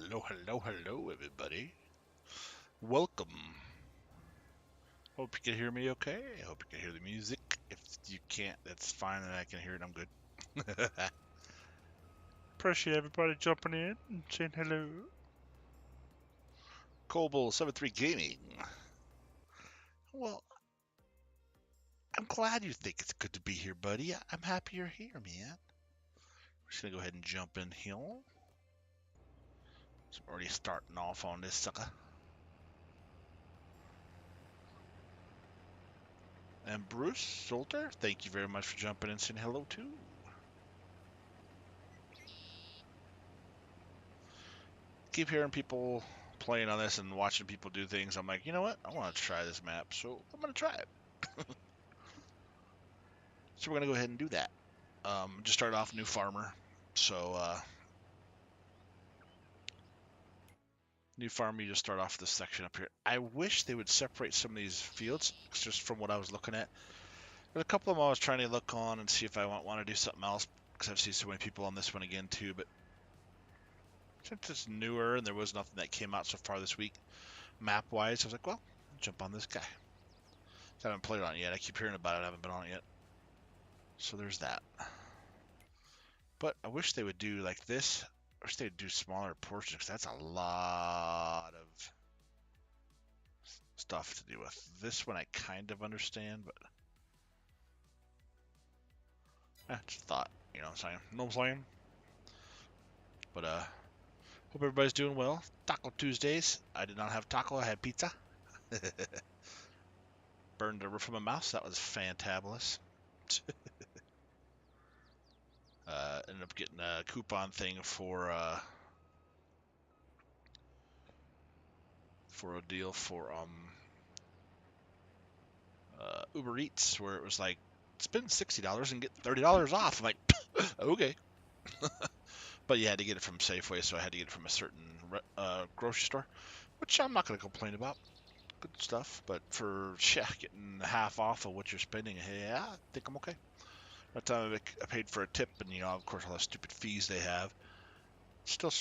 Hello, hello, hello, everybody. Welcome. Hope you can hear me okay. I hope you can hear the music. If you can't, that's fine, and I can hear it. I'm good. Appreciate everybody jumping in and saying hello. Cobble73 Gaming. Well, I'm glad you think it's good to be here, buddy. I'm happy you're here, man. We're just gonna go ahead and jump in here. So I'm already starting off on this sucker. And Bruce Solter, thank you very much for jumping in and saying hello too. Keep hearing people playing on this and watching people do things. I'm like, you know what? I want to try this map, so I'm gonna try it. So we're gonna go ahead and do that. Just start off new farmer. So new farmer, you just start off this section up here. I wish they would separate some of these fields, just from what I was looking at. There's a couple of them I was trying to look on and see if I want to do something else, because I've seen so many people on this one again too. But since it's newer and there was nothing that came out so far this week, map-wise, I was like, well, I'll jump on this guy. I haven't played on it yet. I keep hearing about it. I haven't been on it yet. So there's that. But I wish they would do like this. I wish they'd do smaller portions, because that's a lot of stuff to do with. This one I kind of understand, but just a thought. You know what I'm saying? Know what I'm saying? But hope everybody's doing well. Taco Tuesdays. I did not have taco. I had pizza. Burned the roof of my mouth. So that was fantabulous. Ended up getting a coupon thing for a deal for Uber Eats, where it was like, spend $60 and get $30 off. I'm like, okay. But you had to get it from Safeway, so I had to get it from a certain grocery store, which I'm not going to complain about. Good stuff. But for getting half off of what you're spending, yeah, I think I'm okay. By the time I paid for a tip, and of course all the stupid fees they have, still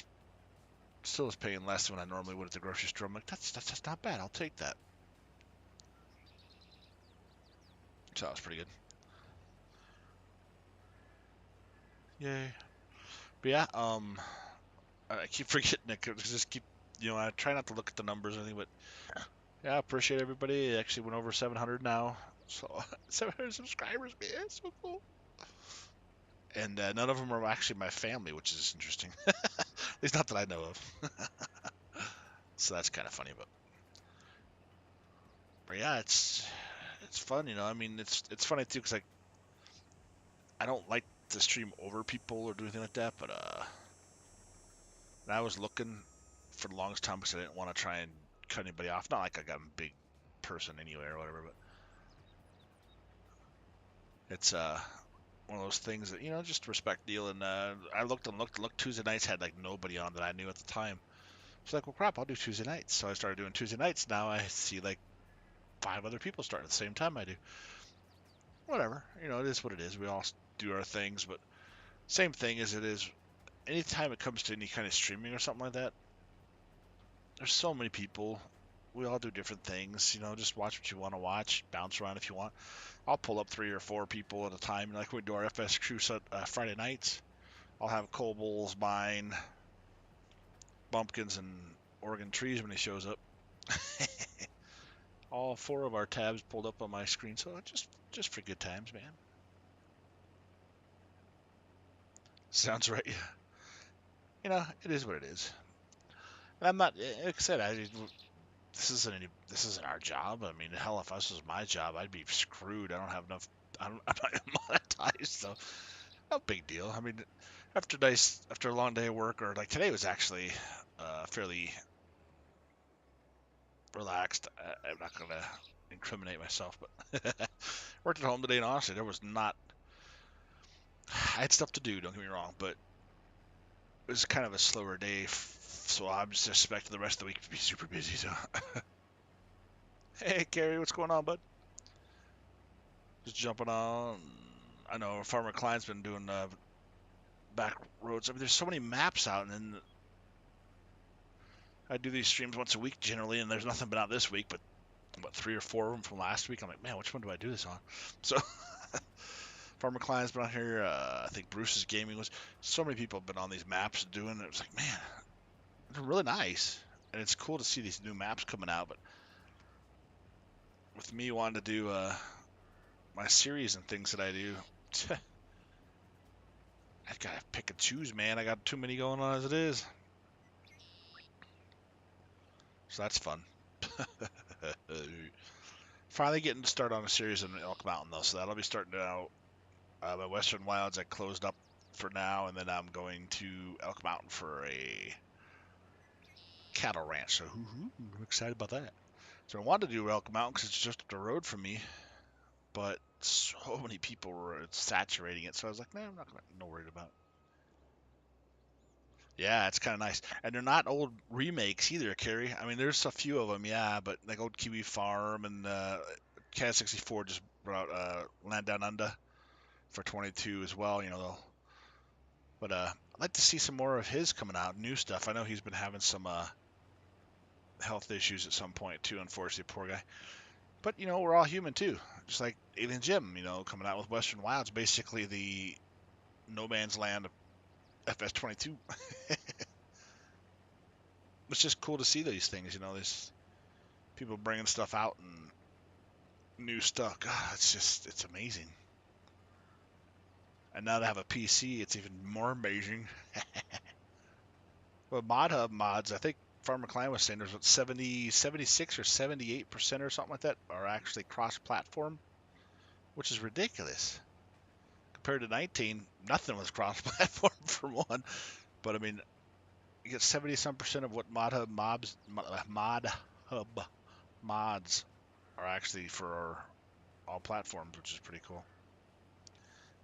is paying less than what I normally would at the grocery store. I'm like, that's not bad. I'll take that. So that was pretty good. Yay. But yeah, I keep forgetting it, 'cause just keep, I try not to look at the numbers or anything, but yeah, I appreciate everybody. It actually went over 700 now. So 700 subscribers, man. It's so cool. And none of them are actually my family, which is interesting. At least not that I know of. So that's kind of funny, but yeah, it's fun, I mean, it's funny too, because like, I don't like to stream over people or do anything like that, but and I was looking for the longest time because I didn't want to try and cut anybody off. Not like I'm a big person anyway or whatever, but it's one of those things that, just respect deal. And I looked and looked and looked. Tuesday nights had like nobody on that I knew at the time. It's like, well, crap, I'll do Tuesday nights. So I started doing Tuesday nights. Now I see like 5 other people starting at the same time I do. Whatever, it is what it is. We all do our things, but same thing as it is anytime it comes to any kind of streaming or something like that. There's so many people. We all do different things. Just watch what you want to watch. Bounce around if you want. I'll pull up 3 or 4 people at a time. Like we do our FS22 Friday nights. I'll have Cobal's, mine, Bumpkins, and Oregon Trees when he shows up. All 4 of our tabs pulled up on my screen. So just for good times, man. Sounds right. It is what it is. And I'm not, like I said, this isn't our job. I mean, hell, if this was my job, I'd be screwed. I don't have enough. I'm not monetized, so no big deal. I mean, after a long day of work, or like today was actually fairly relaxed. I'm not gonna incriminate myself, but worked at home today, and honestly, there was not. I had stuff to do. Don't get me wrong, but it was kind of a slower day, so I'm just expecting the rest of the week to be super busy. So, hey, Gary, what's going on, bud? Just jumping on. I know Farmer Klein's been doing back roads. I mean, there's so many maps out, and then I do these streams once a week generally, and there's nothing been out this week, but what 3 or 4 of them from last week. I'm like, man, which one do I do this on? So Farmer Klein's been on here. I think Bruce's Gaming was. So many people have been on these maps doing it. It was like, man, they're really nice, and it's cool to see these new maps coming out. But with me wanting to do my series and things that I do, I gotta pick and choose, man. I got too many going on as it is. So that's fun. Finally getting to start on a series in Elk Mountain, though, so that'll be starting out. My Western Wilds I closed up for now, and then I'm going to Elk Mountain for a cattle ranch. So I'm excited about that. So I wanted to do Elk Mountain because it's just up the road from me, but so many people were saturating it, so I was like, nah, I'm not worried about it. Yeah, it's kind of nice. And they're not old remakes either, Carrie. I mean, there's a few of them, yeah, but like old Kiwi Farm and Cat 64 just brought Land Down Under for 22 as well, you know. But I'd like to see some more of his coming out, new stuff. I know he's been having some health issues at some point too, unfortunately, poor guy. But, you know, we're all human too. Just like Alien Jim, you know, coming out with Western Wilds, basically the no man's land of FS22. It's just cool to see these things, you know, these people bringing stuff out and new stuff. God, it's amazing. And now to have a PC, it's even more amazing. Well, Mod Hub mods, I think Farmer Klein was saying there's what 76 or 78% or something like that are actually cross-platform, which is ridiculous. Compared to 19, nothing was cross-platform for one. But I mean, you get 70-some% of what Mod Hub mods are actually for all platforms, which is pretty cool.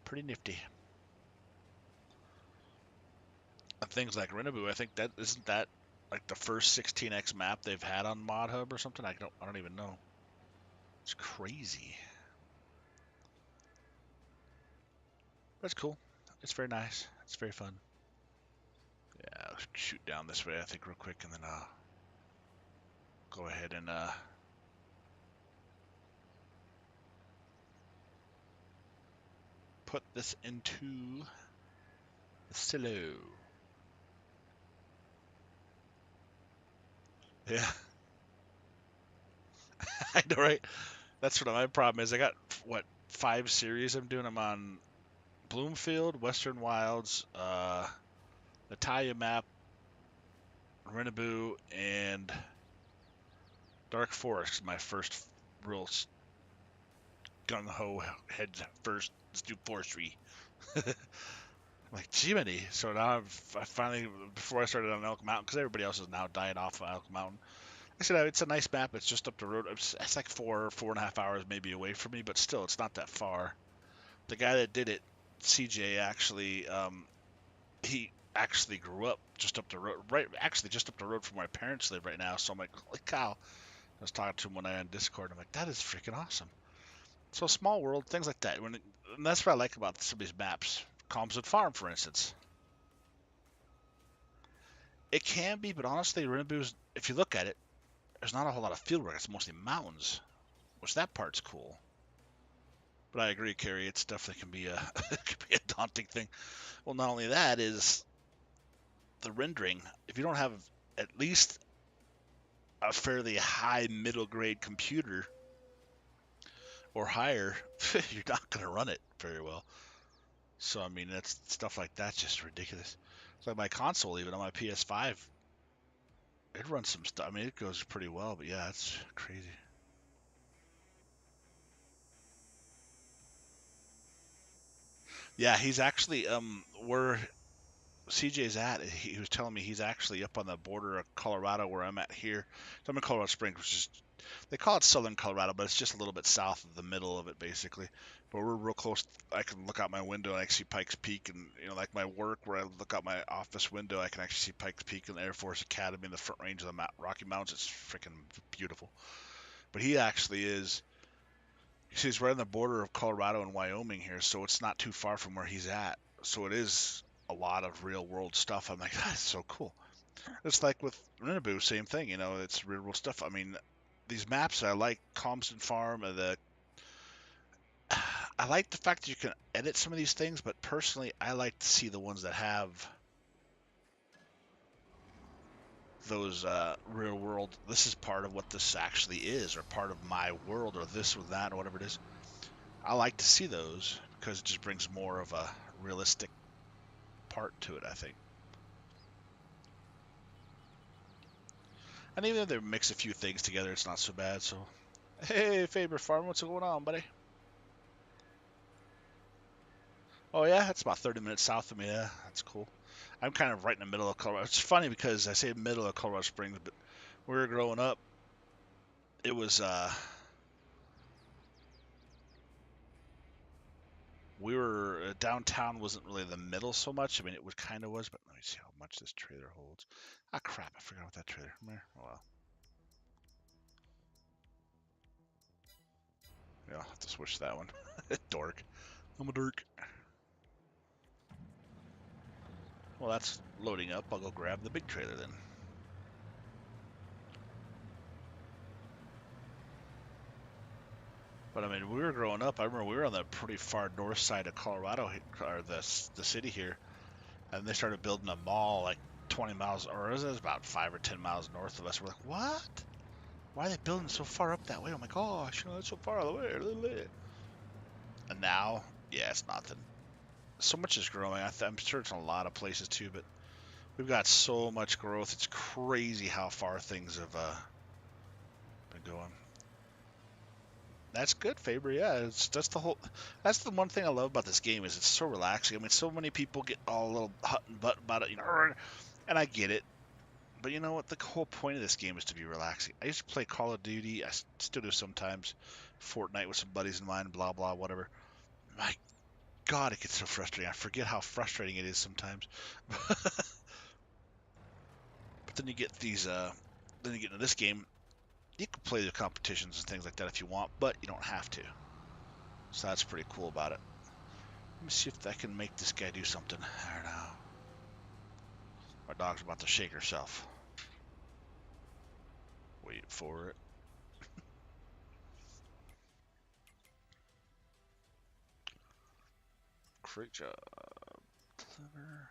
Pretty nifty. And things like Renaboo, I think that isn't that like the first 16x map they've had on Mod Hub or something. I don't even know. It's crazy. That's cool. It's very nice. It's very fun. Yeah, I'll shoot down this way, I think, real quick, and then I'll go ahead and put this into the silo. Yeah, I know, right? That's what my problem is. I got, what, 5 series I'm doing. I'm on Bloomfield, Western Wilds, Natalia map, Renaboo, and Dark Forest. My first real gung-ho head first. Let's do forestry. I'm like, Jiminy. So now I finally, before I started on Elk Mountain, because everybody else is now dying off of Elk Mountain. I said, it's a nice map. It's just up the road. It's like 4.5 hours maybe away from me, but still, it's not that far. The guy that did it, CJ, actually, he actually grew up just up the road, actually just up the road from where my parents live right now. So I'm like, holy cow. I was talking to him one night on Discord. I'm like, that is freaking awesome. So small world, things like that. And that's what I like about some of these maps. Calmswood Farm, for instance. It can be, but honestly, Renaboo's, if you look at it, there's not a whole lot of field work. It's mostly mountains, which that part's cool. But I agree, Carrie. It's definitely can be a daunting thing. Well, not only that is the rendering. If you don't have at least a fairly high middle grade computer or higher, you're not going to run it very well. So I mean, that's stuff like that's just ridiculous. It's like my console, even on my PS5, it runs some stuff. I mean, it goes pretty well, but yeah, it's crazy. Yeah, he's actually where CJ's at. He was telling me he's actually up on the border of Colorado where I'm at here. So I'm in Colorado Springs, which is they call it Southern Colorado, but it's just a little bit south of the middle of it, basically. But we're real close. I can look out my window and I can see Pikes Peak, and you know, like my work where I look out my office window, I can actually see Pikes Peak and the Air Force Academy in the front range of the Rocky Mountains. It's freaking beautiful. But he actually is. He's right on the border of Colorado and Wyoming here, so it's not too far from where he's at. So it is a lot of real world stuff. I'm like, that's so cool. It's like with Rinnebu, same thing. You know, it's real world stuff. I mean, these maps I like Calmston Farm and the. I like the fact that you can edit some of these things, but personally, I like to see the ones that have those real world. This is part of what this actually is, or part of my world, or this or that, or whatever it is. I like to see those because it just brings more of a realistic part to it, I think. And even if they mix a few things together, it's not so bad. So, hey, Faber Farm, what's going on, buddy? Oh yeah, that's about 30 minutes south of me. Yeah, that's cool. I'm kind of right in the middle of Colorado. It's funny because I say middle of Colorado Springs, but when we were growing up, it was we were downtown wasn't really the middle so much. I mean, it was kind of was, but let me see how much this trailer holds. Ah, crap! I forgot about that trailer. Oh well. Yeah, I'll have to switch that one. Dork. I'm a dork. Well, that's loading up. I'll go grab the big trailer then. But I mean, we were growing up. I remember we were on the pretty far north side of Colorado, or the city here, and they started building a mall like 20 miles, or it was about 5 or 10 miles north of us. We're like, what? Why are they building so far up that way? Oh my gosh, you know, it's so far out of the way. And now, yeah, it's nothing. So much is growing. I'm sure it's in a lot of places too, but we've got so much growth. It's crazy how far things have been going. That's good, Faber. Yeah, that's the whole. That's the one thing I love about this game is it's so relaxing. I mean, so many people get all a little hut and butt about it, you know, and I get it. But you know what? The whole point of this game is to be relaxing. I used to play Call of Duty. I still do sometimes. Fortnite with some buddies of mine. Blah blah whatever. My God, it gets so frustrating. I forget how frustrating it is sometimes. But then you get these. Then you get into this game. You can play the competitions and things like that if you want, but you don't have to. So that's pretty cool about it. Let me see if I can make this guy do something. I don't know. My dog's about to shake herself. Wait for it. Great job. Clever.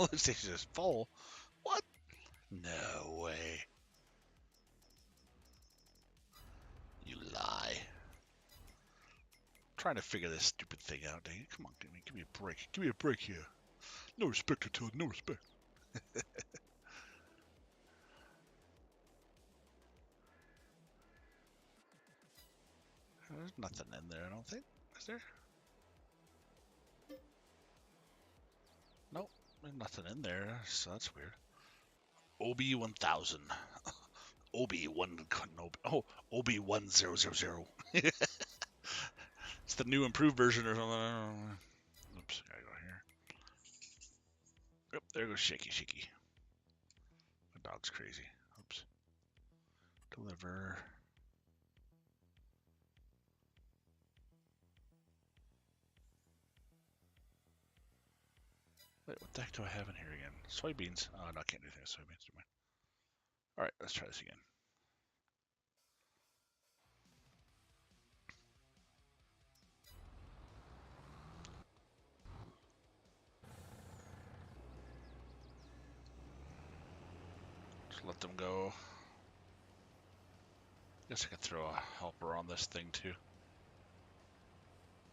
The station is full. What? No way. You lie. I'm trying to figure this stupid thing out, dang it. Come on, give me a break. Give me a break here. No respect at all, no respect. There's nothing in there, I don't think. Is there? Nope, there's nothing in there, so that's weird. OB1000. OB1. Oh, OB1000. It's the new improved version or something. Oops, gotta go here. Yep, there goes Shaky Shaky. My dog's crazy. Oops. Deliver. Wait, what the heck do I have in here again? Soybeans. Oh, no, I can't do anything with soybeans. Alright, let's try this again. Just let them go. Guess I could throw a helper on this thing too.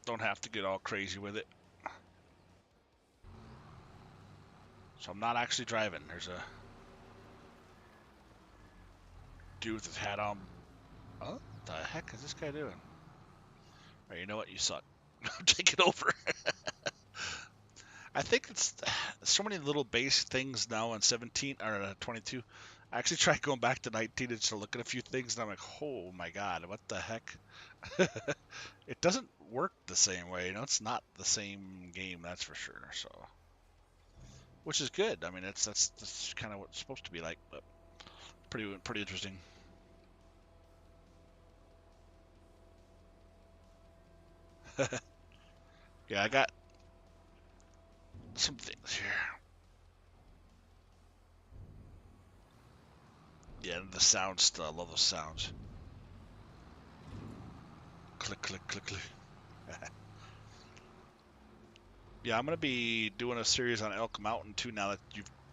Don't have to get all crazy with it. So I'm not actually driving. There's a dude with his hat on. What the heck is this guy doing? Alright, you know what? You suck. Take it over. I think it's so many little base things now on 17 or 22. I actually tried going back to 19 and to look at a few things, and I'm like, oh my god, what the heck? It doesn't work the same way, you know. It's not the same game, that's for sure. So which is good. I mean, that's kind of what it's supposed to be like, but pretty interesting. Yeah, I got some things here. Yeah, and the sounds still. I love those sounds. Click, click, click, click. Yeah, I'm gonna be doing a series on Elk Mountain too. Now that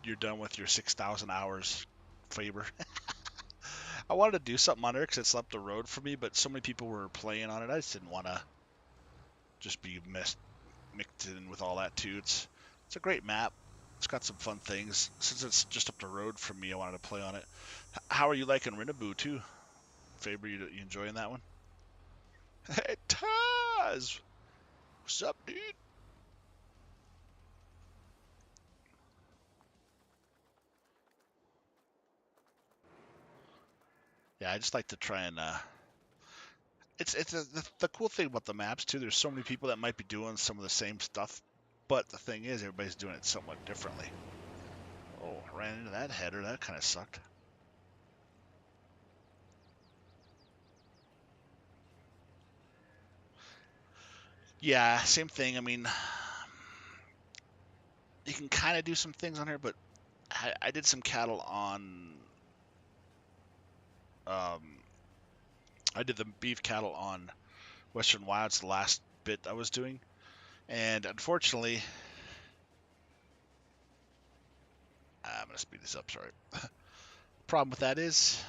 you're done with your 6,000 hours, Faber. I wanted to do something on there because it's up the road for me, but so many people were playing on it. I just didn't want to just be mixed in with all that too. It's a great map. It's got some fun things. Since it's just up the road from me, I wanted to play on it. How are you liking Rinaboo too, Faber? You enjoying that one? Hey Taz, what's up, dude? Yeah, I just like to try and the cool thing about the maps too. There's so many people that might be doing some of the same stuff, but the thing is, everybody's doing it somewhat differently. Oh, ran into that header. That kind of sucked. Yeah, same thing. I mean, you can kind of do some things on here, but I did some cattle on. Um, I did the beef cattle on Western Wilds the last bit I was doing, and unfortunately, I'm gonna speed this up. Sorry. Problem with that is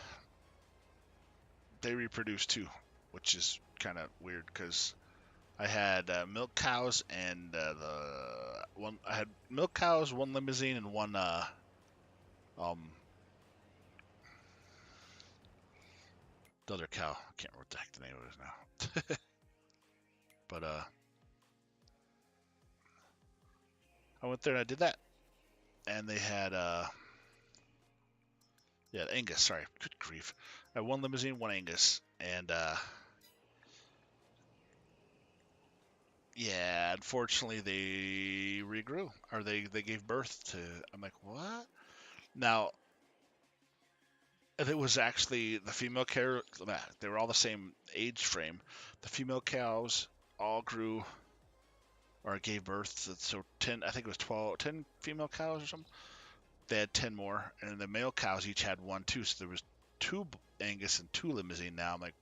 they reproduce too, which is kind of weird because I had milk cows and the one. I had milk cows, one limousine, and one um the other cow. I can't remember what the heck the name of it is now. But I went there and I did that, and they had yeah, Angus. Sorry, good grief. I had one limousine, one Angus, and yeah, unfortunately they regrew or they gave birth to. I'm like, what? Now if it was actually the female cow, they were all the same age frame. The female cows all grew or gave birth to, so 10, I think it was 12, 10 female cows or something. They had 10 more, and the male cows each had one too. So there was two Angus and two Limousine now. I'm like,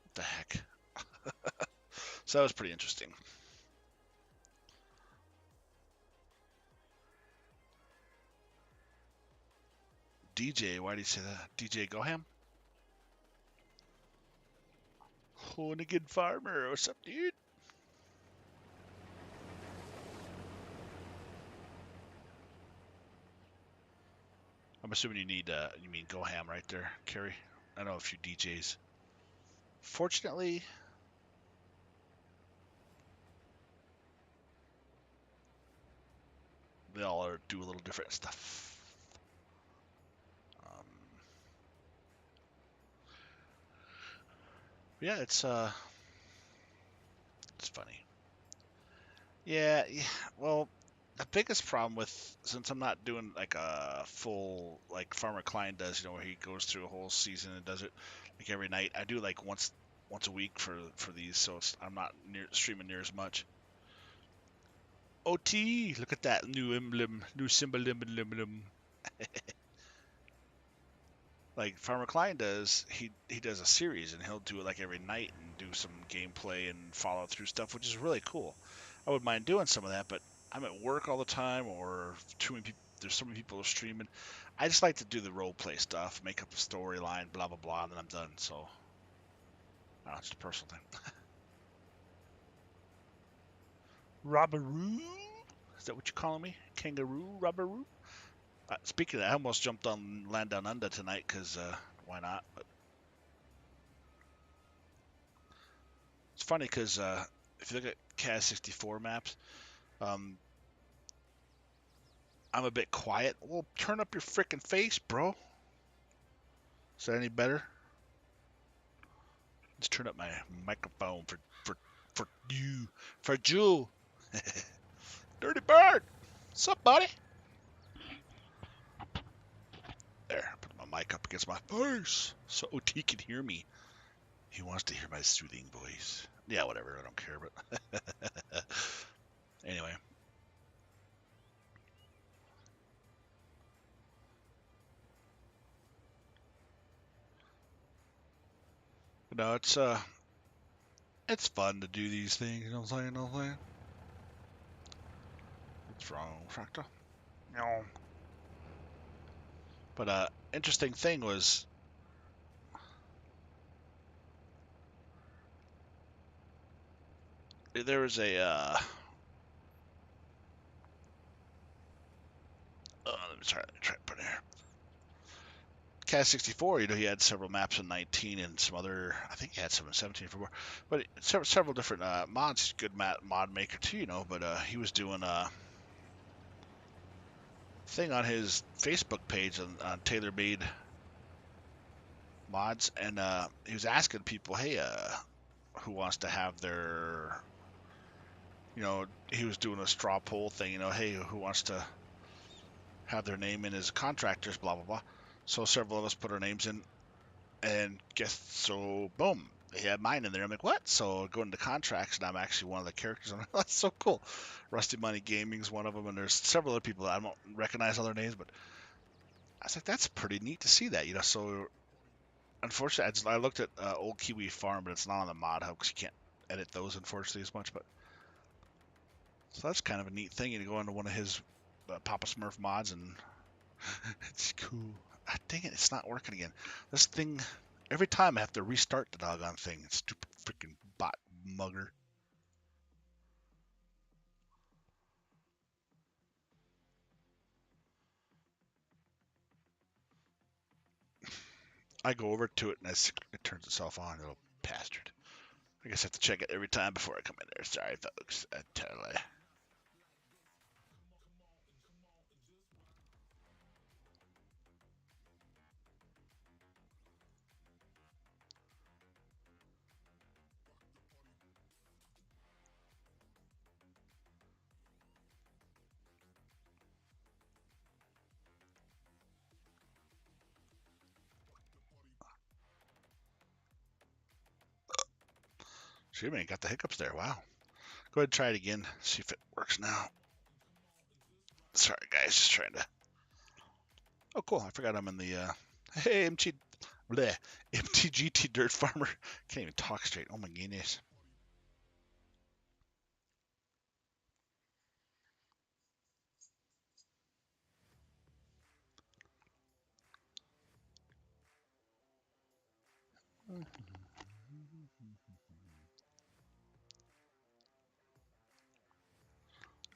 what the heck? So that was pretty interesting. DJ, why do you say that? DJ Goham? Hoonigan Farmer, what's up, dude? I'm assuming you mean Goham right there, Carrie? I know a few DJs. Fortunately, they all do a little different stuff. Um, yeah, it's funny. Yeah, yeah. Well, the biggest problem with since I'm not doing like a full like Farmer Klein does, where he goes through a whole season and does it like every night. I do like once a week for these, so I'm not streaming near as much. OT, look at that new emblem, new symbol emblem. Like Farmer Klein does, he does a series and he'll do it like every night and do some gameplay and follow through stuff, which is really cool. I wouldn't mind doing some of that, but I'm at work all the time, or too many people. There's so many people streaming. I just like to do the role play stuff, make up a storyline, blah blah blah, and then I'm done. So, I don't know, it's a personal thing. Robberoo? Is that what you're calling me? Kangaroo? Robberoo? Speaking of that, I almost jumped on Land Down Under tonight because why not? But it's funny because if you look at CAS 64 maps, um, I'm a bit quiet. Well, turn up your freaking face, bro. Is that any better? Just turn up my microphone for you, for you. Dirty bird. What's up, buddy? mic up against my face so OT can hear me. He wants to hear my soothing voice. Yeah, whatever. I don't care. But anyway. No, it's fun to do these things. You know what I'm saying? You know what I'm saying? What's wrong, Fractal? No. But interesting thing was there was a let me try to put it here. Cat 64, you know, he had several maps in 19 and some other, I think he had some in 17 for more, but several different mods. He's a good mod maker too, you know, but he was doing a thing on his Facebook page on Tailor Made Mods, and he was asking people, hey, who wants to have their, you know, he was doing a straw poll thing, you know, hey, who wants to have their name in as contractors, blah, blah, blah. So several of us put our names in, and so boom, he had mine in there. I'm like, what? So going to contracts, and I'm actually one of the characters. I'm like, that's so cool. Rusty Money Gaming's one of them, and there's several other people that I don't recognize all their names, but I was like, that's pretty neat to see that, you know. So unfortunately, I looked at Old Kiwi Farm, but it's not on the mod hub because you can't edit those unfortunately as much. But so that's kind of a neat thing. You go into one of his Papa Smurf mods, and it's cool. Ah, dang it, it's not working again. This thing, every time I have to restart the doggone thing. Stupid freaking bot mugger. I go over to it and it turns itself on, little bastard. I guess I have to check it every time before I come in there. Sorry, folks. I totally. She man got the hiccups there. Wow. Go ahead and try it again. See if it works now. Sorry, guys. Just trying to. Oh, cool. I forgot I'm in the. Hey, MTGT Dirt Farmer. Can't even talk straight. Oh, my goodness.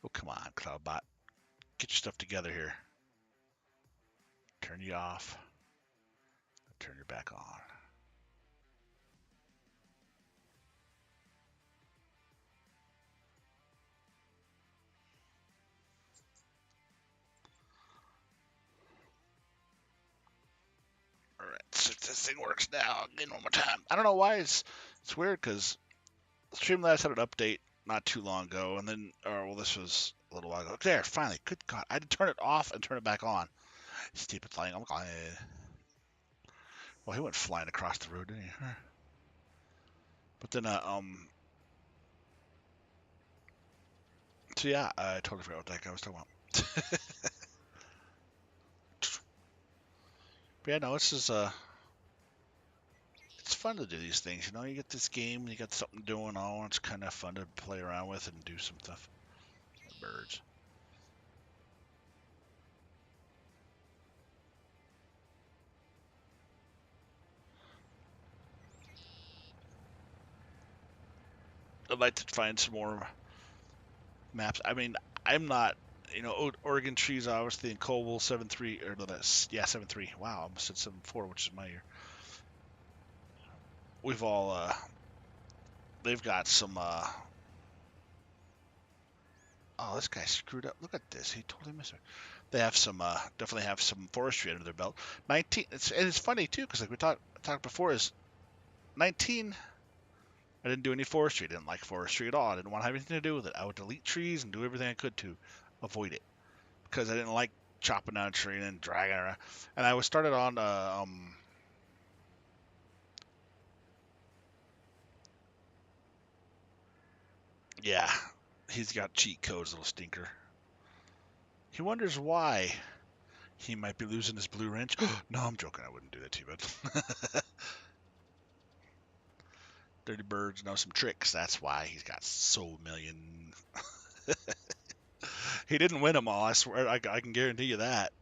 Oh, come on, Cloudbot. Get your stuff together here. Turn you off. Turn you back on. All right, so this thing works now. Again, one more time. I don't know why it's weird because Streamlabs had an update not too long ago, and then, well, this was a little while ago. There, finally. Good God, I had to turn it off and turn it back on. Stupid flying. I'm glad. Well, he went flying across the road, didn't he? But then, so yeah, I totally forgot what that guy was talking about. But yeah, no, it's fun to do these things. You know, you get this game, you got something going on. It's kind of fun to play around with and do some stuff. Birds. I'd like to find some more maps. I mean, I'm not, you know, Oregon Trees, obviously, and Colville 7-3, or that's, yeah, 7-3. Wow, I almost said 7-4, which is my year. We've all, they've got some, oh, this guy screwed up. Look at this. He totally missed it. They have some, definitely have some forestry under their belt. 19, and it's funny, too, because like we talked before, is 19, I didn't do any forestry. I didn't like forestry at all. I didn't want to have anything to do with it. I would delete trees and do everything I could to avoid it because I didn't like chopping down a tree and then dragging it around. And I was started on yeah, he's got cheat codes, little stinker. He wonders why he might be losing his blue wrench. No, I'm joking. I wouldn't do that to you, but Dirty Birds know some tricks. That's why he's got so million. He didn't win them all. I swear. I can guarantee you that.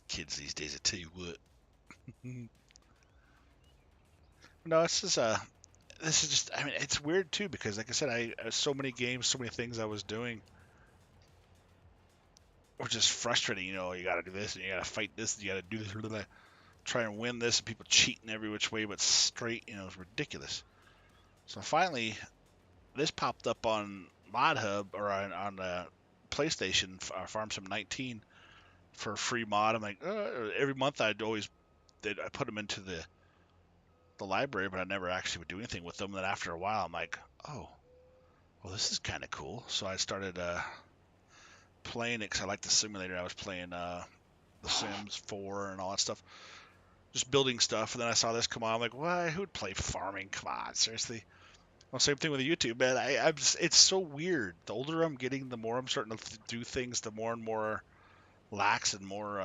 Kids these days, I tell you what. No, it's just this is just. I mean, it's weird too because, like I said, I so many games, so many things I was doing were just frustrating. You know, you got to do this and you got to fight this and you got to do this. Blah, blah, blah. Try and win this, and people cheating every which way but straight. You know, it's ridiculous. So finally, this popped up on Mod Hub or on PlayStation Farm Sim 19 for a free mod. I'm like, every month I put them into the library, but I never actually would do anything with them. And then after a while, I'm like, oh, well, this is kind of cool. So I started playing it because I like the simulator. I was playing The Sims 4 and all that stuff, just building stuff. And then I saw this come on. I'm like, why? Who'd play farming? Come on, seriously. Well, same thing with YouTube, man. It's so weird. The older I'm getting, the more I'm starting to do things, the more and more lax and more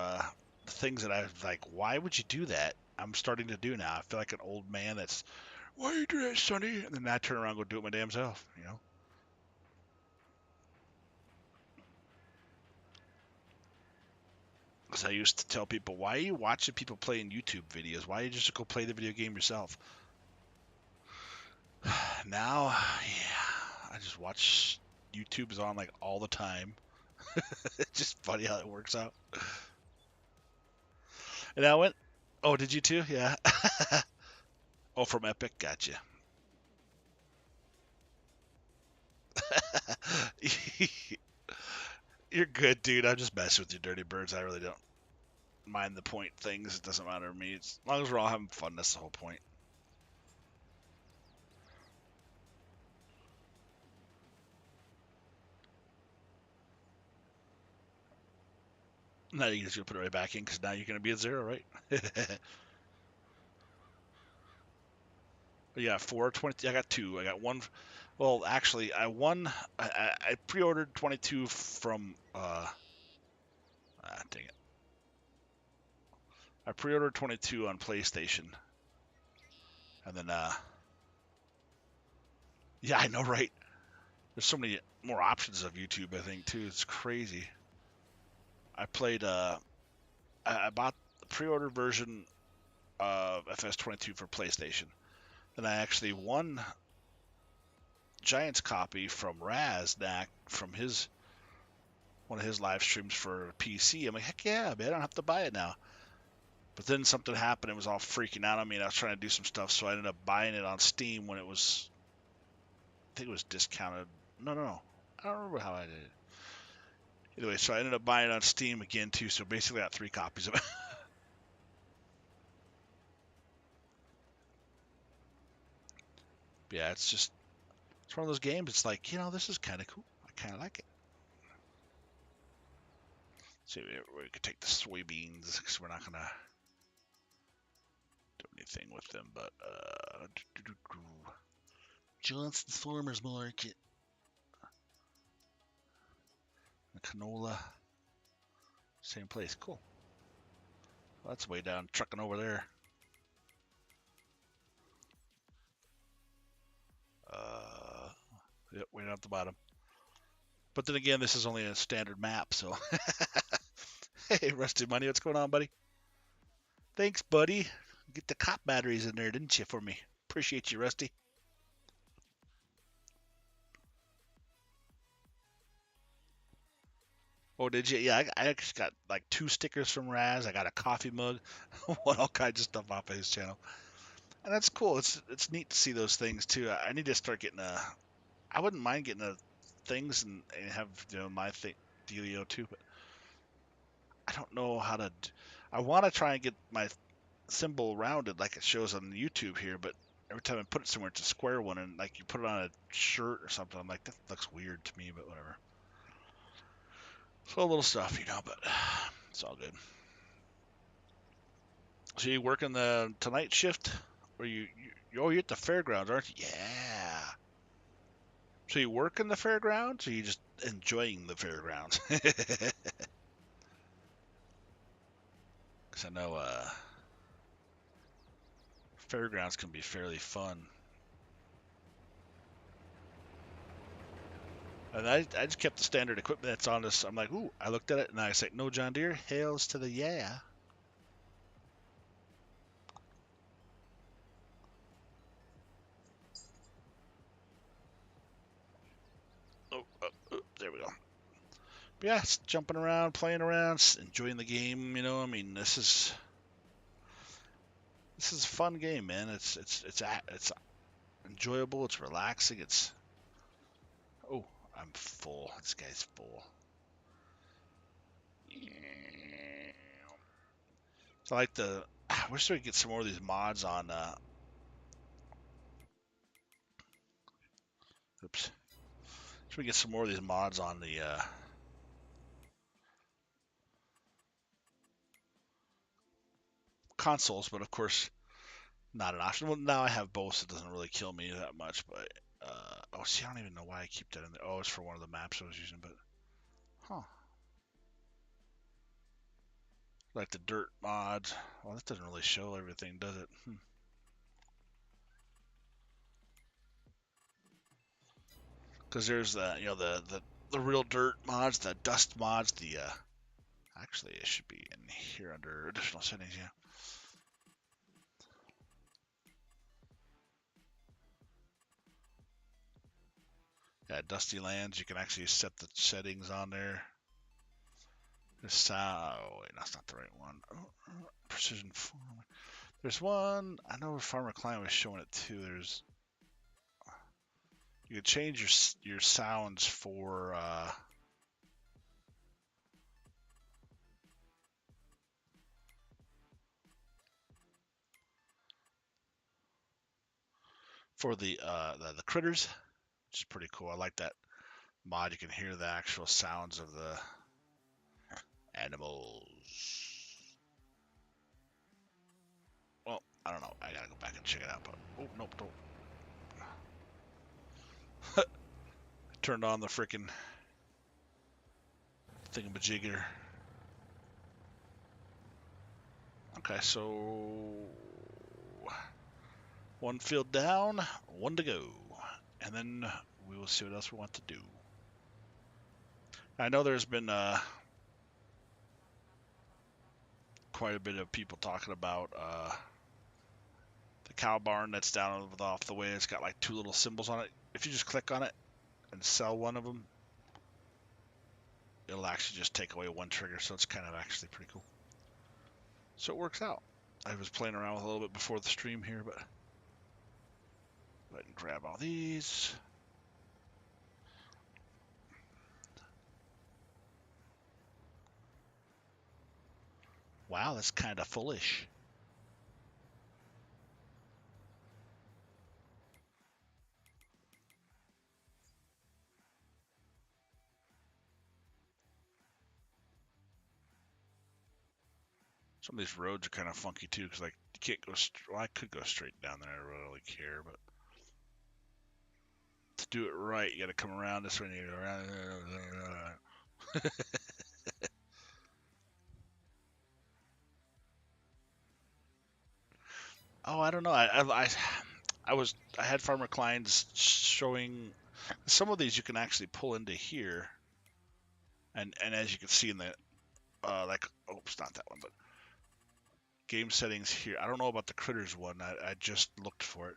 things that I was like, why would you do that? I'm starting to do now. I feel like an old man that's, why you do that, Sonny? And then I turn around and go do it my damn self, you know? Because I used to tell people, why are you watching people playing YouTube videos? Why you just go play the video game yourself? Now, yeah, I just watch YouTube is on like all the time. It's just funny how it works out. And I went, oh, did you too? Yeah. Oh, from Epic? Gotcha. You're good, dude. I'm just messing with you, Dirty Birds. I really don't mind the point things. It doesn't matter to me. As long as we're all having fun, that's the whole point. Now you just gonna put it right back in because now you're gonna be at 0, right? Yeah, 420. I got 2. I got 1. Well, actually, I won. I pre-ordered 22 from. Dang it. I pre-ordered 22 on PlayStation, and then yeah, I know, right? There's so many more options of YouTube. I think too. It's crazy. I played. I bought the pre-order version of FS22 for PlayStation. Then I actually won Giants copy from Raznak from his one of his live streams for PC. I'm like, heck yeah, man, I don't have to buy it now. But then something happened. It was all freaking out on me, and I was trying to do some stuff, so I ended up buying it on Steam when it was, I think it was discounted. No, no, no. I don't remember how I did it. Anyway, so I ended up buying it on Steam again, too, so basically I got 3 copies of it. Yeah, it's one of those games. It's like, this is kind of cool. I kind of like it. So we could take the soybeans because we're not going to do anything with them, but Johnson's Farmers Market. The canola. Same place. Cool. Well, that's way down, trucking over there. Yep, way down at the bottom. But then again, this is only a standard map, so. Hey, Rusty Money, what's going on, buddy? Thanks, buddy. Get the cop batteries in there, didn't you, for me? Appreciate you, Rusty. Oh, did you? Yeah, I actually got like 2 stickers from Raz. I got a coffee mug, won all kinds of stuff off of his channel, and that's cool. It's neat to see those things too. I need to start getting a. I wouldn't mind getting a things and have my dealio too, but I don't know how to. I want to try and get my symbol rounded like it shows on YouTube here, but every time I put it somewhere, it's a square one, and like you put it on a shirt or something, I'm like, that looks weird to me, but whatever. So a little stuff, but it's all good. So you working the tonight shift, or you're at the fairgrounds, aren't you? Yeah. So you work in the fairgrounds, or you just enjoying the fairgrounds? Because I know fairgrounds can be fairly fun. And I just kept the standard equipment that's on this. I'm like, ooh, I looked at it and I said, no John Deere, hails to the yeah. Oh, there we go. But yeah, it's jumping around, playing around, enjoying the game. I mean, this is a fun game, man. It's enjoyable. It's relaxing. Oh, I'm full. This guy's full. So I like I wish we could get some more of these mods on. Oops. Wish we get some more of these mods on the consoles, but of course, not an option. Well, now I have both, so it doesn't really kill me that much. But oh, see, I don't even know why I keep that in there. Oh, it's for one of the maps I was using, but huh. Like the dirt mod. Well, that doesn't really show everything, does it? Because there's the real dirt mods, the dust mods, the actually it should be in here under additional settings, yeah. Yeah, Dusty Lands, you can actually set the settings on there. Oh, wait, that's not the right one. Precision farm. There's one. I know Farmer Klein was showing it too. You can change your sounds for the critters, which is pretty cool. I like that mod. You can hear the actual sounds of the animals. Well, I don't know. I gotta go back and check it out. But oh nope, don't. Turned on the freaking thingamajigger. Okay, so one field down, one to go, and then we will see what else we want to do. I know there's been quite a bit of people talking about the cow barn that's down off the way. It's got like two little symbols on it. If you just click on it and sell one of them, it'll actually just take away one trigger, so it's kind of actually pretty cool. So it works out. I was playing around with a little bit before the stream here, but go ahead and grab all these. Wow, that's kind of foolish. Some of these roads are kind of funky too, because like you can't go. Well, I could go straight down there. I don't really care, but to do it right, you got to come around this way. And you go around. Oh, I don't know. I had Farmer Klein's showing some of these you can actually pull into here, and as you can see in the like, oops, not that one, but game settings here. I don't know about the critters one. I just looked for it,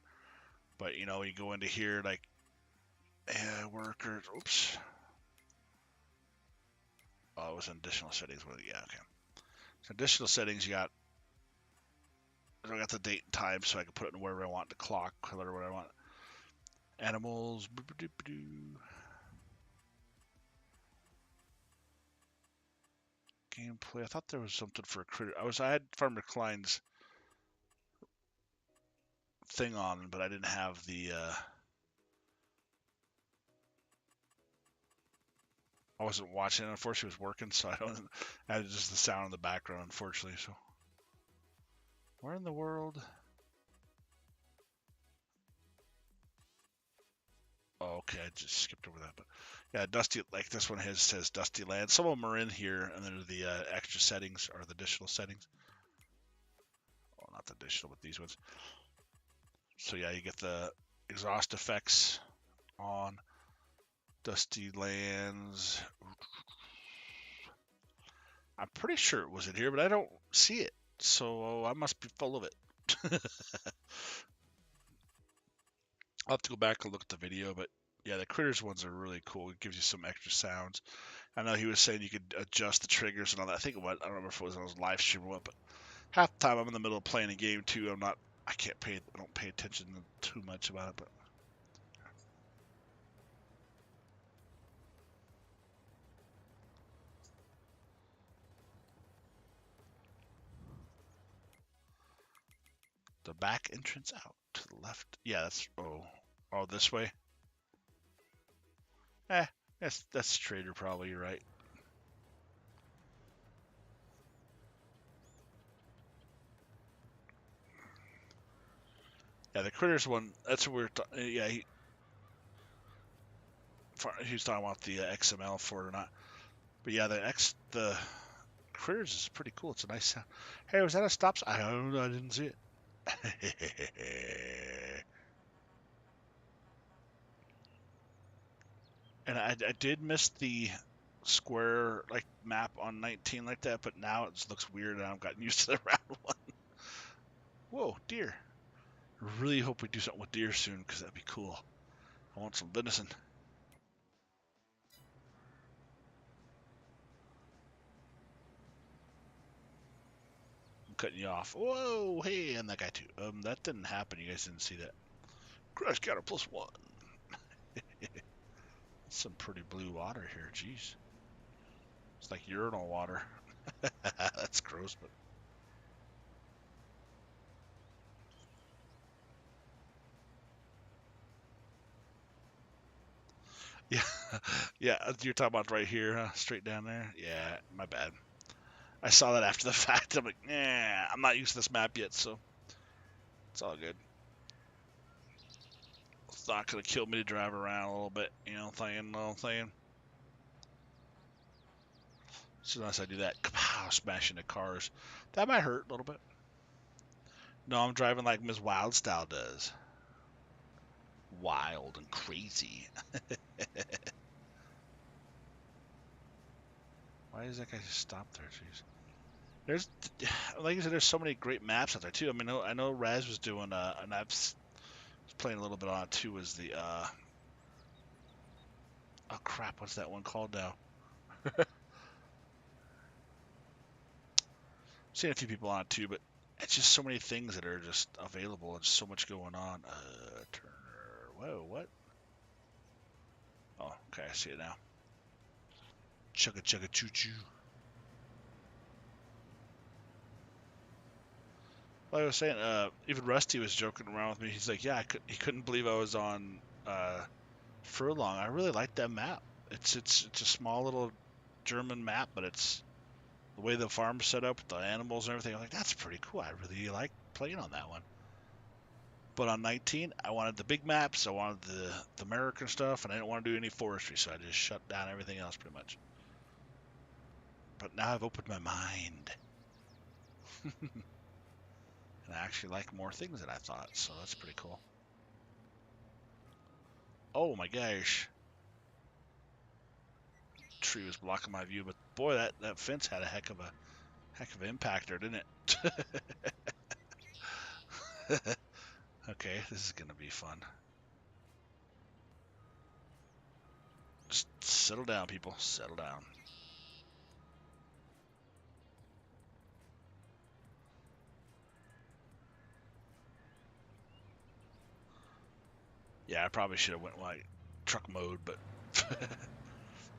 but you go into here like workers. Oops. Oh, it was in additional settings. Yeah, okay. So additional settings, I got the date and time, so I can put it in wherever I want, the clock, color, what I want. Animals. Gameplay. I thought there was something for a critter. I had Farmer Klein's thing on, but I didn't have the. I wasn't watching it. Unfortunately, it was working, so I don't. I had just the sound in the background, unfortunately. So, where in the world? Oh, okay, I just skipped over that. But yeah, Dusty, like this one says Dusty Land. Some of them are in here, and then the extra settings or the additional settings. Well, not the additional, but these ones. So yeah, you get the exhaust effects on Dusty Lands. I'm pretty sure it was in here, but I don't see it. So I must be full of it. I'll have to go back and look at the video, but yeah, the critters ones are really cool. It gives you some extra sounds. I know he was saying you could adjust the triggers and all that. I think I don't remember if it was on his live stream or what, but half the time I'm in the middle of playing a game too. I don't pay attention too much about it, but the back entrance out to the left. Yeah, oh, this way. Eh, that's Trader probably. You're right. Yeah, the critters one. That's what yeah, he was talking about the XML for it or not. But yeah, the critters is pretty cool. It's a nice sound. Hey, was that a stop sign? I don't know. I didn't see it. And I did miss the square like map on 19 like that, but now it just looks weird and I've gotten used to the round one. Whoa, deer. I really hope we do something with deer soon because that'd be cool. I want some venison. I'm cutting you off. Whoa, hey, and that guy too. That didn't happen. You guys didn't see that. Crash counter +1. Some pretty blue water here. Jeez. It's like urinal water. That's gross, but yeah, yeah. You're talking about right here, huh? Straight down there. Yeah, my bad. I saw that after the fact. I'm like, nah, I'm not used to this map yet, so it's all good. It's not gonna kill me to drive around a little bit, you know, thing. As soon as I do that, kapow, smash into cars. That might hurt a little bit. No, I'm driving like Ms. Wildstyle does. Wild and crazy. Why does that guy just stop there? Jeez. There's, like I said, there's so many great maps out there too. I mean, I know Raz was doing, and I was playing a little bit on it too. Was the, oh crap, what's that one called now? Seen a few people on it too, but it's just so many things that are just available and so much going on. Turner, whoa, what? Oh, okay, I see it now. Chugga chugga choo choo. Like I was saying, even Rusty was joking around with me. He's like, yeah, he couldn't believe I was on Furlong. I really like that map. It's a small little German map, but it's the way the farm's set up with the animals and everything. I'm like, that's pretty cool. I really like playing on that one. But on 19, I wanted the big maps. I wanted the American stuff, and I didn't want to do any forestry, so I just shut down everything else pretty much. But now I've opened my mind. And I actually like more things than I thought, so that's pretty cool. Oh my gosh. Tree was blocking my view, but boy, that fence had a heck of impact there, didn't it? Okay, this is gonna be fun. Just settle down, people. Settle down. Yeah, I probably should have went like truck mode, but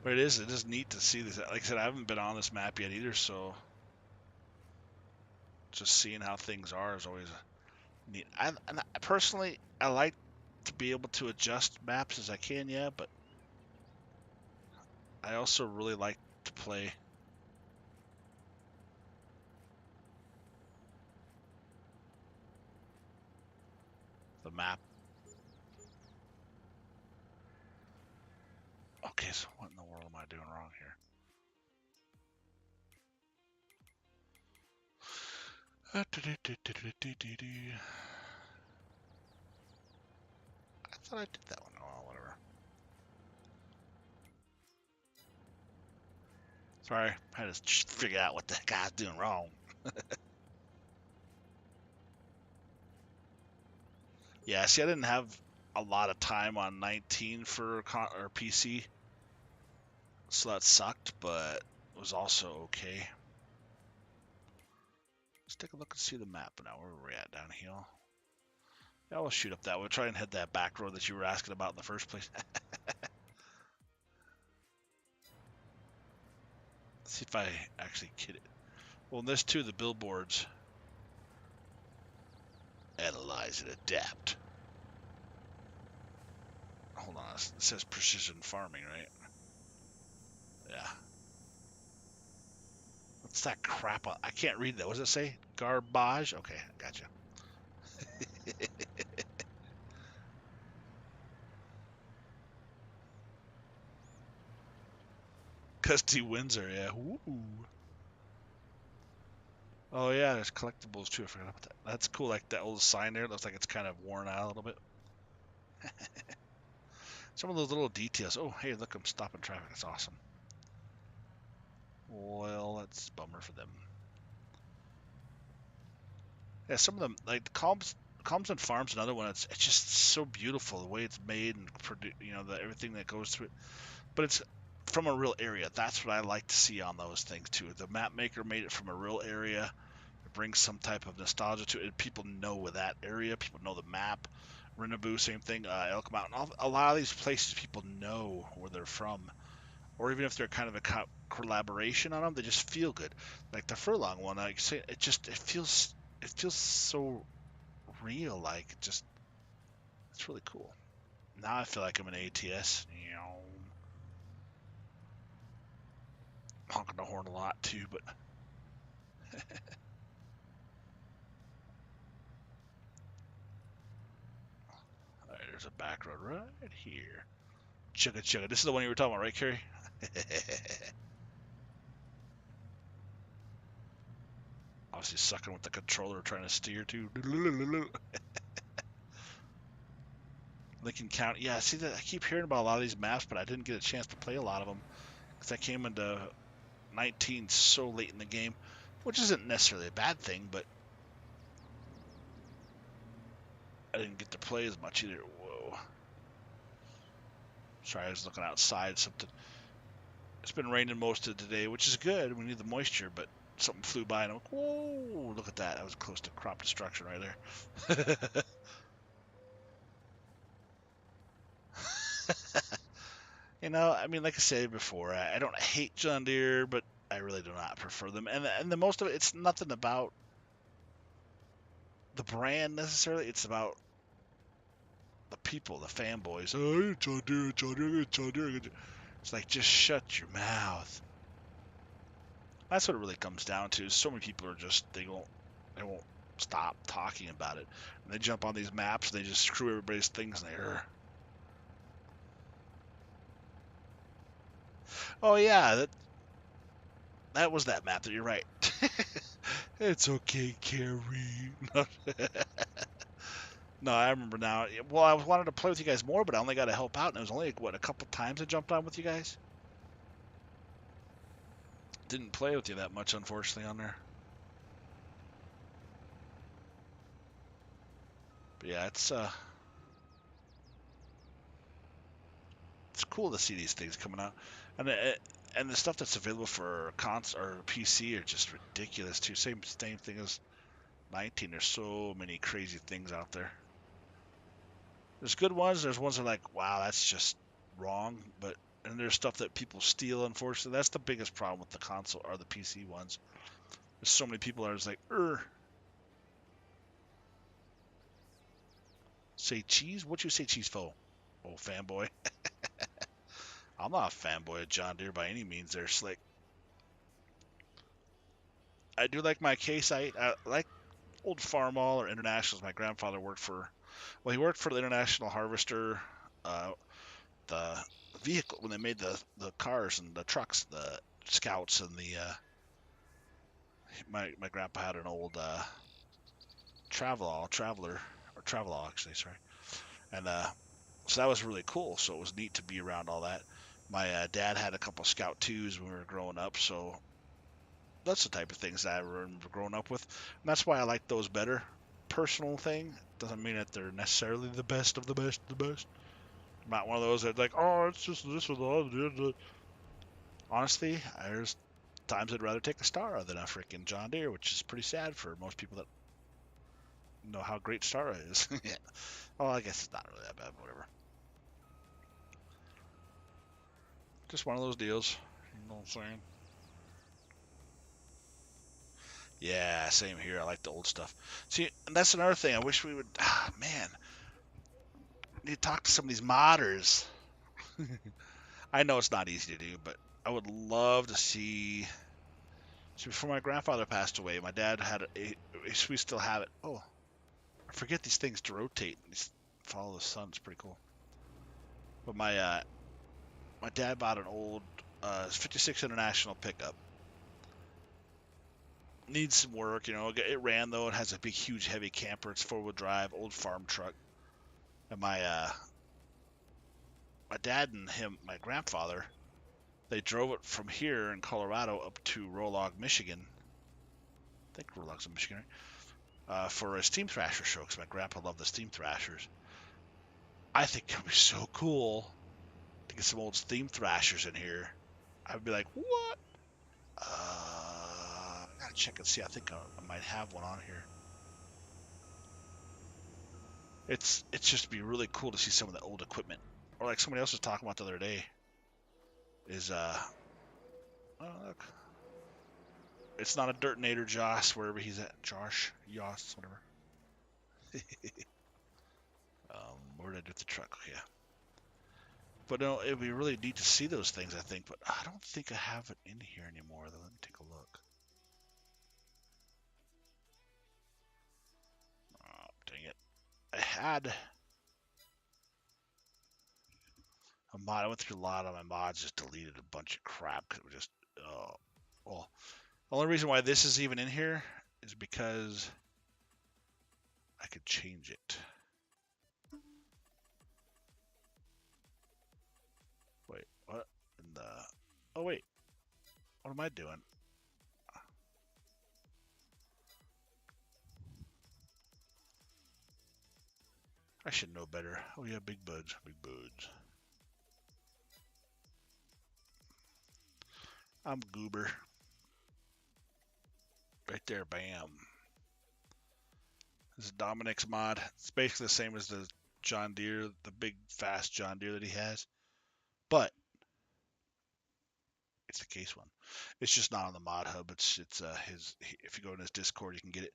but it is neat to see this. Like I said, I haven't been on this map yet either, so just seeing how things are is always neat. And personally, I like to be able to adjust maps as I can, yeah, but I also really like to play the map. Okay, so what in the world am I doing wrong here? I thought I did that one. Oh, whatever. Sorry, I had to figure out what the heck I was doing wrong. Yeah, see, I didn't have a lot of time on 19 for or PC, so that sucked, but it was also okay. Let's take a look and see the map now. Where are we at? Downhill. Yeah, we'll shoot up that. We'll try and head that back road that you were asking about in the first place. See if I actually get it. Well, in this too, the billboards. Analyze and adapt. Hold on, it says precision farming, right? Yeah. What's that crap? I can't read that. What does it say? Garbage? Okay, gotcha. Gusty Windsor, yeah. Woo. Oh yeah, there's collectibles too. I forgot about that. That's cool. Like that old sign there. Looks like it's kind of worn out a little bit. Some of those little details. Oh, hey, look, I'm stopping traffic. That's awesome. Well, that's a bummer for them. Yeah, some of them, like the Calms and Farms, another one. It's just so beautiful the way it's made and everything that goes through it. But it's from a real area. That's what I like to see on those things too. The map maker made it from a real area. It brings some type of nostalgia to it. People know that area. People know the map. Rinaboo, same thing. Elk Mountain. A lot of these places people know where they're from, or even if they're kind of a collaboration on them, they just feel good. Like the Furlong one, like say, it feels so real. Like it's really cool. Now I feel like I'm an ATS. Honking the horn a lot too, but all right, there's a back road right here. Chugga chugga. This is the one you were talking about, right, Carrie? Obviously sucking with the controller, trying to steer too. Lincoln County. Yeah, see that I keep hearing about a lot of these maps, but I didn't get a chance to play a lot of them because I came into 19 so late in the game, which isn't necessarily a bad thing, but I didn't get to play as much either. Whoa. Sorry, I was looking outside. Something. It's been raining most of the day, which is good. We need the moisture, but something flew by and I'm like, whoa, look at that. I was close to crop destruction right there. I mean, like I said before, I don't hate John Deere, but I really do not prefer them. And the most of it, it's nothing about the brand necessarily. It's about the people, the fanboys. Oh, John Deere, John Deere, John Deere. It's like, just shut your mouth. That's what it really comes down to. So many people are just they won't stop talking about it. And they jump on these maps and they just screw everybody's things in there. Oh yeah, that was that map. That you're right. It's okay, Carrie. No, I remember now. Well, I wanted to play with you guys more, but I only got to help out, and it was only a couple times I jumped on with you guys. Didn't play with you that much, unfortunately, on there. But yeah, it's cool to see these things coming out, and the stuff that's available for cons or PC are just ridiculous too. Same thing as 19. There's so many crazy things out there. There's good ones. There's ones that are like, wow, that's just wrong. And there's stuff that people steal. Unfortunately, that's the biggest problem with the console or the PC ones. There's so many people that are just like, Say cheese? What you say cheese for? Oh, fanboy. I'm not a fanboy of John Deere by any means there, Slick. I do like my case. I like old Farmall or Internationals. My grandfather worked for, well, he worked for the International Harvester, the vehicle, when they made the cars and the trucks, the Scouts and the, my grandpa had an old, Travelall actually, sorry. And, so that was really cool. So it was neat to be around all that. My dad had a couple Scout 2s when we were growing up, so that's the type of things that I remember growing up with. And that's why I like those better. Personal thing doesn't mean that they're necessarily the best of the best of the best. I'm not one of those that like, oh, it's just this or the other. Honestly, there's times I'd rather take a Star than a freaking John Deere, which is pretty sad for most people that know how great Star is. Yeah. Well, I guess it's not really that bad, but whatever. Just one of those deals. You know what I'm saying? Yeah, same here. I like the old stuff. See, and that's another thing. I wish we would. Man, need to talk to some of these modders. I know it's not easy to do, but I would love to see. So before my grandfather passed away, my dad had we still have it. Oh, I forget these things to rotate. These follow the sun. It's pretty cool. But my dad bought an old 56 International pickup. Needs some work, you know. It ran though. It has a big, huge, heavy camper. It's 4-wheel drive, old farm truck. And my dad and my grandfather, they drove it from here in Colorado up to Rolog, Michigan. I think Rolog's in Michigan, right? For a steam thrasher show, because my grandpa loved the steam thrashers. I think it would be so cool to get some old steam thrashers in here. I'd be like, what? I gotta check and see. I think I might have one on here. It's just be really cool to see some of the old equipment. Or like somebody else was talking about the other day. Oh look, it's not a Dirtinator Joss wherever he's at. Josh, Yoss, whatever. Where did I do the truck? Yeah. But no, it'd be really neat to see those things, I think. But I don't think I have it in here anymore. Though. Let me take a look. Oh, dang it. I had a mod. I went through a lot of my mods, just deleted a bunch of crap because it was just, oh, well. The only reason why this is even in here is because I could change it. Wait, what? Oh wait, what am I doing? I should know better. Oh yeah, big buds, big buds. I'm goober. Right there, bam. This is Dominic's mod. It's basically the same as the John Deere, the big fast John Deere that he has, but it's the case one. It's just not on the mod hub. It's if you go in his Discord, you can get it.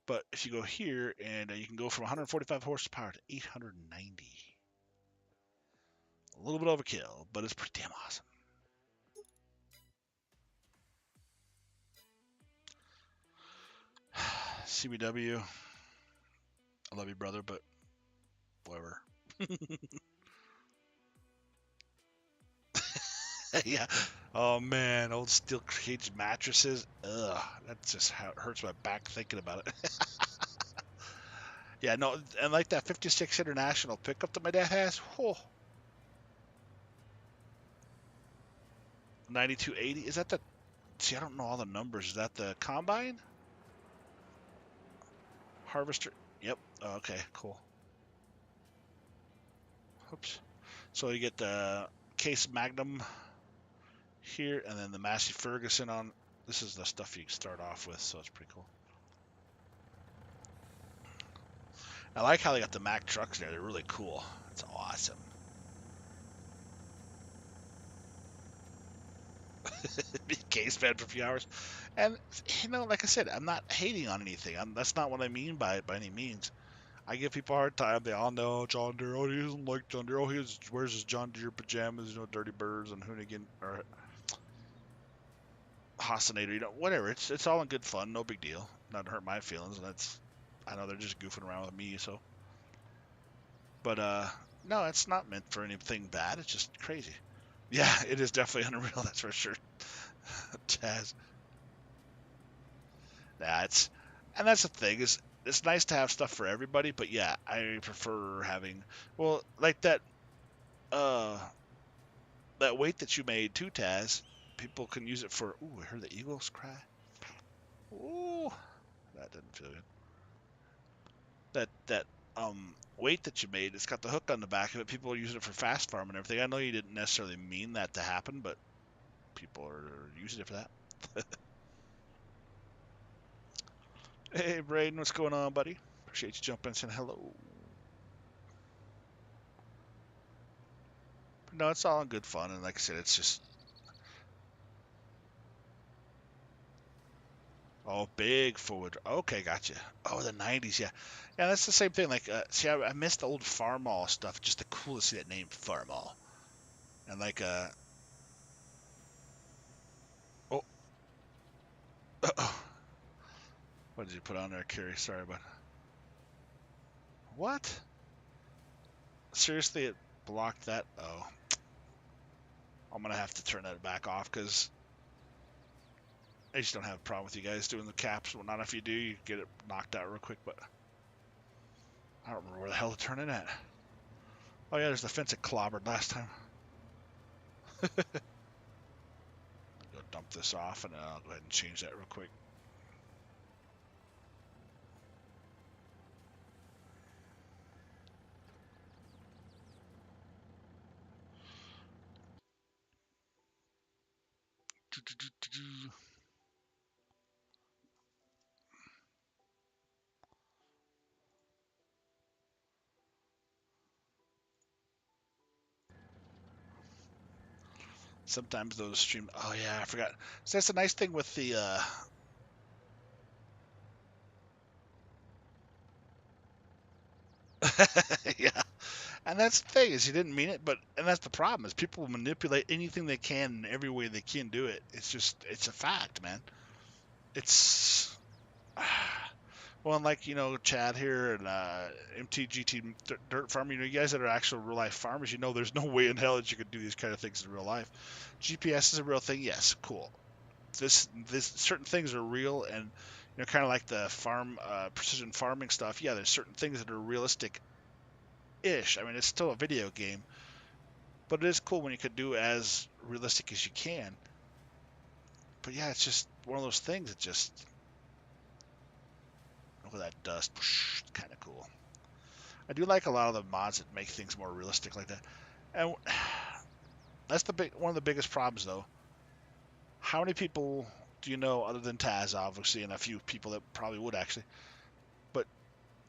But if you go here and you can go from 145 horsepower to 890. A little bit overkill, but it's pretty damn awesome. CBW, I love you, brother, but whatever. Yeah. Oh man, old steel cage mattresses. Ugh, that just hurts my back thinking about it. Yeah, no, and like that 56 International pickup that my dad has. Oh, 9280. Is that the? See, I don't know all the numbers. Is that the combine? Harvester. Yep. Oh, okay, cool. Oops. So you get the Case Magnum here, and then the Massey Ferguson on. This is the stuff you start off with, so it's pretty cool. I like how they got the Mack trucks there. They're really cool. It's awesome. Be case fed for a few hours, and you know, like I said, I'm not hating on anything. That's not what I mean by any means. I give people a hard time. They all know John Deere. Oh, he doesn't like John Deere. Oh, wears his John Deere pajamas, Dirty Birds and Hoonigan or Hassanator, whatever. It's all in good fun, no big deal. Not to hurt my feelings, and I know they're just goofing around with me, so. But no, it's not meant for anything bad. It's just crazy. Yeah, it is definitely unreal. That's for sure. Jazz. Yeah, and that's the thing is it's nice to have stuff for everybody, but yeah, I prefer having like uh that weight that you made too, Taz. People can use it for. Ooh, I heard the eagles cry. Ooh, that didn't feel good. That weight that you made, it's got the hook on the back of it. People are using it for fast farm and everything. I know you didn't necessarily mean that to happen, but people are using it for that. Hey, Braden, what's going on, buddy? Appreciate you jumping in and saying hello. No, it's all in good fun, and like I said, it's just big forward. Okay, gotcha. Oh, the '90s, yeah, yeah. That's the same thing. Like, see, I miss the old Farmall stuff. Just the cool to see that name, Farmall, and like, oh, what did you put on there, Carrie? Sorry, but what? Seriously, it blocked that. Oh, I'm gonna have to turn that back off because I just don't have a problem with you guys doing the caps. Well, not if you do, you get it knocked out real quick. But I don't remember where the hell to turn it at. Oh yeah, there's the fence it clobbered last time. Go dump this off, and I'll go ahead and change that real quick. Sometimes those stream. Oh yeah, I forgot. So that's the nice thing with the. Yeah, and that's the thing is you didn't mean it, but and that's the problem is people manipulate anything they can in every way they can do it. It's a fact, man. It's well, and like Chad here and MTGT Dirt Farm. You guys that are actual real life farmers. There's no way in hell that you could do these kind of things in real life. GPS is a real thing. Yes, cool. This certain things are real, and kind of like the precision farming stuff. Yeah, there's certain things that are realistic ish. I mean, it's still a video game, but it is cool when you could do as realistic as you can. But yeah, it's just one of those things that just look at that dust. Kind of cool. I do like a lot of the mods that make things more realistic like that. And that's one of the biggest problems though. How many people do you know other than Taz, obviously, and a few people that probably would actually, but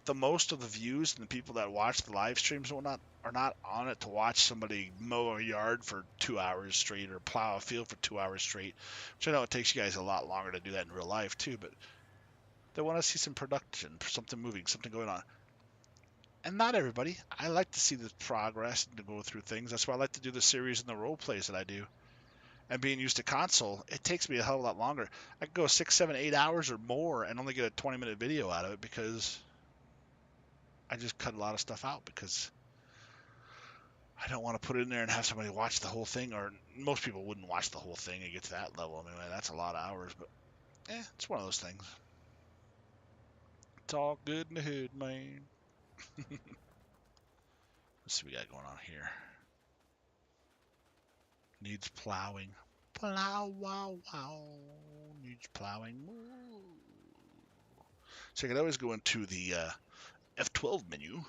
the most of the views and the people that watch the live streams and whatnot are not on it to watch somebody mow a yard for 2 hours straight or plow a field for 2 hours straight, which I know it takes you guys a lot longer to do that in real life too, but they want to see some production, something moving, something going on. And not everybody. I like to see the progress and to go through things. That's why I like to do the series and the role plays that I do. And being used to console, it takes me a hell of a lot longer. I could go 6, 7, 8 hours or more and only get a 20-minute video out of it because I just cut a lot of stuff out because I don't want to put it in there and have somebody watch the whole thing, or most people wouldn't watch the whole thing and get to that level. I mean, that's a lot of hours, but it's one of those things. It's all good in the hood, man. Let's see what we got going on here. Needs plowing. Plow, wow, wow. Needs plowing. So I could always go into the F12 menu.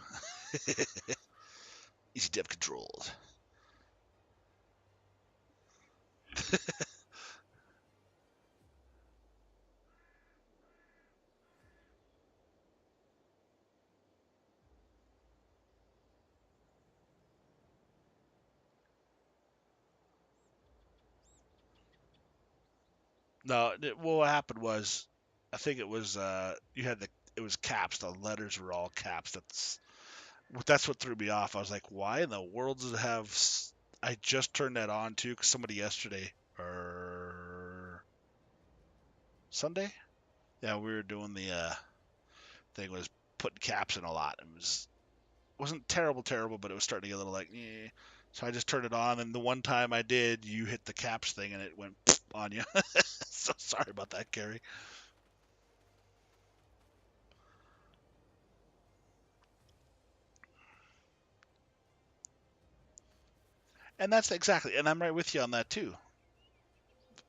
Easy dev controls. No, what happened was, I think it was you had it was caps. The letters were all caps. That's what threw me off. I was like, why in the world does it have? I just turned that on too because somebody yesterday or Sunday, yeah, we were doing the thing was putting caps in a lot. Wasn't terrible, but it was starting to get a little like, eh. So I just turned it on, and the one time I did, you hit the caps thing, and it went on you. So sorry about that, Gary. And that's exactly, and I'm right with you on that too.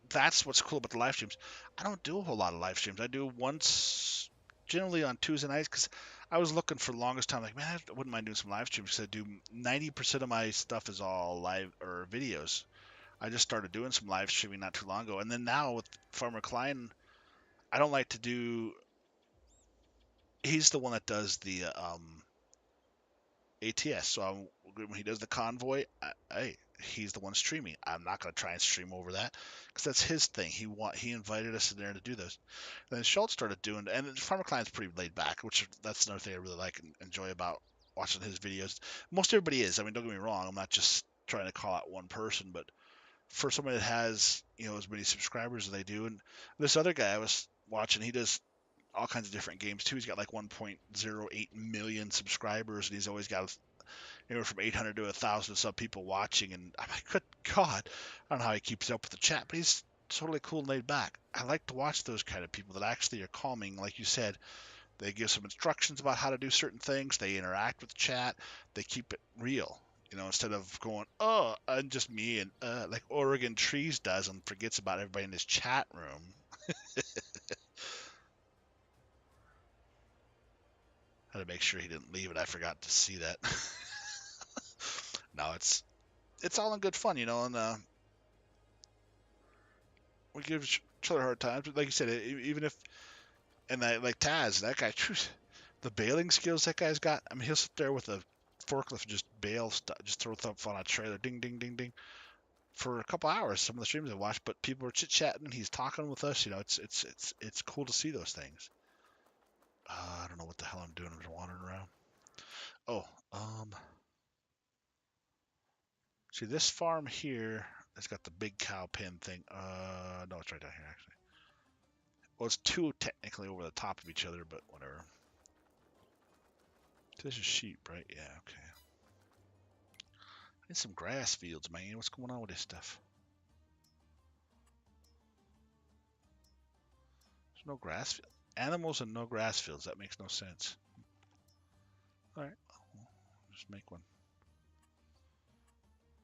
That's what's cool about the live streams. I don't do a whole lot of live streams. I do once, generally on Tuesday nights, because I was looking for the longest time, like, man, I wouldn't mind doing some live streams because I do 90% of my stuff is all live or videos. I just started doing some live streaming not too long ago, and then now with Farmer Klein, I don't like to do. He's the one that does the ATS. So when he does the convoy, he's the one streaming. I'm not going to try and stream over that because that's his thing. He invited us in there to do this. And then Schultz started doing, and Farmer Klein's pretty laid back, which that's another thing I really like and enjoy about watching his videos. Most everybody is. I mean, don't get me wrong. I'm not just trying to call out one person, but for somebody that has as many subscribers as they do, and this other guy I was watching, he does all kinds of different games too. He's got like 1.08 million subscribers, and he's always got anywhere from 800 to 1,000 sub people watching. And I'm like, good God, I don't know how he keeps up with the chat, but he's totally cool and laid back. I like to watch those kind of people that actually are calming, like you said. They give some instructions about how to do certain things. They interact with the chat. They keep it real. Instead of going, oh, and just me and like Oregon Trees does and forgets about everybody in his chat room. I had to make sure he didn't leave it. I forgot to see that. No, it's all in good fun, and we give each other hard times. But like you said, even if and I like Taz, that guy, the bailing skills that guy's got. I mean, he'll sit there with a forklift and just bail stuff, just throw stuff on a trailer, ding, ding, ding, ding, for a couple hours. Some of the streams I watched, but people are chit chatting. He's talking with us. It's cool to see those things. I don't know what the hell I'm doing. I'm just wandering around. Oh, see this farm here. It's got the big cow pen thing. No, it's right down here actually. Well, it's two technically over the top of each other, but whatever. This is sheep, right? Yeah, okay. Need some grass fields, man. What's going on with this stuff? There's no grass field. Animals and no grass fields. That makes no sense. All right, well, just make one.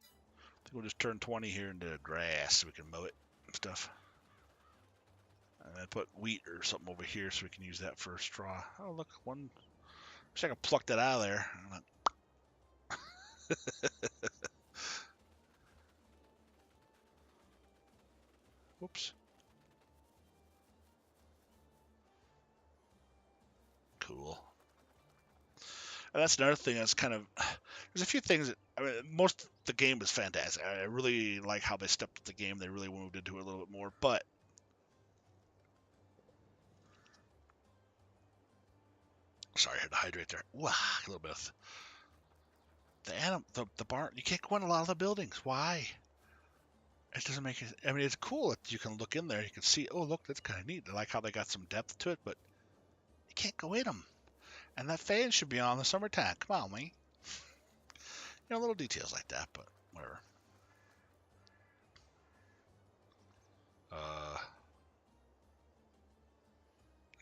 I think we'll just turn 20 here into grass so we can mow it and stuff. And then put wheat or something over here so we can use that for straw. Oh, look, one. Wish I could pluck that out of there. Whoops. Cool. And that's another thing that's kind of. There's a few things that. I mean, most of the game is fantastic. I really like how they stepped up the game. They really moved into it a little bit more. But. Sorry, I had to hydrate there. Wow, a little bit of the barn. You can't go in a lot of the buildings. Why? It doesn't make it. I mean, it's cool that you can look in there. You can see. Oh, look, that's kind of neat. I like how they got some depth to it, but you can't go in them. And that fan should be on in the summertime. Come on, man. Little details like that, but whatever.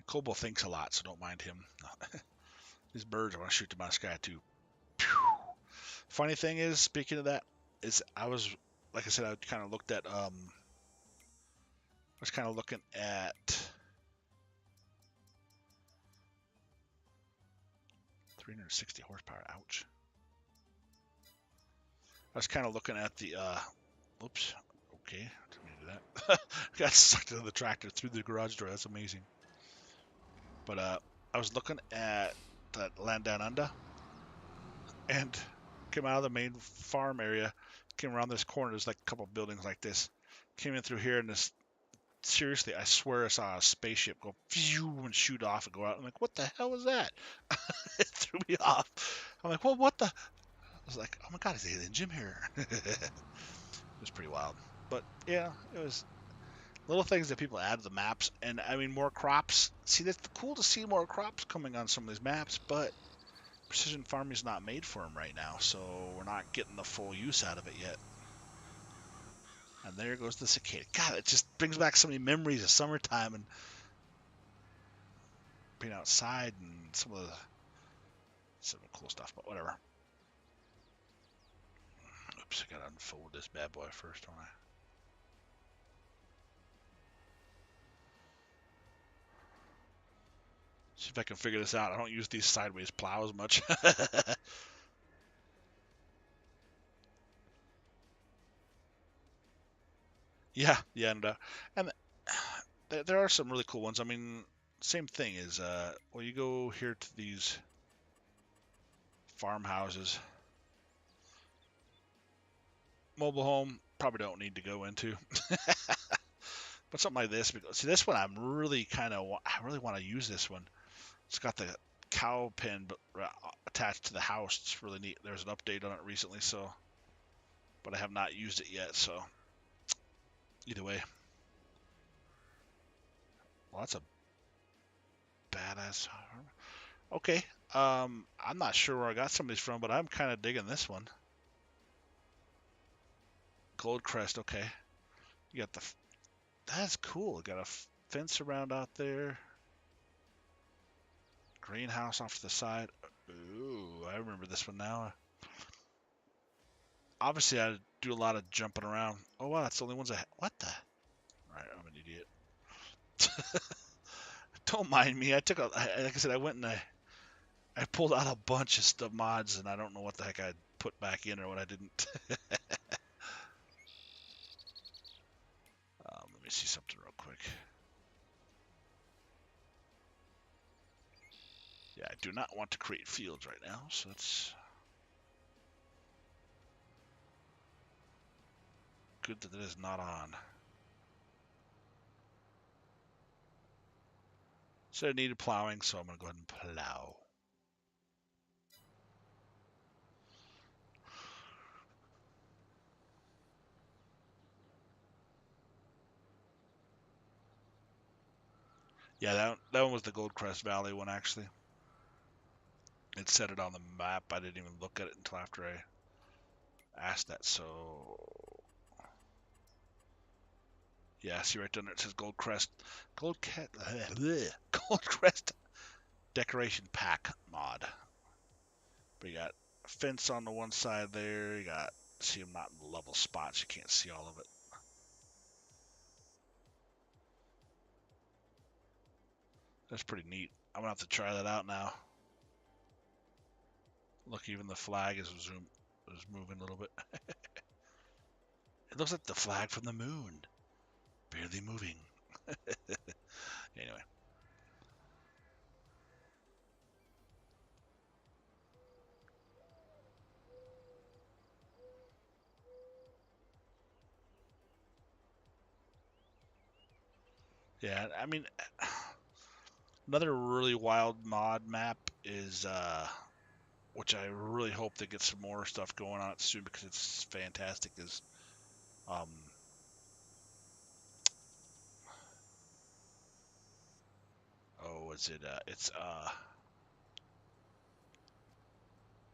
Kobo thinks a lot, so don't mind him. These birds, I want to shoot them out of the sky too. Funny thing is, speaking of that, is like I said, I kind of looked at, I was kind of looking at 360 horsepower. Ouch. I was kind of looking at the, oops. Okay, didn't mean to do that. Got sucked into the tractor through the garage door. That's amazing. But I was looking at that land down under, and came out of the main farm area, came around this corner. There's like a couple of buildings like this. Came in through here, and this seriously, I swear I saw a spaceship go phew and shoot off and go out. I'm like, what the hell was that? It threw me off. I'm like, well, what the? I was like, oh my god, is Alien Jim here? It was pretty wild. But yeah, it was little things that people add to the maps. And I mean, more crops. See, that's cool to see more crops coming on some of these maps, but precision farming is not made for them right now, so we're not getting the full use out of it yet. And there goes the cicada. God, it just brings back so many memories of summertime and being outside and some cool stuff, but whatever. Oops, I gotta unfold this bad boy first, don't I? See if I can figure this out. I don't use these sideways plows much. Yeah, yeah, and there are some really cool ones. I mean, same thing is, well, you go here to these farmhouses. Mobile home, probably don't need to go into. But something like this, because see, this one I'm really I really want to use this one. It's got the cow pen attached to the house. It's really neat. There's an update on it recently, so, but I have not used it yet. So either way, well, that's a badass. Okay, I'm not sure where I got some of these from, but I'm kind of digging this one. Gold Crest. Okay, you got that's cool. Got a fence around out there. Greenhouse off to the side. Ooh, I remember this one now. Obviously, I do a lot of jumping around. Oh wow, that's the only ones I. What the? All right, I'm an idiot. Don't mind me. Like I said, I went and I pulled out a bunch of stuff mods, and I don't know what the heck I put back in or what I didn't. Let me see something real quick. Yeah, I do not want to create fields right now, so that's good that it is not on. So I needed plowing, so I'm going to go ahead and plow. Yeah, that one was the Goldcrest Valley one, actually. It said it on the map. I didn't even look at it until after I asked that, so... Yeah, see right down there it says Goldcrest. Goldcrest Decoration Pack mod. But you got a fence on the one side there. You got... See, I'm not in level spots. You can't see all of it. That's pretty neat. I'm going to have to try that out now. Look, even the flag is moving a little bit. It looks like the flag from the moon. Barely moving. Anyway. Yeah, I mean, another really wild mod map is, which I really hope they get some more stuff going on it soon because it's fantastic, is, oh, is it, it's,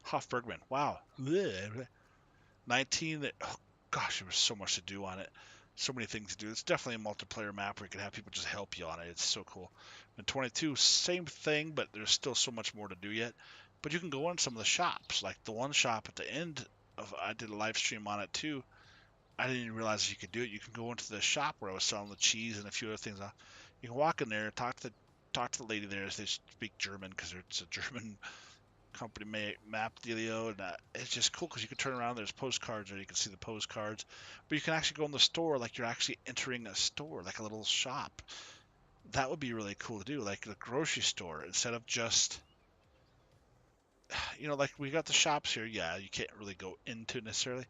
Hofbergman. Wow. 19, oh gosh, there was so much to do on it. So many things to do. It's definitely a multiplayer map where you can have people just help you on it. It's so cool. And 22, same thing, but there's still so much more to do yet. But you can go in some of the shops, like the one shop at the end of, I did a live stream on it too. I didn't even realize you could do it. You can go into the shop where I was selling the cheese and a few other things. You can walk in there, talk to the lady there as they speak German because it's a German company map dealio, and it's just cool because you can turn around. There's postcards, or you can see the postcards, but you can actually go in the store like you're actually entering a store, like a little shop. That would be really cool to do, like the grocery store, instead of just, like we got the shops here. Yeah, you can't really go into necessarily.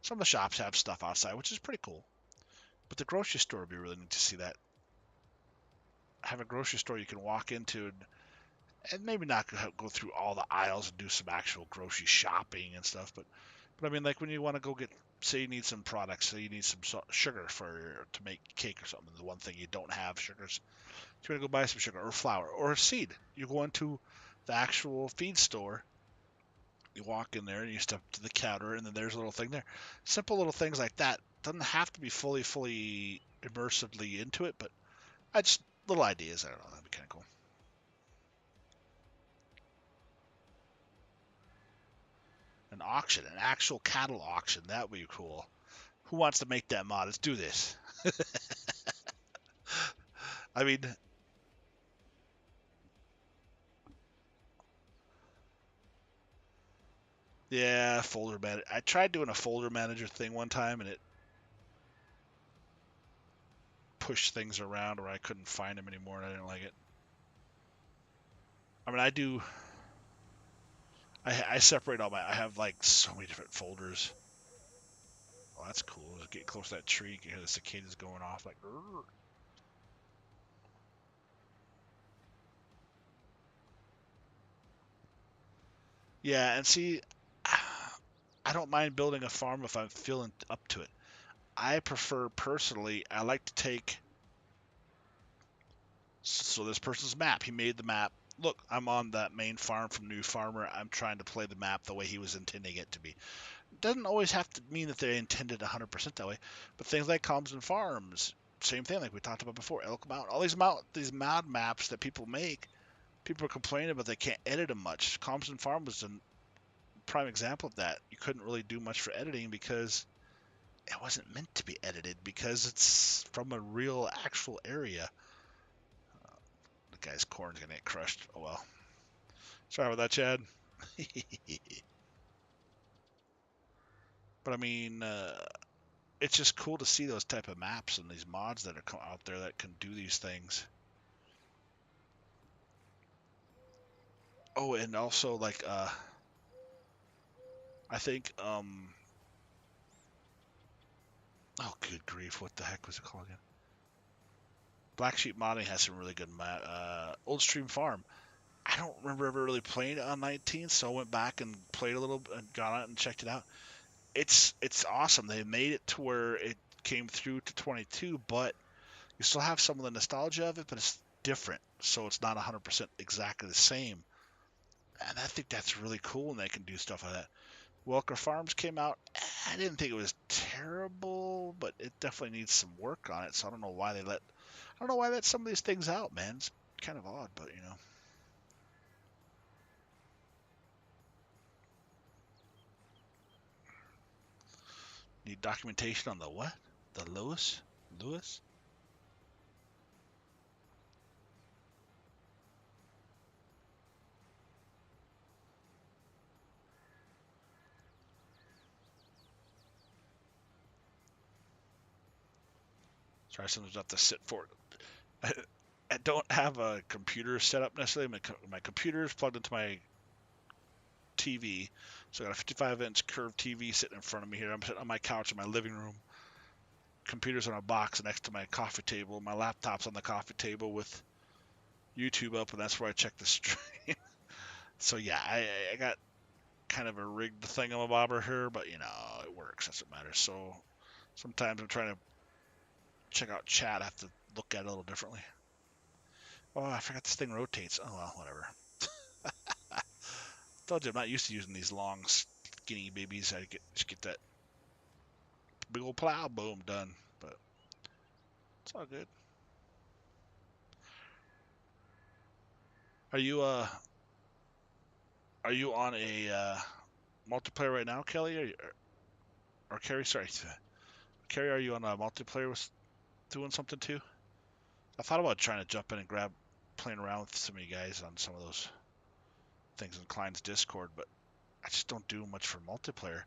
Some of the shops have stuff outside, which is pretty cool. But the grocery store would be really neat to see that. have a grocery store you can walk into and maybe not go through all the aisles and do some actual grocery shopping and stuff, but I mean, like when you want to go get, say you need some products, say you need some sugar to make cake or something. The one thing you don't have sugars. You want to go buy some sugar or flour or a seed. You go into the actual feed store. You walk in there and you step to the counter, and then there's a little thing there. Simple little things like that. Doesn't have to be fully immersively into it, but I just little ideas. I don't know. That'd be kind of cool. An auction, an actual cattle auction. That would be cool. Who wants to make that mod? Let's do this. I mean, yeah, folder manager. I tried doing a folder manager thing one time, and it pushed things around, or I couldn't find them anymore, and I didn't like it. I mean, I do. I separate all my. I have like so many different folders. Oh, that's cool. Just get close to that tree, you can hear the cicadas going off like. Rrr. Yeah, and see, I don't mind building a farm if I'm feeling up to it. I prefer personally. I like to take. So this person's map. He made the map. Look, I'm on that main farm from New Farmer. I'm trying to play the map the way he was intending it to be. Doesn't always have to mean that they intended 100% that way, but things like Commons and Farms, same thing like we talked about before. Elk Mountain, all these mod maps that people make, people are complaining about they can't edit them much. Commons and Farm was a prime example of that. You couldn't really do much for editing because it wasn't meant to be edited because it's from a real actual area. The guy's corn's gonna get crushed. Oh well. Sorry about that, Chad. But I mean, it's just cool to see those type of maps and these mods that are out there that can do these things. Oh, and also like I think oh good grief, what the heck was it called again? Black Sheep Modding has some really good Old Stream Farm. I don't remember ever really playing it on 19, so I went back and played a little and got on it and checked it out. It's awesome. They made it to where it came through to 22, but you still have some of the nostalgia of it, but it's different. So it's not 100% exactly the same. And I think that's really cool, and they can do stuff like that. Welker Farms came out. I didn't think it was terrible, but it definitely needs some work on it. So I don't know why I don't know why they let some of these things out, man. It's kind of odd, but you know. Need documentation on the what? The Lewis? Lewis? Sorry, sometimes I have to sit for it. I don't have a computer set up necessarily. My computer is plugged into my TV. So I got a 55-inch curved TV sitting in front of me here. I'm sitting on my couch in my living room. Computer's on a box next to my coffee table. My laptop's on the coffee table with YouTube up, and that's where I check the stream. So yeah, I got kind of a rigged thingamabobber here, but you know, it works. That's what matters. So sometimes I'm trying to check out chat. I have to look at it a little differently. Oh, I forgot this thing rotates. Oh well, whatever. Told you I'm not used to using these long, skinny babies. I just get that big old plow, boom, done. But it's all good. Are you uh are you on a multiplayer right now, Kelly? Or Carrie? Sorry, Carrie. Are you on a multiplayer with doing something too? I thought about trying to jump in and playing around with some of you guys on some of those things in Klein's Discord, but I just don't do much for multiplayer.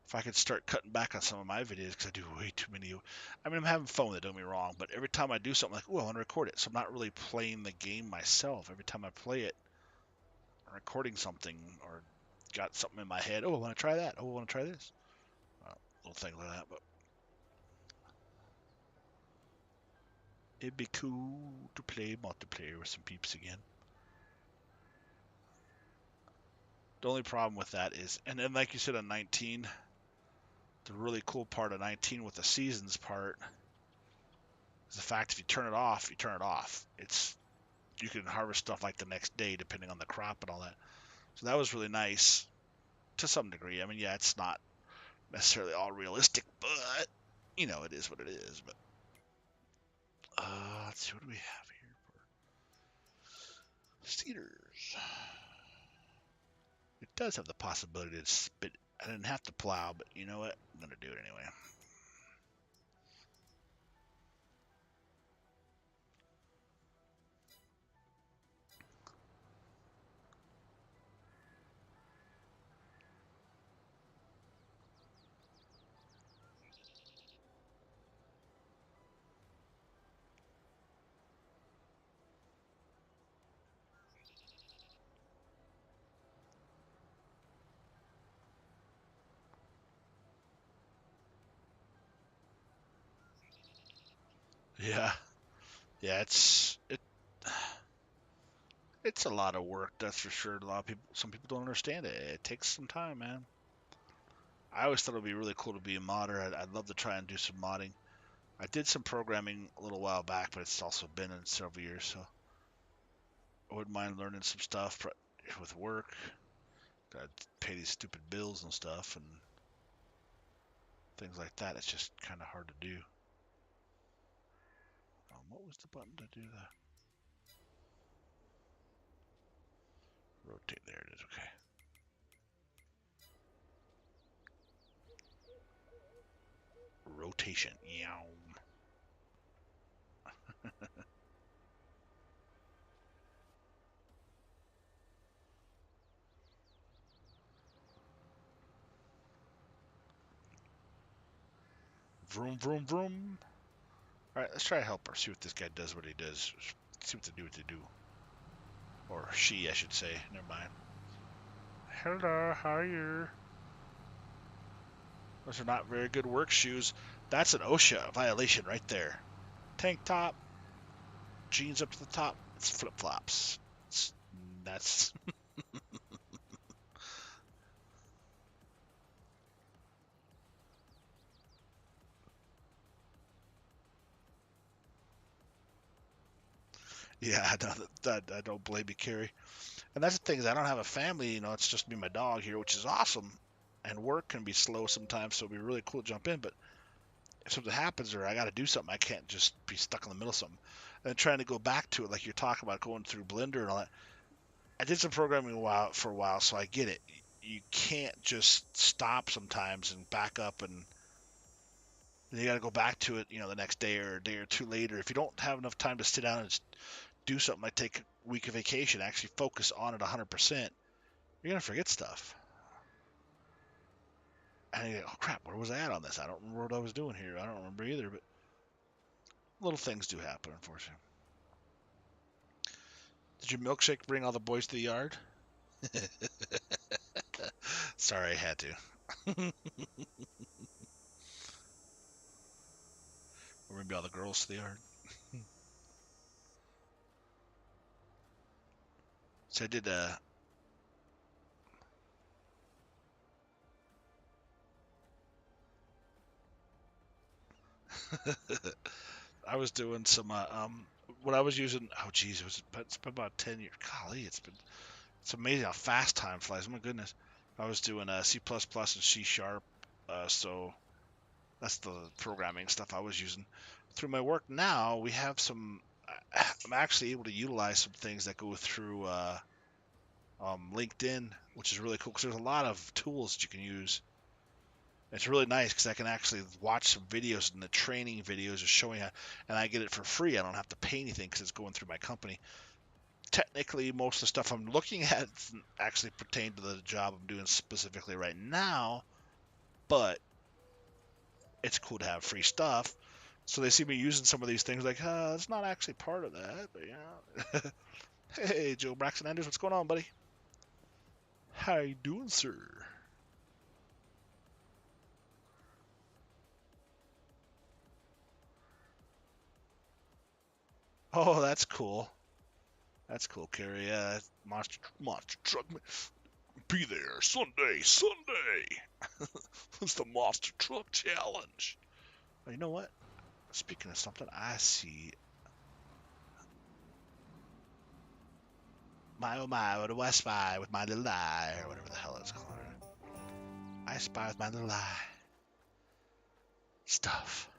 If I could start cutting back on some of my videos because I do way too many. I mean, I'm having fun with it, don't get me wrong, but every time I do something like, oh, I want to record it, so I'm not really playing the game myself. Every time I play it, I'm recording something or got something in my head. Oh, I want to try that. Oh, I want to try this. Little thing like that, but It'd be cool to play multiplayer with some peeps again. The only problem with that is, and then like you said on 19, the really cool part of 19 with the seasons part is the fact if you turn it off, you turn it off. You can harvest stuff like the next day depending on the crop and all that. So that was really nice to some degree. I mean, yeah, it's not necessarily all realistic, but you know, it is what it is. But let's see, what do we have here for cedars? It does have the possibility to spit. I didn't have to plow, but you know what? I'm gonna do it anyway. Yeah, yeah, it's a lot of work, that's for sure. Some people don't understand it. It takes some time, man. I always thought it would be really cool to be a modder. I'd love to try and do some modding. I did some programming a little while back, but it's also been in several years, so I wouldn't mind learning some stuff with work. Gotta pay these stupid bills and stuff and things like that. It's just kind of hard to do. What was the button to do that? Rotate. There it is. Okay. Rotation. Yow. Vroom, vroom, vroom. All right, let's try to help her. See what this guy does. What he does. See what they do. What they do. Or she, I should say. Never mind. Hello, how are you? Those are not very good work shoes. That's an OSHA violation right there. Tank top, jeans up to the top. It's flip flops. That's yeah. I don't blame you, Carrie. And that's the thing is I don't have a family. You know, it's just me and my dog here, which is awesome. And work can be slow sometimes, so it'd be really cool to jump in. But if something happens or I got to do something, I can't just be stuck in the middle of something. And trying to go back to it, like you're talking about going through Blender and all that. I did some programming for a while, so I get it. You can't just stop sometimes and back up, and then you got to go back to it, you know, the next day or a day or two later. If you don't have enough time to sit down and just do something like take a week of vacation, actually focus on it 100%, you're gonna forget stuff. And you go, oh crap, where was I at on this? I don't remember what I was doing here. I don't remember either, but little things do happen, unfortunately. Did your milkshake bring all the boys to the yard? Sorry, I had to. Or maybe all the girls to the yard. So I did I was doing some what I was using. Oh geez, it's been about 10 years. Golly, it's amazing how fast time flies. Oh my goodness. I was doing C++ and C sharp, so that's the programming stuff I was using. Through my work now, we have some. I'm actually able to utilize some things that go through LinkedIn, which is really cool because there's a lot of tools that you can use. It's really nice because I can actually watch some videos, and the training videos are showing how, and I get it for free. I don't have to pay anything because it's going through my company. Technically, most of the stuff I'm looking at doesn't actually pertain to the job I'm doing specifically right now, but it's cool to have free stuff. So they see me using some of these things like, it's not actually part of that, but yeah. Hey, Joe Braxton Anders, what's going on, buddy? How you doing, sir? Oh, that's cool. That's cool, Carrie. Yeah, monster truck. Be there Sunday, Sunday. It's the monster truck challenge. Oh, you know what? Speaking of something, I see my oh my, what do I spy with my little eye, or whatever the hell it's called. I spy with my little eye. Stuff.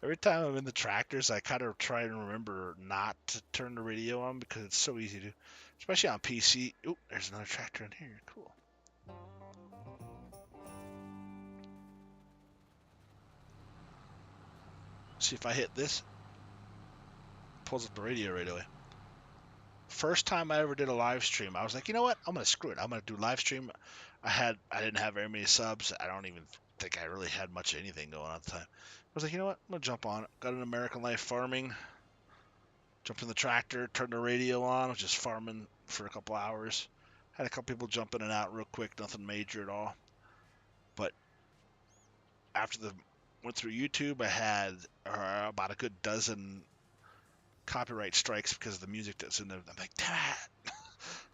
Every time I'm in the tractors, I kind of try and remember not to turn the radio on because it's so easy to, especially on PC. Oop, there's another tractor in here. Cool. See if I hit this, pulls up the radio right away. First time I ever did a live stream, I was like, you know what? I'm gonna screw it. I'm gonna do live stream. I didn't have very many subs. I don't even think I really had much of anything going on at the time. I was like, you know what? I'm gonna jump on it. Got an American Life Farming. Jumped in the tractor, turned the radio on. Was just farming for a couple hours. Had a couple people jump in and out real quick. Nothing major at all. But after the went through YouTube, I had about a good dozen copyright strikes because of the music that's in there. I'm like, damn it.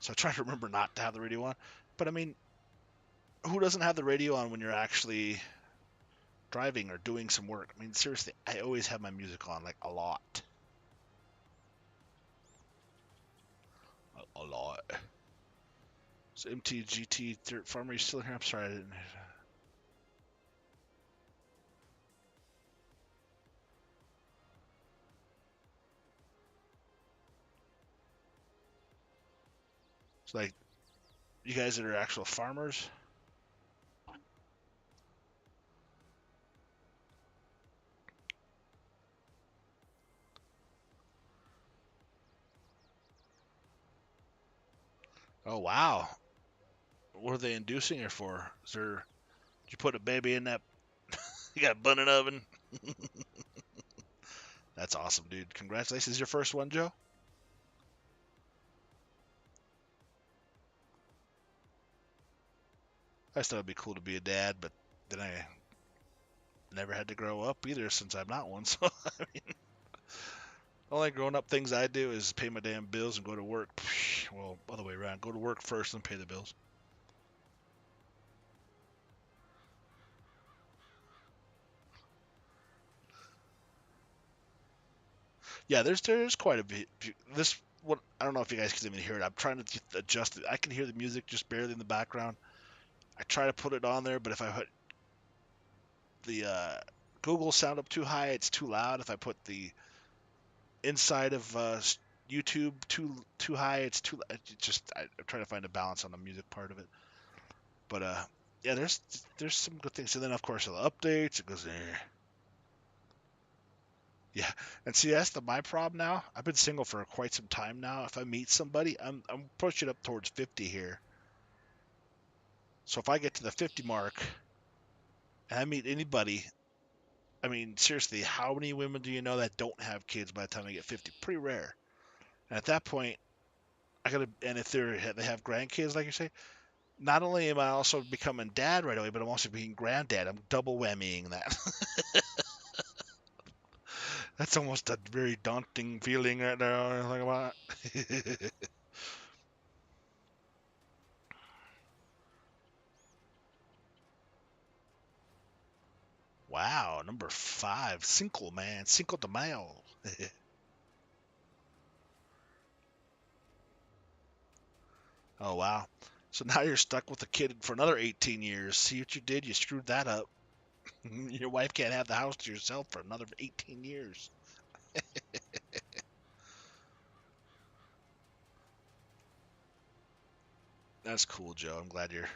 So I try to remember not to have the radio on. But I mean, who doesn't have the radio on when you're actually driving or doing some work? I mean, seriously, I always have my music on, like a lot. A lot. So MTGT Dirt Farmer, you still here? I'm sorry, I didn't. It's like, you guys that are actual farmers? Oh, wow. What are they inducing her for? Is there, did you put a baby in that? You got a bunning oven? That's awesome, dude. Congratulations. Your first one, Joe? I thought it'd be cool to be a dad, but then I never had to grow up either since I'm not one. So, I mean, only grown up things I do is pay my damn bills and go to work. Well, other way around. Go to work first and pay the bills. Yeah, there's quite a bit. This what I don't know if you guys can even hear it. I'm trying to adjust it. I can hear the music just barely in the background. I try to put it on there, but if I put the Google sound up too high, it's too loud. If I put the inside of YouTube too high, it's too. It just I'm trying to find a balance on the music part of it. But yeah, there's some good things, and then of course the updates. It goes there. Yeah, and see that's my problem now. I've been single for quite some time now. If I meet somebody, I'm pushing up towards 50 here. So if I get to the 50 mark and I meet anybody, I mean seriously, how many women do you know that don't have kids by the time they get 50? Pretty rare. And at that point, I gotta. And if they have grandkids, like you say, not only am I also becoming dad right away, but I'm also being granddad. I'm double whammying that. That's almost a very daunting feeling right now. Think about it. Wow, number 5, Cinco man, Cinco de Mayo. Oh wow. So now you're stuck with a kid for another 18 years. See what you did? You screwed that up. Your wife can't have the house to yourself for another 18 years. That's cool, Joe. I'm glad you're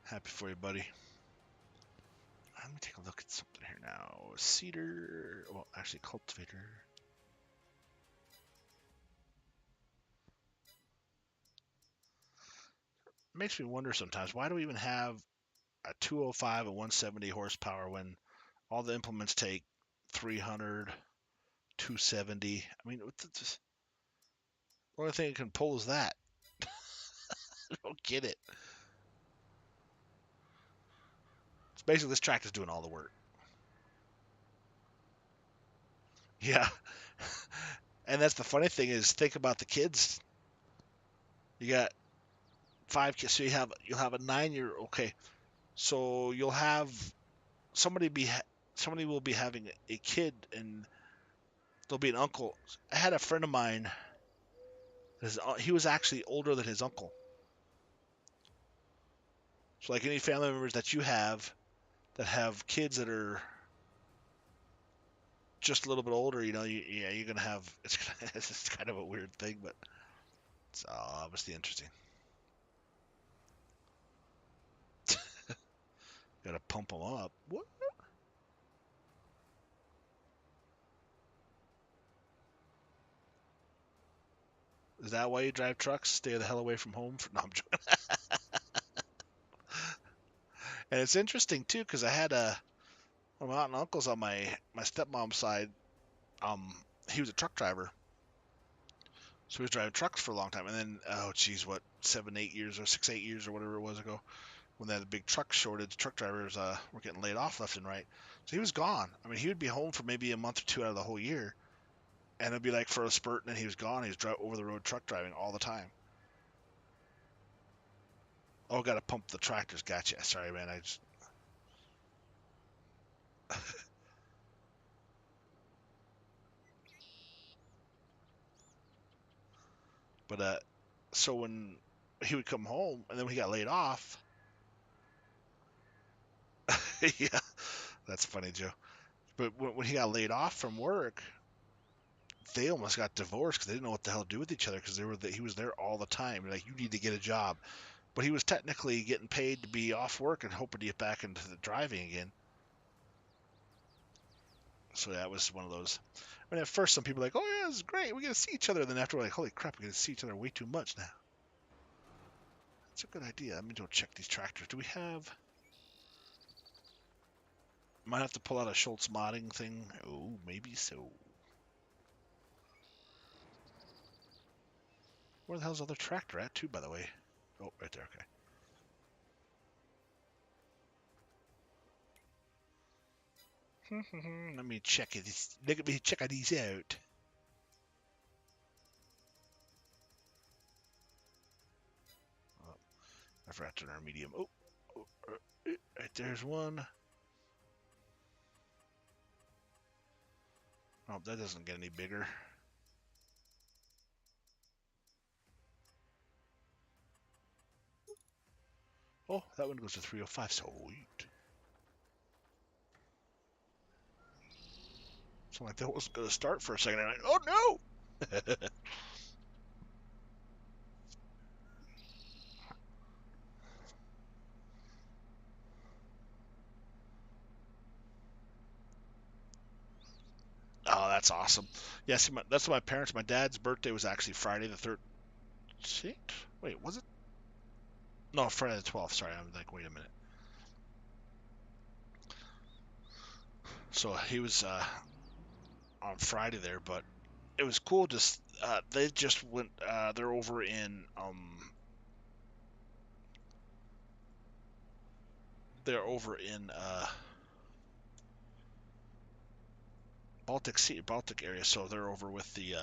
happy for you, buddy. Let me take a look at something here now. Cedar, well, actually, cultivator. It makes me wonder sometimes why do we even have a 205 and 170 horsepower when all the implements take 300, 270? I mean, the only thing it can pull is that. I don't get it. Basically, this tractor's doing all the work. Yeah. And that's the funny thing is, think about the kids. You got 5 kids, so you'll have a 9-year. Okay, so you'll have somebody be somebody will be having a kid, and there'll be an uncle. I had a friend of mine. He was actually older than his uncle. So like any family members that you have that have kids that are just a little bit older, yeah, you're gonna have. It's kind of a weird thing, but it's obviously interesting. Gotta pump them up. What? Is that why you drive trucks? Stay the hell away from home? No, I'm joking. And it's interesting too, because I had one of my aunt and uncles on my stepmom's side. Um, he was a truck driver, so he was driving trucks for a long time. And then, oh geez, what 7, 8 years or 6, 8 years or whatever it was ago, when they had a big truck shortage, truck drivers were getting laid off left and right. So he was gone. I mean, he would be home for maybe a month or two out of the whole year, and it'd be like for a spurt, and then he was gone. He was over the road truck driving all the time. Oh, got to pump the tractors. Gotcha. Sorry, man. I just. But so when he would come home, and then when he got laid off. Yeah, that's funny, Joe. But when he got laid off from work, they almost got divorced because they didn't know what the hell to do with each other because he was there all the time. Like, you need to get a job, but he was technically getting paid to be off work and hoping to get back into the driving again. So that was one of those. I mean, at first some people were like, "Oh yeah, this is great. We get to see each other." And then after, we're like, "Holy crap, we get to see each other way too much now." That's a good idea. Let me go check these tractors. Do we have? Might have to pull out a Schultz modding thing. Oh, maybe so. Where the hell's the other tractor at, too, by the way? Oh, right there. Okay. Let me check it. Look at me check these out. Oh, I forgot to turn our medium. Right there's one. Oh, that doesn't get any bigger. Oh, that one goes to 305. Sweet. So like that wasn't going to start for a second. I'm like, oh no! Oh, that's awesome. Yeah, see, that's my parents. My dad's birthday was actually Friday the 13th. Wait, was it? No, Friday the 12th. Sorry, I'm like, wait a minute. So he was on Friday there, but it was cool. Just they just went. They're over in they're over in Baltic Sea, Baltic area. So they're over with the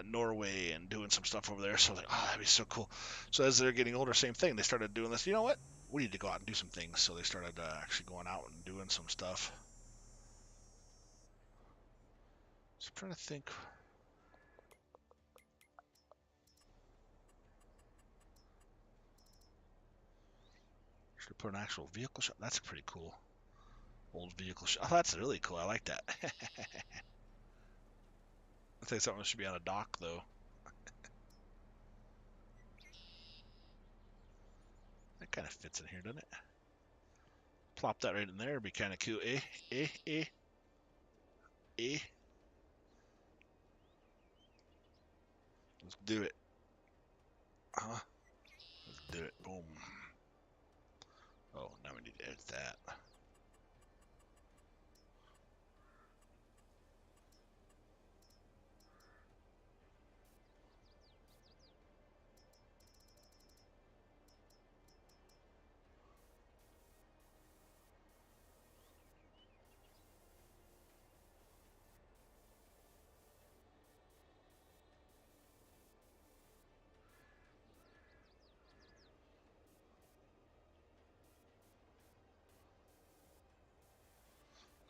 Norway and doing some stuff over there. So like, oh, that'd be so cool. So as they're getting older, same thing. They started doing this. You know what? We need to go out and do some things. So they started actually going out and doing some stuff. So I'm trying to think. Should put an actual vehicle shop. That's pretty cool. Old vehicle shop. Oh, that's really cool. I like that. I think something should be on a dock though. That kind of fits in here, doesn't it? Plop that right in there. It'd be kind of cool. Eh. Let's do it. Let's do it. Boom. Oh, now we need to edit that.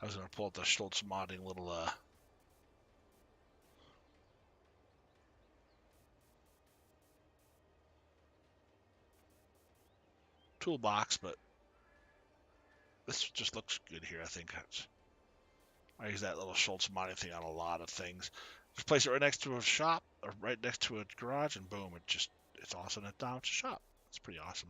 I was gonna pull up the Schultz modding little toolbox, but this just looks good here. I think I use that little Schultz modding thing on a lot of things. Just place it right next to a shop or right next to a garage, and boom, it's awesome. It's down to a shop. It's pretty awesome.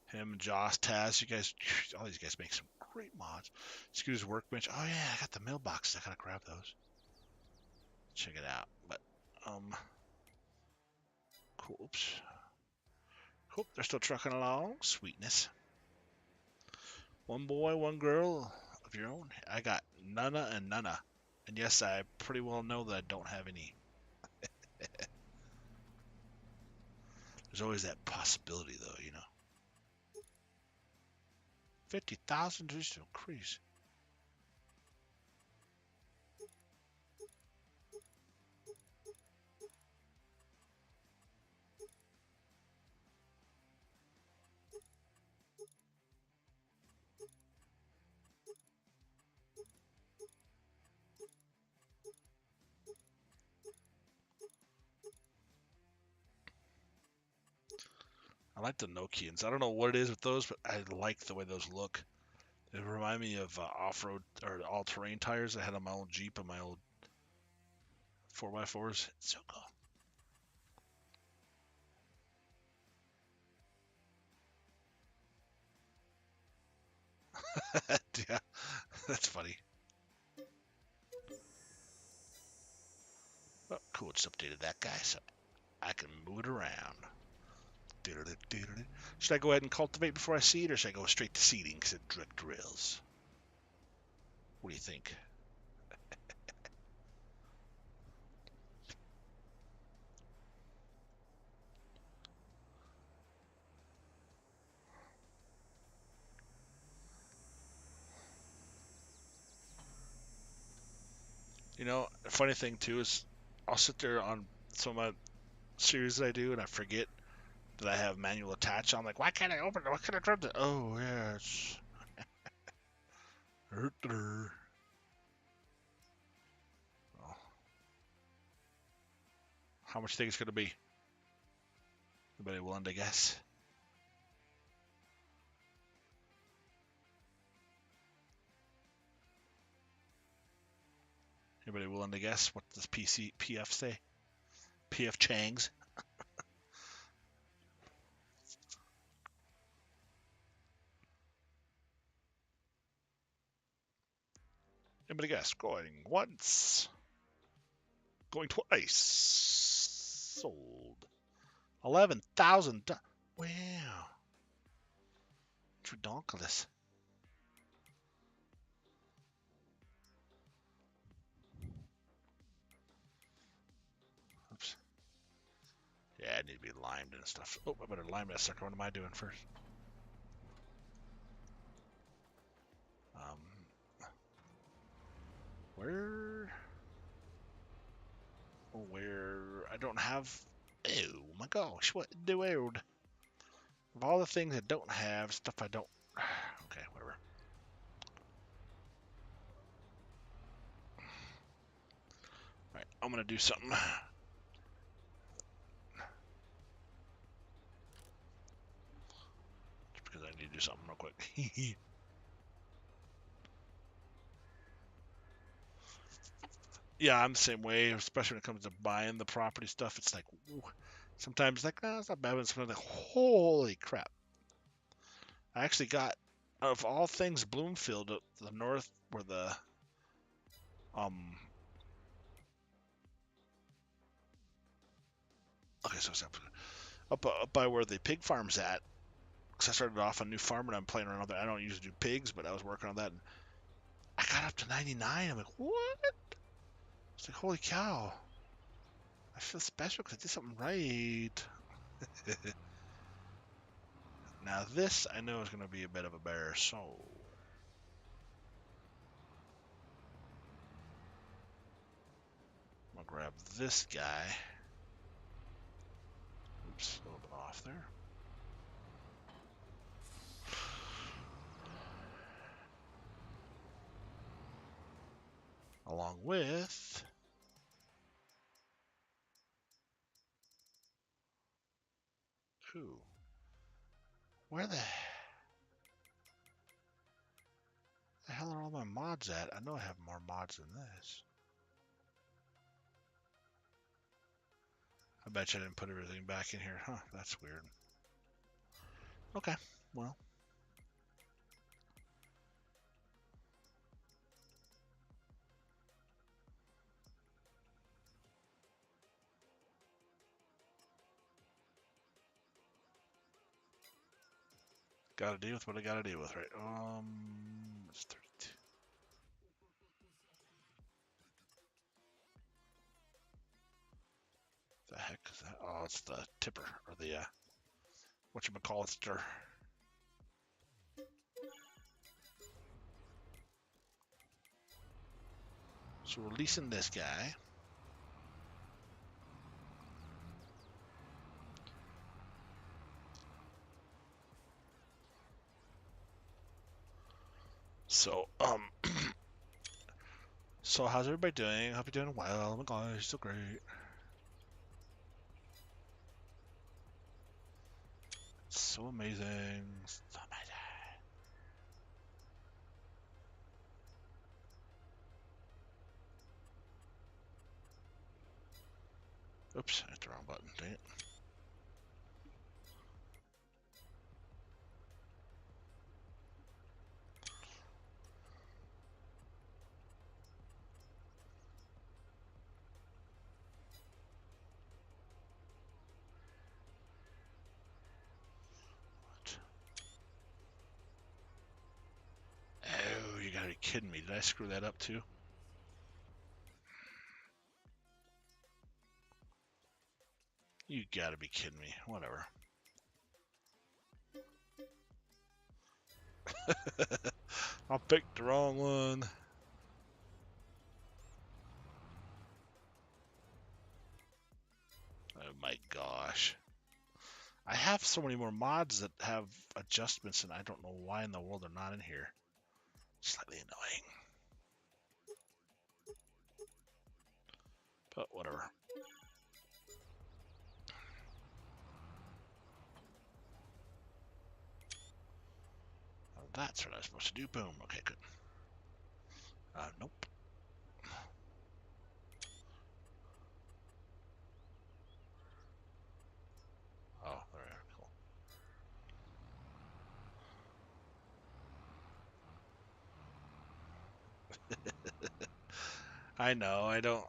Him, Joss, Taz, you guys, all these guys make some great mods. Excuse workbench. Oh yeah, I got the mailboxes. I gotta grab those. Check it out. But cool. Oops. Cool. They're still trucking along. Sweetness. One boy, one girl of your own. I got Nana and Nana. And yes, I pretty well know that I don't have any. There's always that possibility, though, you know. 50,000 just increase. I like the Nokians. I don't know what it is with those, but I like the way those look. They remind me of off-road or all-terrain tires I had on my old Jeep and my old 4x4s. It's so cool. Yeah, that's funny. Oh, cool. Just updated that guy so I can move it around. Should I go ahead and cultivate before I seed, or should I go straight to seeding because it direct drills? What do you think? You know, the funny thing too is I'll sit there on some of my series that I do and I forget that I have manual attach. I'm like, why can't I open it? Why can't I grab it? Oh, yeah, it's... Oh. How much do you think it's going to be? Anybody willing to guess? Anybody willing to guess? What does PF say? PF Changs? Anybody guess? Going once. Going twice. Sold. 11,000. Wow. It's ridiculous. Oops. Yeah, I need to be limed and stuff. Oh, I better lime that sucker. What am I doing first? Where? Where? I don't have... Oh my gosh, what in the world? Of all the things I don't have, stuff I don't... Okay, whatever. Alright, I'm gonna do something. Just because I need to do something real quick. Yeah, I'm the same way, especially when it comes to buying the property stuff. It's like, ooh, sometimes like, oh, it's not bad, but sometimes like, holy crap. I actually got, out of all things, Bloomfield, the north, where the, okay, so it's up by where the pig farm's at, because I started off a new farm and I'm playing around with it. I don't usually do pigs, but I was working on that, and I got up to 99. I'm like, what? It's like, holy cow. I feel special because I did something right. Now this, I know, is going to be a bit of a bear, so... I'm going to grab this guy. Oops, a little bit off there. Along with... Ooh. Where the hell are all my mods at? I know I have more mods than this. I bet you I didn't put everything back in here. Huh, that's weird. Okay, well. Gotta deal with what I gotta deal with, right? It's 32. The heck is that? Oh, it's the tipper, or the, whatchamacallister. So releasing this guy. So, so how's everybody doing? Hope you're doing well. Oh my gosh, so great. So amazing. So amazing. Oops, I hit the wrong button. Dang it. What? Oh, you gotta be kidding me. Did I screw that up too? You gotta be kidding me. Whatever. I picked the wrong one. Oh my gosh. I have so many more mods that have adjustments, and I don't know why in the world they're not in here. Slightly annoying. But whatever. Oh, that's what I was supposed to do. Boom. Okay, good. Nope. Oh, there we are. Cool. I know. I don't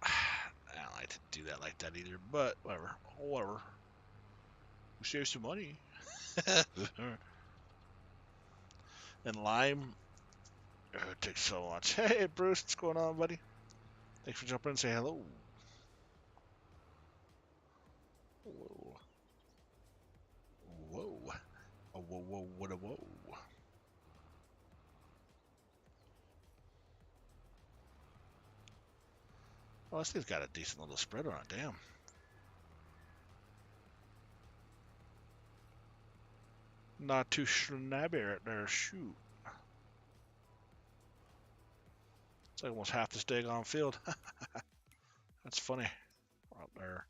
like to do that like that either. But whatever. Whatever. We save some money. And lime. Oh, it takes so much. Hey, Bruce, what's going on, buddy? Thanks for jumping in and say hello. Whoa. Whoa. Oh, whoa, whoa, what a whoa. Oh, this thing's got a decent little spread on it, damn. Not too snabby right there, shoot. It's like almost half this daggone field. That's funny. Out there.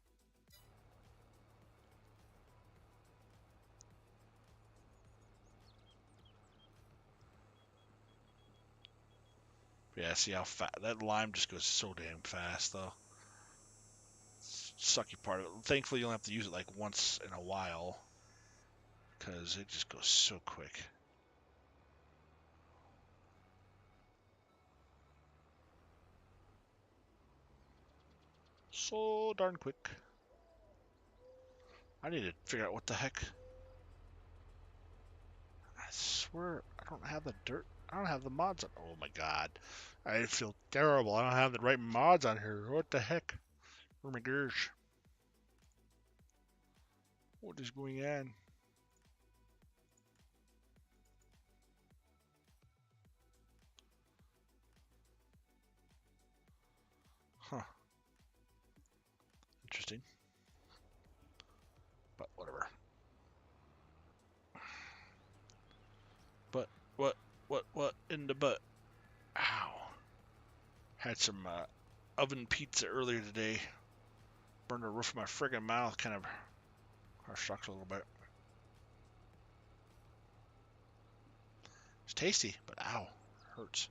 Yeah, see how fast that lime just goes so damn fast though. Sucky part of it. Thankfully, you only have to use it like once in a while, because it just goes so quick. So darn quick. I need to figure out what the heck. I swear I don't have the dirt. I don't have the mods on. Oh my god. I feel terrible. I don't have the right mods on here. What the heck? Oh my gosh. What is going on? Huh. Interesting. But whatever. But what in the butt? Ow. Had some oven pizza earlier today. Burned the roof of my friggin' mouth. Kind of sucks a little bit. It's tasty, but ow, hurts.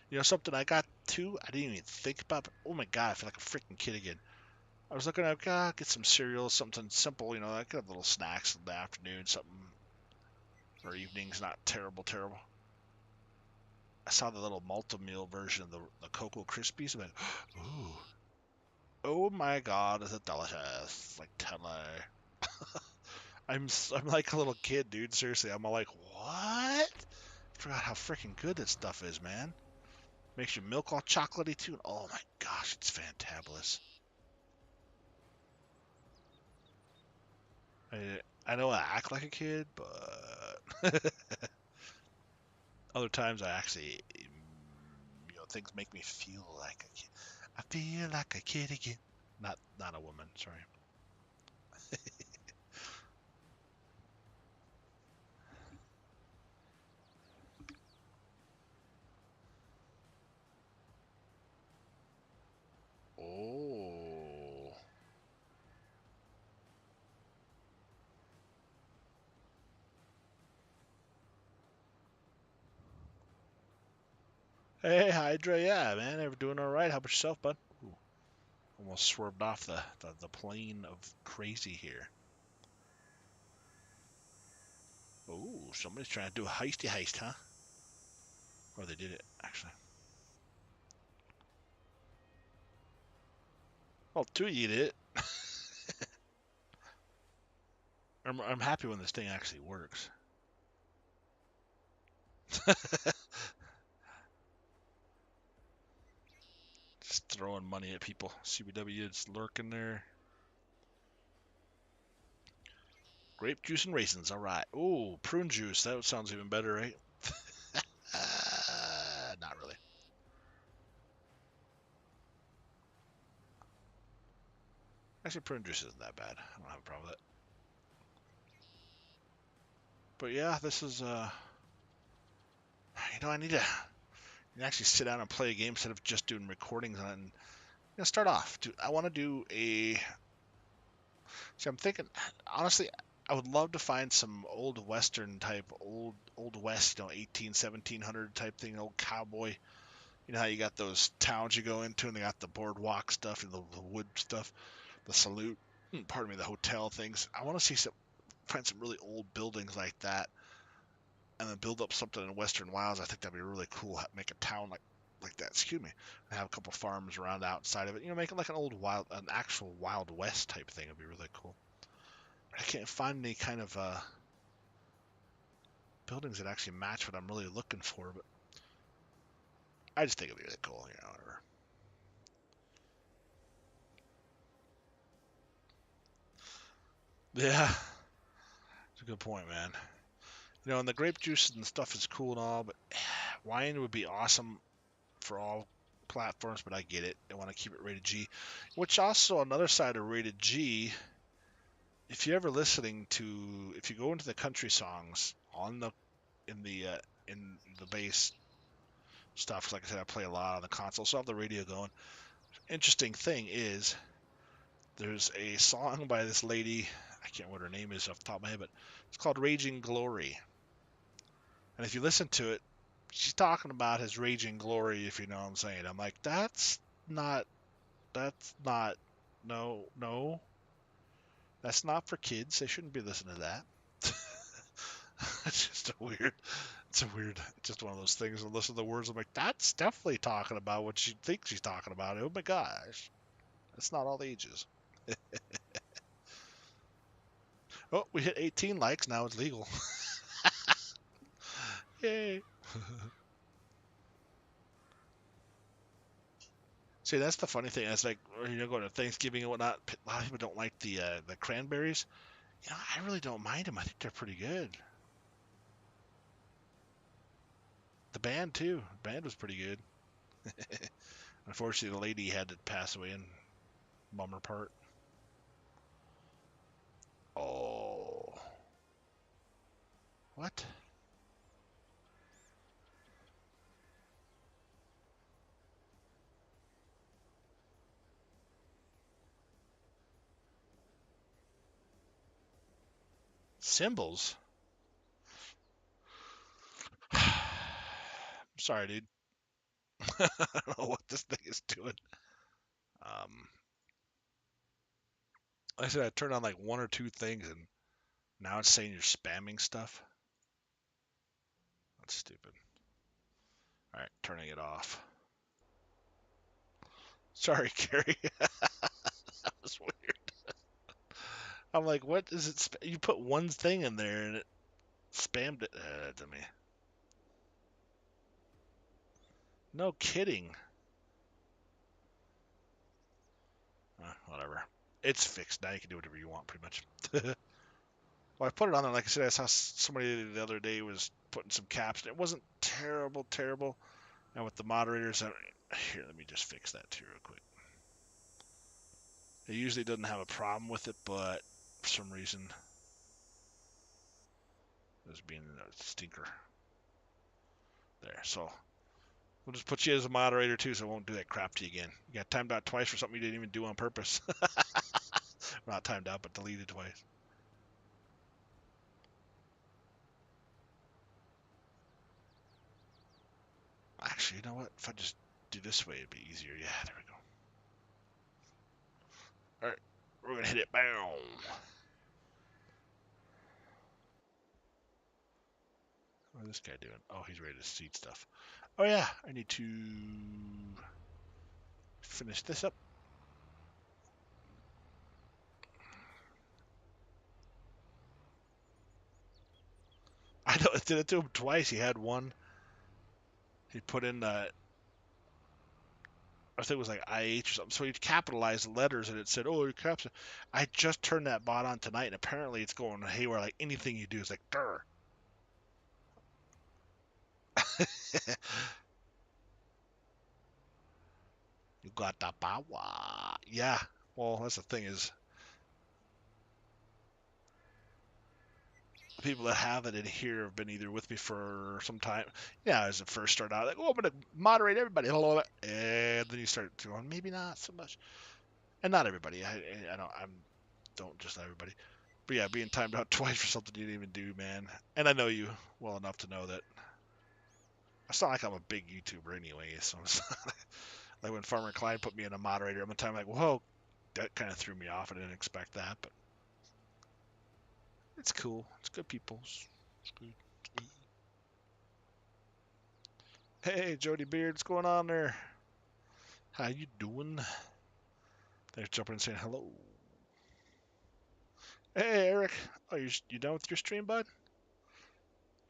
You know something I got too? I didn't even think about, but oh my god, I feel like a freaking kid again. I was looking at, get some cereal, something simple, you know, I could have little snacks in the afternoon, something for evenings, not terrible. I saw the little multi-meal version of the Cocoa Krispies. I'm like, ooh, oh my god, is it delicious? Like, tell me. I'm like a little kid, dude. Seriously, I'm all like, what? I forgot how freaking good that stuff is, man. Makes your milk all chocolatey too. Oh my gosh, it's fantabulous. I know I act like a kid, but other times I actually, things make me feel like a kid. I feel like a kid again. Not a woman, sorry. Oh. Hey, Hydra, yeah, man, ever doing all right? How about yourself, bud? Ooh, almost swerved off the plane of crazy here. Oh, somebody's trying to do a heisty heist, huh? Or they did it, actually. Well, two of you did it. I'm happy when this thing actually works. Just throwing money at people. CBW is lurking there. Grape juice and raisins, all right. Ooh, prune juice. That sounds even better, right? Not really. Actually, prune juice isn't that bad. I don't have a problem with it. But yeah, this is I need to actually sit down and play a game instead of just doing recordings on it. And start off. I want to do a. See, I'm thinking honestly, I would love to find some old Western type, old West, 18, 1700 type thing, old cowboy. You know how you got those towns you go into and they got the boardwalk stuff and the wood stuff, the salute, pardon me, the hotel things. I want to find some really old buildings like that and then build up something in Western Wilds. I think that'd be really cool. Make a town like that. Excuse me. And have a couple farms around outside of it. Make it like an actual Wild West type thing. It'd be really cool. I can't find any kind of buildings that actually match what I'm really looking for, but I just think it'd be really cool. Whatever. Yeah, it's a good point, man. And the grape juice and stuff is cool and all, but wine would be awesome for all platforms, but I get it. I want to keep it rated G. Which also another side of rated G, if you're ever if you go into the country songs in the bass stuff, 'cause like I said, I play a lot on the console, so I have the radio going. Interesting thing is, there's a song by this lady, I can't remember what her name is off the top of my head, but it's called Raging Glory. And if you listen to it, she's talking about his raging glory, if you know what I'm saying. I'm like, not, that's not, no, that's not for kids. They shouldn't be listening to that. It's just one of those things. I listen to the words, I'm like, that's definitely talking about what she thinks she's talking about. Oh my gosh. That's not all ages. Oh, we hit 18 likes. Now it's legal. Yay. See, that's the funny thing. It's like, going to Thanksgiving and whatnot. A lot of people don't like the cranberries. I really don't mind them. I think they're pretty good. The band too. The band was pretty good. Unfortunately, the lady had to pass away in bummer part. Oh, what? Symbols? Sorry, dude. I don't know what this thing is doing. Um, like I said I turned on like one or two things, and now it's saying you're spamming stuff. That's stupid. All right, turning it off. Sorry, Gary. That was weird. I'm like, what is it? You put one thing in there and it spammed it to me. No kidding. Whatever. It's fixed now. You can do whatever you want, pretty much. Well, I put it on there. Like I said, I saw somebody the other day was putting some caps, and it wasn't terrible, terrible. And with the moderators, here, let me just fix that too real quick. It usually doesn't have a problem with it, but for some reason, it was being a stinker. There, so we'll just put you as a moderator too, so I won't do that crap to you again. You got timed out twice for something you didn't even do on purpose. Not timed out, but deleted twice. Actually, you know what? If I just do this way, it'd be easier. Yeah, there we go. All right, we're gonna hit it. Bam. What is this guy doing? Oh, he's ready to seed stuff. Oh yeah, I need to finish this up. I know it did it to him twice. He had one. He put in I think it was like IH or something. So he capitalized the letters and it said, "Oh, your caps." I just turned that bot on tonight, and apparently it's going haywire. Like anything you do is like, "Durr." You got the power. Yeah. Well, that's the thing is, the people that have it in here have been either with me for some time. Yeah, as it first started out, like, "Oh, I'm gonna moderate everybody," and then you start going, maybe not so much, and not everybody. I don't just everybody. But yeah, being timed out twice for something you didn't even do, man. And I know you well enough to know that it's not like I'm a big YouTuber anyway. So it's like when Farmer Klein put me in a moderator, I'm the time like, whoa, that kind of threw me off. I didn't expect that, but it's cool. It's good people. It's good. Hey, Jody Beard, what's going on there? How you doing? They're jumping and saying hello. Hey, Eric. Oh, you done with your stream, bud?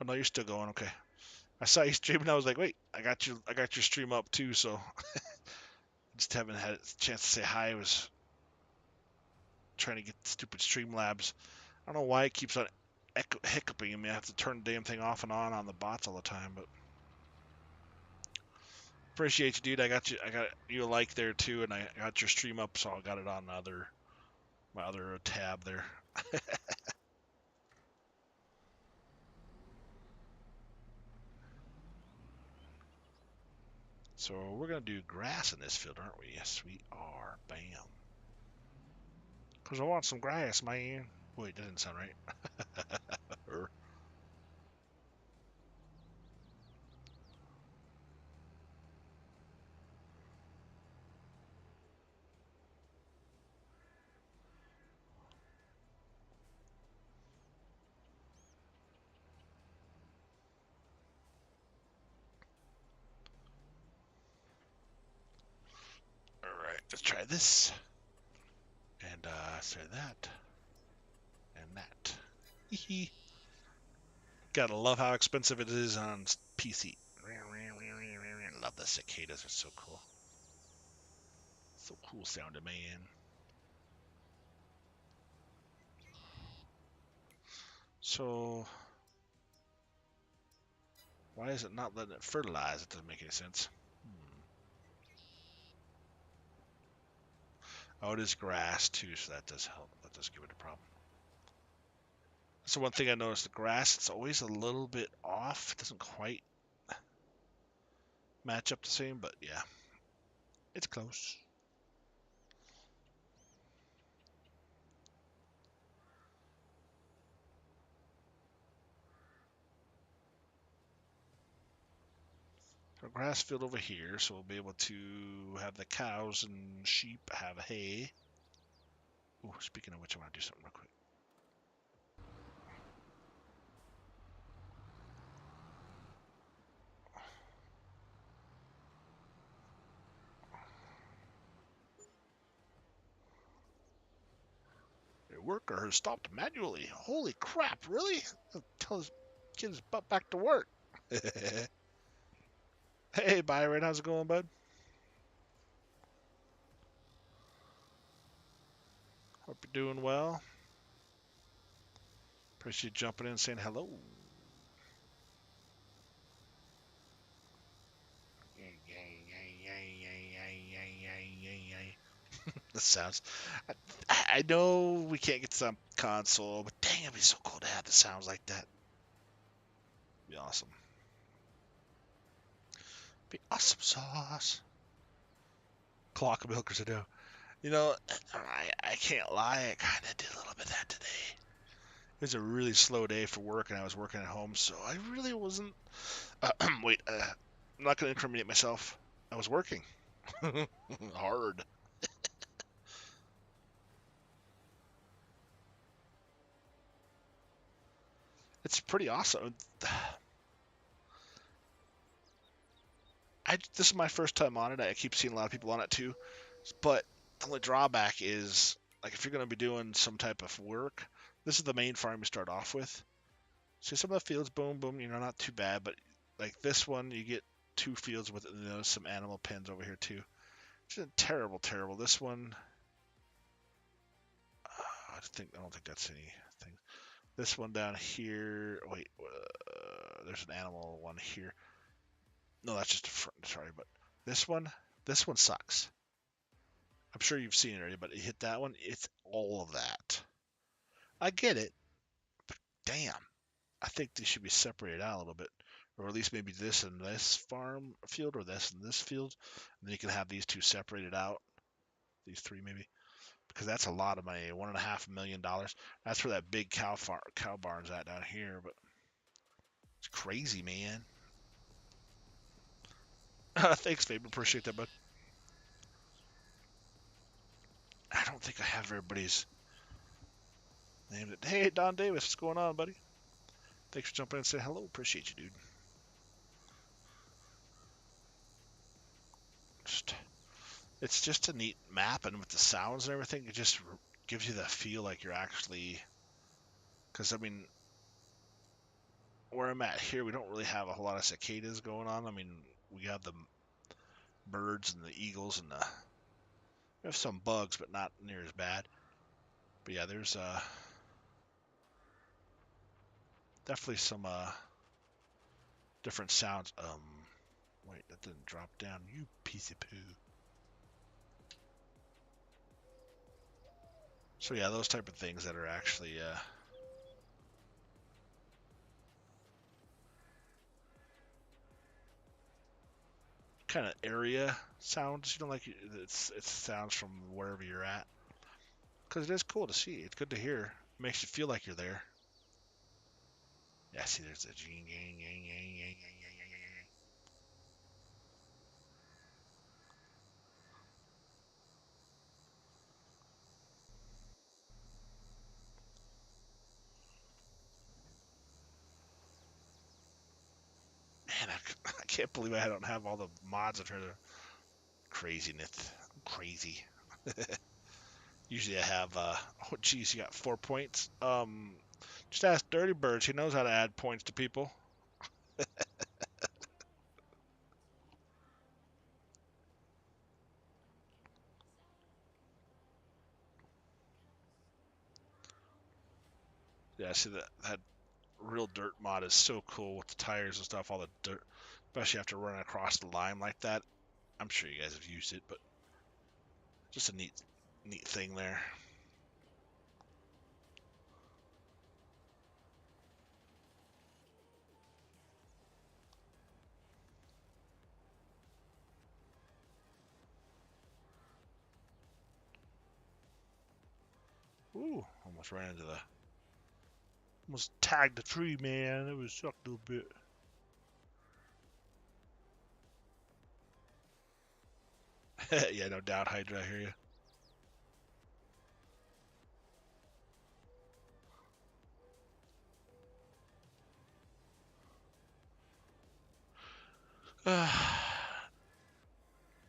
Oh no, you're still going. Okay. I saw you streaming. I was like, wait, I got your stream up too. So just haven't had a chance to say hi. I was trying to get the stupid Streamlabs. I don't know why it keeps on hiccuping me. I have to turn the damn thing off and on the bots all the time. But appreciate you, dude. I got you a like there too, and I got your stream up, so I got it on my other tab there. So we're gonna do grass in this field, aren't we? Yes, we are. Bam. Cause I want some grass, man. Wait, that didn't sound right. All right, let's try this. And say that. And that. Gotta love how expensive it is on PC. Love the cicadas, are so cool. So cool sounding, man. So, why is it not letting it fertilize? It doesn't make any sense. Oh, it is grass too, so that does help. That does give it a problem. So one thing I noticed, the grass, it's always a little bit off. It doesn't quite match up the same, but yeah, it's close. So grass field over here, so we'll be able to have the cows and sheep have hay. Ooh, speaking of which, I want to do something real quick. A worker has stopped manually. Holy crap, really? Tell his kid's butt back to work. Hey, Byron, how's it going, bud? Hope you're doing well. Appreciate you jumping in and saying hello. The sounds. I know we can't get some console, but dang, it'd be so cool to have the sounds like that. Be awesome. Be awesome sauce. Clock milkers, I know. You know, I can't lie. I kind of did a little bit of that today. It was a really slow day for work, and I was working at home, so I really wasn't. Wait, I'm not going to incriminate myself. I was working hard. It's pretty awesome. This is my first time on it. I keep seeing a lot of people on it too, but the only drawback is like if you're going to be doing some type of work, this is the main farm you start off with. So some of the fields, boom, boom, not too bad, but like this one, you get 2 fields with some animal pens over here too. It's just terrible, terrible. This one, I don't think that's anything. This one down here. Wait, there's an animal one here. No, that's just a front. Sorry, but this one sucks. I'm sure you've seen it already, but you hit that one, it's all of that. I get it, but damn, I think they should be separated out a little bit, or at least maybe this and this farm field, or this and this field, and then you can have these two separated out. These three maybe, because that's a lot of money. $1.5 million. That's where that big cow barn's at down here, but it's crazy, man. Thanks, Fabian. Appreciate that, bud. I don't think I have everybody's name. Hey, Don Davis, what's going on, buddy? Thanks for jumping in and saying hello. Appreciate you, dude. It's just a neat map, and with the sounds and everything, it just gives you the feel like you're actually. Because I mean, where I'm at here, we don't really have a whole lot of cicadas going on. I mean, we have the birds and the eagles and we have some bugs, but not near as bad. But yeah, there's definitely some different sounds. Wait, that didn't drop down. You piece of poo. So yeah, those type of things that are actually kind of area sounds. Like it's sounds from wherever you're at. Because it is cool to see. It's good to hear. It makes you feel like you're there. Yeah, see, there's a jing, yang, yang, yang, yang, yang, yang, yang, yang. Man, I can't believe I don't have all the mods in here. Craziness. I'm crazy. Usually I have, oh geez, you got 4 points. Just ask Dirty Birds. He knows how to add points to people. Yeah, see that real dirt mod is so cool with the tires and stuff, all the dirt, especially after running across the line like that. I'm sure you guys have used it, but just a neat thing there. Ooh, almost ran into almost tagged the tree, man. It was sucked a little bit. Yeah, no doubt, Hydra. I hear you.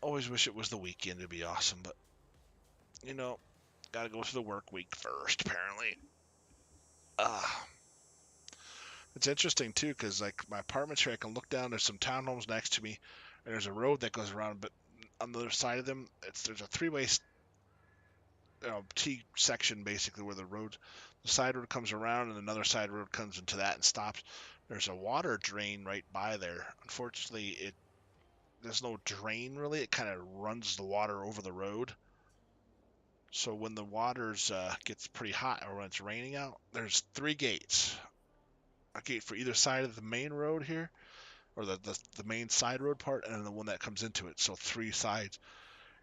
Always wish it was the weekend to be awesome, but you know, gotta go through the work week first, apparently. Uh, it's interesting too, because like my apartment's here, I can look down. There's some townhomes next to me, and there's a road that goes around. But on the other side of them, there's a three-way T section basically where the side road comes around, and another side road comes into that and stops. There's a water drain right by there. Unfortunately, there's no drain really. It kind of runs the water over the road. So when the water's gets pretty hot or when it's raining out, there's three gates. A gate for either side of the main road here, or the main side road part, and then the one that comes into it. So three sides.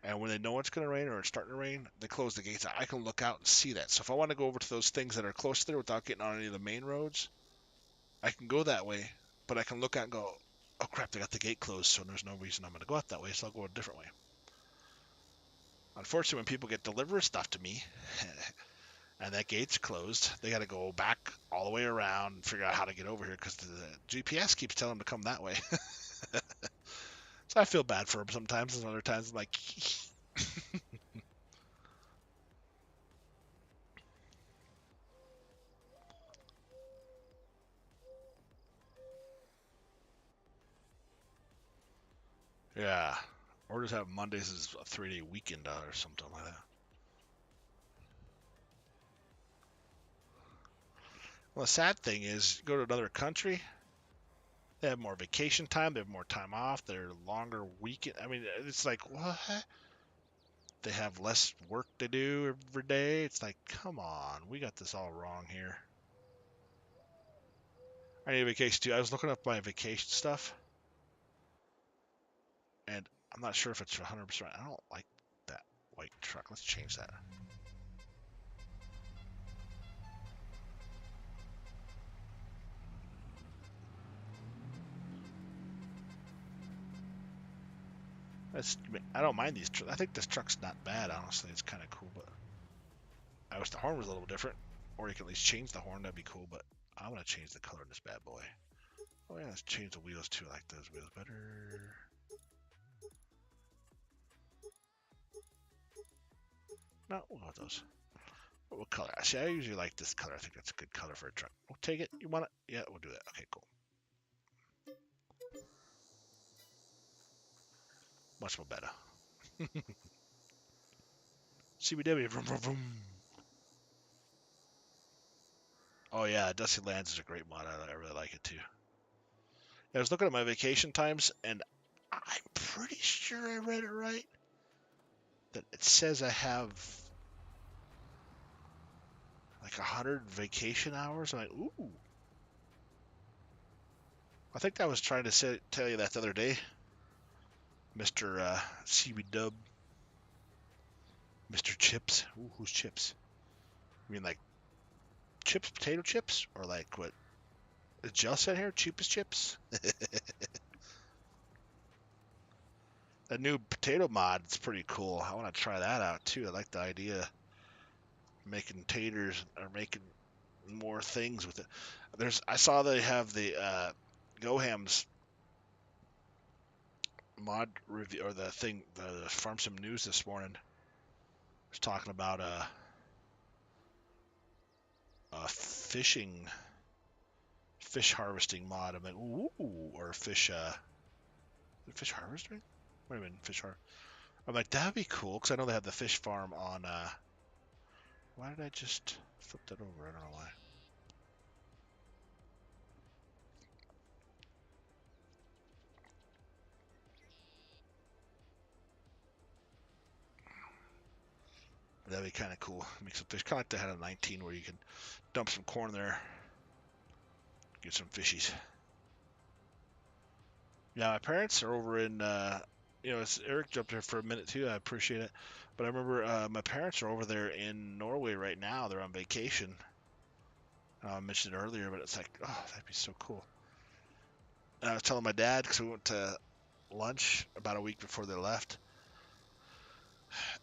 And when they know it's going to rain or it's starting to rain, they close the gates. I can look out and see that. So if I want to go over to those things that are close there without getting on any of the main roads, I can go that way. But I can look out and go, oh crap, they got the gate closed, so there's no reason I'm going to go out that way, so I'll go a different way. Unfortunately, when people get delivery stuff to me, and that gate's closed, they got to go back all the way around and figure out how to get over here because the GPS keeps telling them to come that way. So I feel bad for them sometimes, and other times I'm like, yeah. Or just have Mondays as a 3-day weekend or something like that. Well, the sad thing is, you go to another country, they have more vacation time, they have more time off, they're longer weekend. I mean, it's like, what? They have less work to do every day. It's like, come on, we got this all wrong here. I need a vacation too. I was looking up my vacation stuff, and I'm not sure if it's 100%. I don't like that white truck. Let's change that. I don't mind these trucks. I think this truck's not bad, honestly. It's kind of cool, but I wish the horn was a little different, or you can at least change the horn. That'd be cool. But I'm gonna change the color of this bad boy. Oh yeah, let's change the wheels too. I like those wheels better. No, we'll go with those. What color? See, I usually like this color. I think that's a good color for a truck. We'll take it. You want it? Yeah, we'll do that. Okay, cool. Much more better. CBW. Vroom, vroom, vroom. Oh yeah, Dusty Lands is a great mod. I really like it too. I was looking at my vacation times, and I'm pretty sure I read it right. That it says I have like 100 vacation hours. I'm like, ooh. I think I was trying to tell you that the other day, Mr. CB Dub, Mr. Chips. Ooh, who's Chips? You mean like chips, potato chips, or like what? Is Jill said here? Cheapest chips? That new potato mod is pretty cool. I want to try that out too. I like the idea of making taters or making more things with it. I saw they have the GoHam's mod review or the thing, the Farm Sim News this morning was talking about a fish harvesting mod. I'm like, ooh, or fish harvesting? Might have been fish har. I'm like, that'd be cool because I know they have the fish farm on. Why did I just flip that over? I don't know why. That'd be kind of cool. Make some fish. Kind of like they had a 19 where you can dump some corn there, get some fishies. Yeah, my parents are over in. Eric jumped here for a minute too. I appreciate it. But I remember my parents are over there in Norway right now. They're on vacation. I mentioned it earlier, but it's like, oh, that'd be so cool. And I was telling my dad because we went to lunch about a week before they left.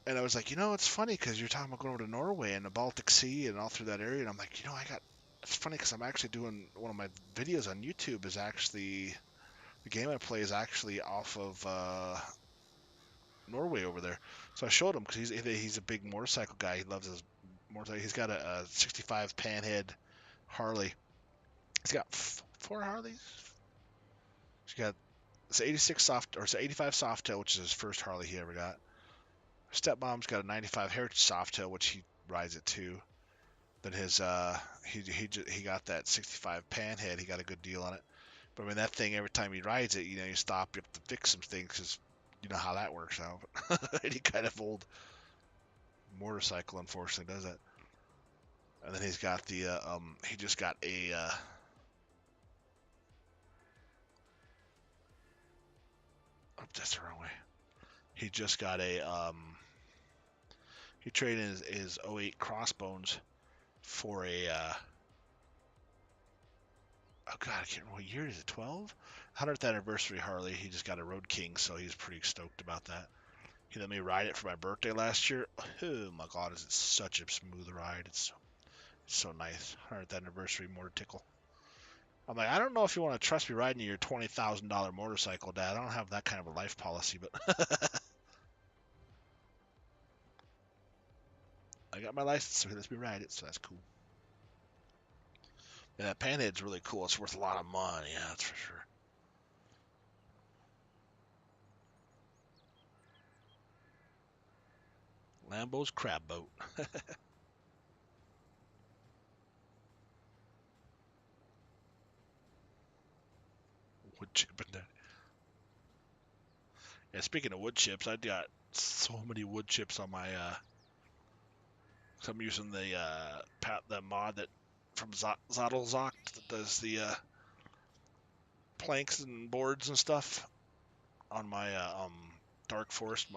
And I was like, it's funny because you're talking about going over to Norway and the Baltic Sea and all through that area. And I'm like, it's funny because I'm actually doing one of my videos on YouTube is actually, the game I play is actually off of Norway over there. So I showed him because he's a big motorcycle guy. He loves his motorcycle. He's got a 65 Panhead Harley. He's got four Harleys. He's got it's 86 soft or it's 85 Softail, which is his first Harley he ever got. Stepmom's got a 95 Heritage Softail, which he rides it too. Then his he got that 65 Panhead. He got a good deal on it. But I mean that thing every time he rides it, you stop, you have to fix some things because you know how that works out. Any kind of old motorcycle unfortunately does that. And then he's got the he just got a oh, that's the wrong way. He just got a he traded his '08 Crossbones for a oh god, I can't remember what year is it, 12? 100th anniversary Harley. He just got a Road King, so he's pretty stoked about that. He let me ride it for my birthday last year. Oh my god, is it such a smooth ride. It's so nice. 100th anniversary motor tickle. I'm like, I don't know if you want to trust me riding your $20,000 motorcycle, Dad. I don't have that kind of a life policy, but I got my license, so he lets me ride it, so that's cool. And that Panhead's really cool. It's worth a lot of money, yeah, that's for sure. Lambo's crab boat. Wood chip and that. Yeah, speaking of wood chips, I got so many wood chips on my so I'm using the mod that from Zottelzock that does the planks and boards and stuff on my Dark Forest.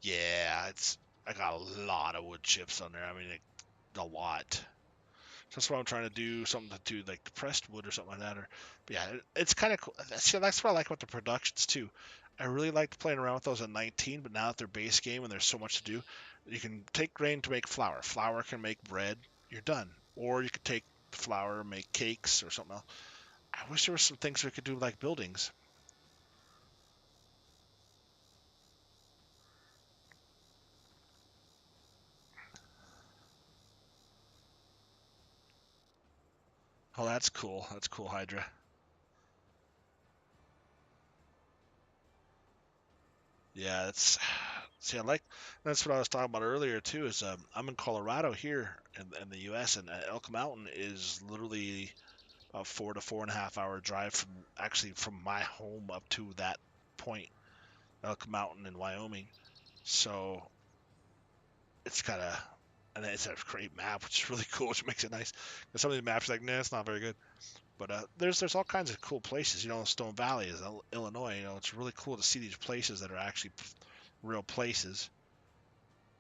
Yeah, I got a lot of wood chips on there. I mean, a lot. That's what I'm trying to do, something to do like the pressed wood or something like that. Or, but yeah, it's kind of cool. That's what I like about the productions too. I really liked playing around with those at 19, but now that they're base game and there's so much to do, you can take grain to make flour. Flour can make bread. You're done. Or you could take flour, make cakes or something else. I wish there were some things we could do like buildings. Oh, that's cool. That's cool, Hydra. Yeah, that's see, that's what I was talking about earlier too. Is I'm in Colorado here in the U.S. and Elk Mountain is literally a 4 to 4.5 hour drive from my home up to that point, Elk Mountain in Wyoming. So it's kind of and it's a great map, which is really cool, which makes it nice. Because some of these maps are like, nah, it's not very good. But there's all kinds of cool places. Stone Valley is Illinois. It's really cool to see these places that are actually real places.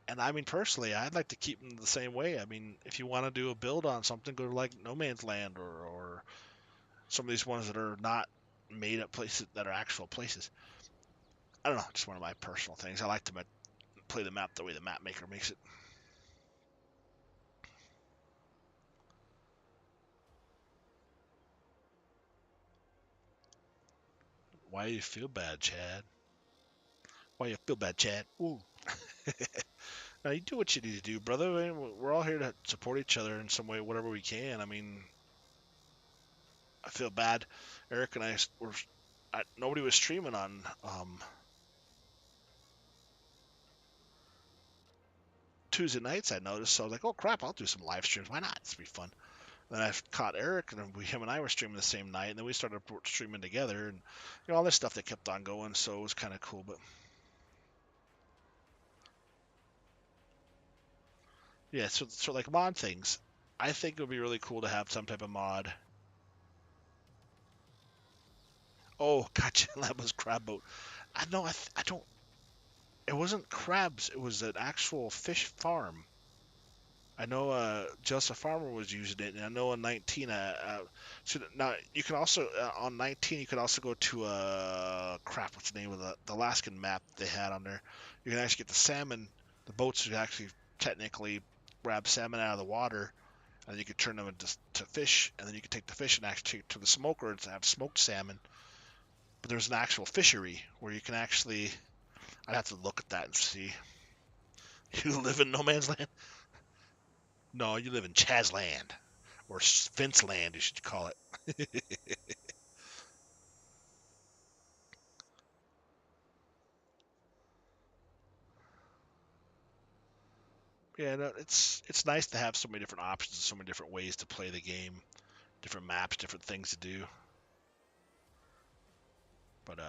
And I mean, personally, I'd like to keep them the same way. I mean, if you want to do a build on something, go to like No Man's Land or some of these ones that are not made up places that are actual places. I don't know, just one of my personal things. I like to play the map the way the map maker makes it. Why do you feel bad, Chad? Why you feel bad, Chad? Ooh. Now you do what you need to do, brother. I mean, we're all here to support each other in some way, whatever we can. I mean, I feel bad. Eric and I were. Nobody was streaming on Tuesday nights. I noticed, so I was like, "Oh crap! I'll do some live streams. Why not? It's be fun." Then I caught Eric, and him and I were streaming the same night, and then we started streaming together, and all this stuff that kept on going. So it was kind of cool. But yeah, so like mod things, I think it would be really cool to have some type of mod. Oh, gotcha. That was crab boat. I know. I don't. It wasn't crabs. It was an actual fish farm. I know Joseph Farmer was using it, and I know on 19, so now you can also on 19 you can also go to crap, what's the name of the Alaskan map they had on there? You can actually get the salmon. The boats would actually technically grab salmon out of the water, and you could turn them into to fish, and then you could take the fish and actually take it to the smoker and have smoked salmon. But there's an actual fishery where you can actually. I'd have to look at that and see. You live in no man's land? No, you live in Chaz land. Or Vince land, you should call it. Yeah, no, it's nice to have so many different options and so many different ways to play the game, different maps, different things to do. But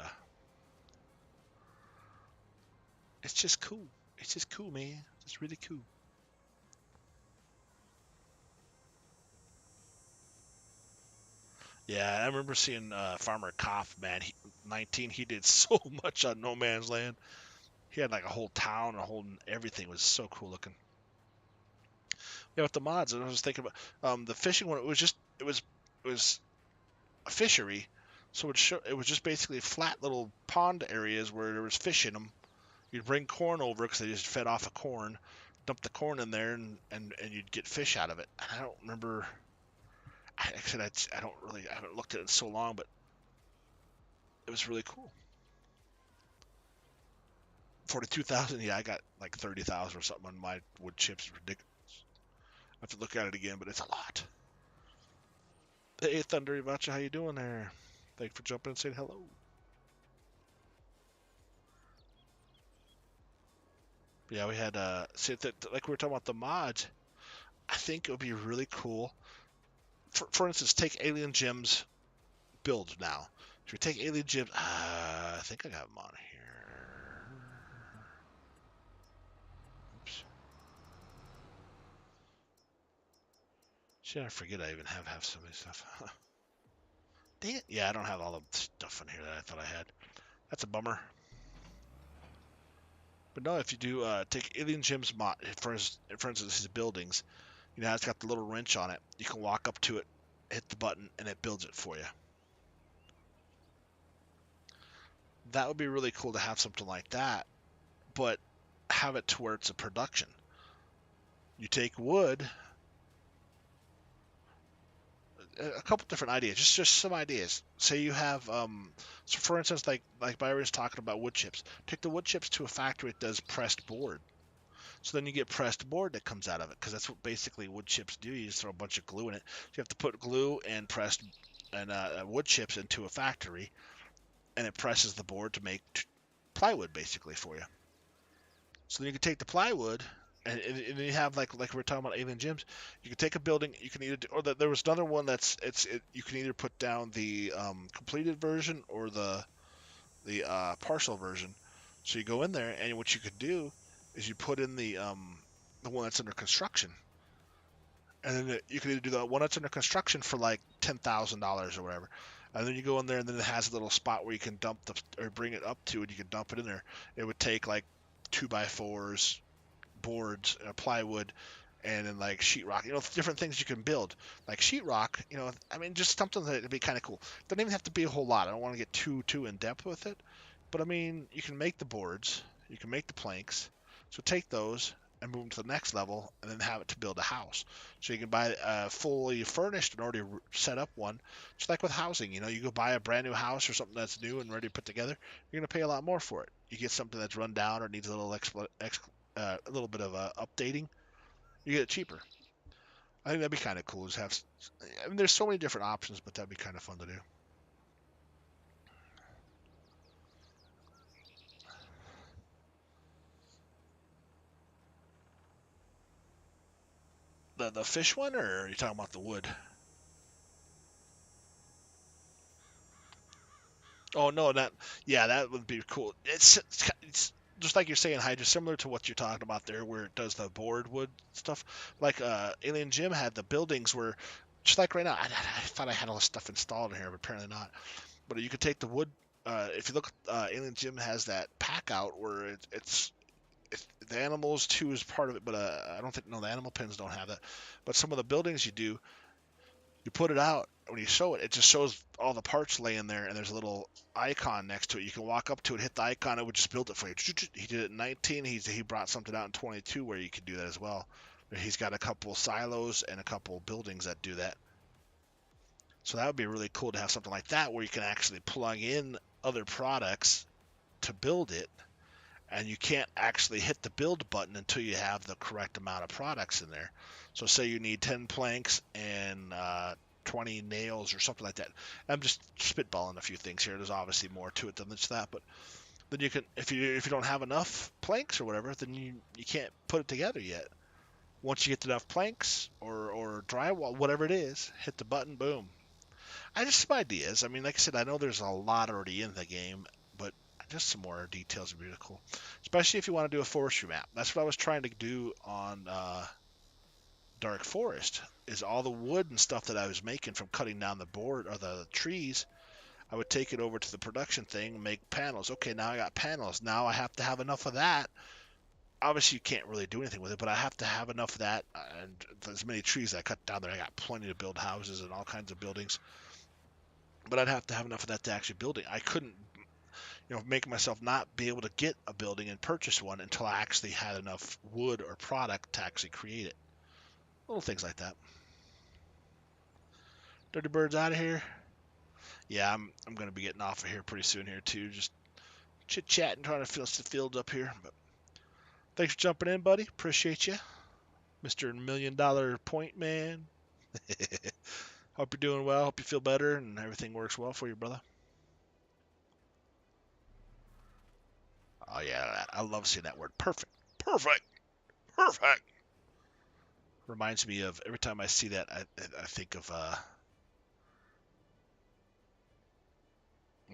it's just cool. It's just cool, man. It's really cool. Yeah, I remember seeing Farmer Koff, man. 19, he did so much on No Man's Land. He had like a whole town, a whole everything was so cool looking. Yeah, with the mods, I was thinking about the fishing one. It was a fishery, so it was just basically flat little pond areas where there was fish in them. You'd bring corn over because they just fed off of corn, dump the corn in there, and you'd get fish out of it. And I don't remember. I said I don't really. I haven't looked at it in so long, but it was really cool. 42,000. Yeah, I got like 30,000 or something on my wood chips. Ridiculous. I have to look at it again, but it's a lot. Hey, Thunder Ivacha, how you doing there? Thanks for jumping and saying hello. Yeah, we had see that like we were talking about the mods. I think it would be really cool. For instance, take Alien Gems build now. If we take Alien Gems, I think I got them on here. Oops. Shit, I forget I even have some of this stuff. Dang it. Yeah, I don't have all the stuff in here that I thought I had. That's a bummer. But no, if you do take Alien Gems mod, for instance, his buildings, you know, it's got the little wrench on it. You can walk up to it, hit the button, and it builds it for you. That would be really cool to have something like that, but have it to where it's a production. You take wood, a couple different ideas, just some ideas. Say you have, so for instance, like Byron's talking about wood chips. Take the wood chips to a factory that does pressed board. So then you get pressed board that comes out of it, because that's what basically wood chips do. You just throw a bunch of glue in it. So you have to put glue and pressed and wood chips into a factory, and it presses the board to make plywood basically for you. So then you can take the plywood, and you have like we were talking about Alien Gyms. You can take a building. You can either there was another one you can either put down the completed version or the partial version. So you go in there, and what you could do is you put in the one that's under construction, and then you can either do the one that's under construction for like $10,000 or whatever. And then you go in there, and then it has a little spot where you can dump or bring it up to, and you can dump it in there. It would take like 2x4s, boards, plywood, and then like sheetrock. You know, different things you can build. Like sheetrock, you know, I mean, just something that would be kind of cool. Doesn't even have to be a whole lot. I don't want to get too in depth with it, but I mean, you can make the boards, you can make the planks. So take those and move them to the next level, and then have it to build a house. So you can buy a fully furnished and already set up one, just like with housing. You know, you go buy a brand new house or something that's new and ready to put together, you're gonna pay a lot more for it. You get something that's run down or needs a little bit of updating, you get it cheaper. I think that'd be kind of cool. Just have, I mean, there's so many different options, but that'd be kind of fun to do. The fish one, or are you talking about the wood? Oh no, that yeah, that would be cool. It's just like you're saying, Hydra, similar to what you're talking about there, where it does the board wood stuff. Like Alien Gym had the buildings where, just like right now, I thought I had all this stuff installed in here, but apparently not. But you could take the wood. If you look, Alien Gym has that pack out where it's the animals too is part of it, but I don't think no the animal pens don't have that. But some of the buildings you do, you put it out when you show it, it just shows all the parts laying there, and there's a little icon next to it. You can walk up to it, hit the icon, it would just build it for you. He did it in 19. He brought something out in 22 where you can do that as well. He's got a couple silos and a couple buildings that do that. So that would be really cool to have something like that where you can actually plug in other products to build it, and you can't actually hit the build button until you have the correct amount of products in there. So say you need 10 planks and 20 nails or something like that. I'm just spitballing a few things here. There's obviously more to it than just that, but then you can, if you don't have enough planks or whatever, then you can't put it together yet. Once you get enough planks or drywall, whatever it is, hit the button, boom. I just some ideas. I mean, like I said, I know there's a lot already in the game, but just some more details would be really cool. Especially if you want to do a forestry map. That's what I was trying to do on Dark Forest. Is all the wood and stuff that I was making from cutting down the board or the trees, I would take it over to the production thing, make panels. Okay, now I got panels. Now I have to have enough of that. Obviously, you can't really do anything with it, but I have to have enough of that. And as many trees I cut down there, I got plenty to build houses and all kinds of buildings. But I'd have to have enough of that to actually build it. I couldn't, make myself not be able to get a building and purchase one until I actually had enough wood or product to actually create it. Little things like that. Dirty Bird's out of here. Yeah, I'm gonna be getting off of here pretty soon here too. Just chit chatting, trying to fill some fields up here. But thanks for jumping in, buddy. Appreciate you, Mr. $1 Million Point Man. Hope you're doing well. Hope you feel better and everything works well for you, brother. Oh yeah, I love seeing that word. Perfect. Perfect. Perfect. Reminds me of every time I see that, I think of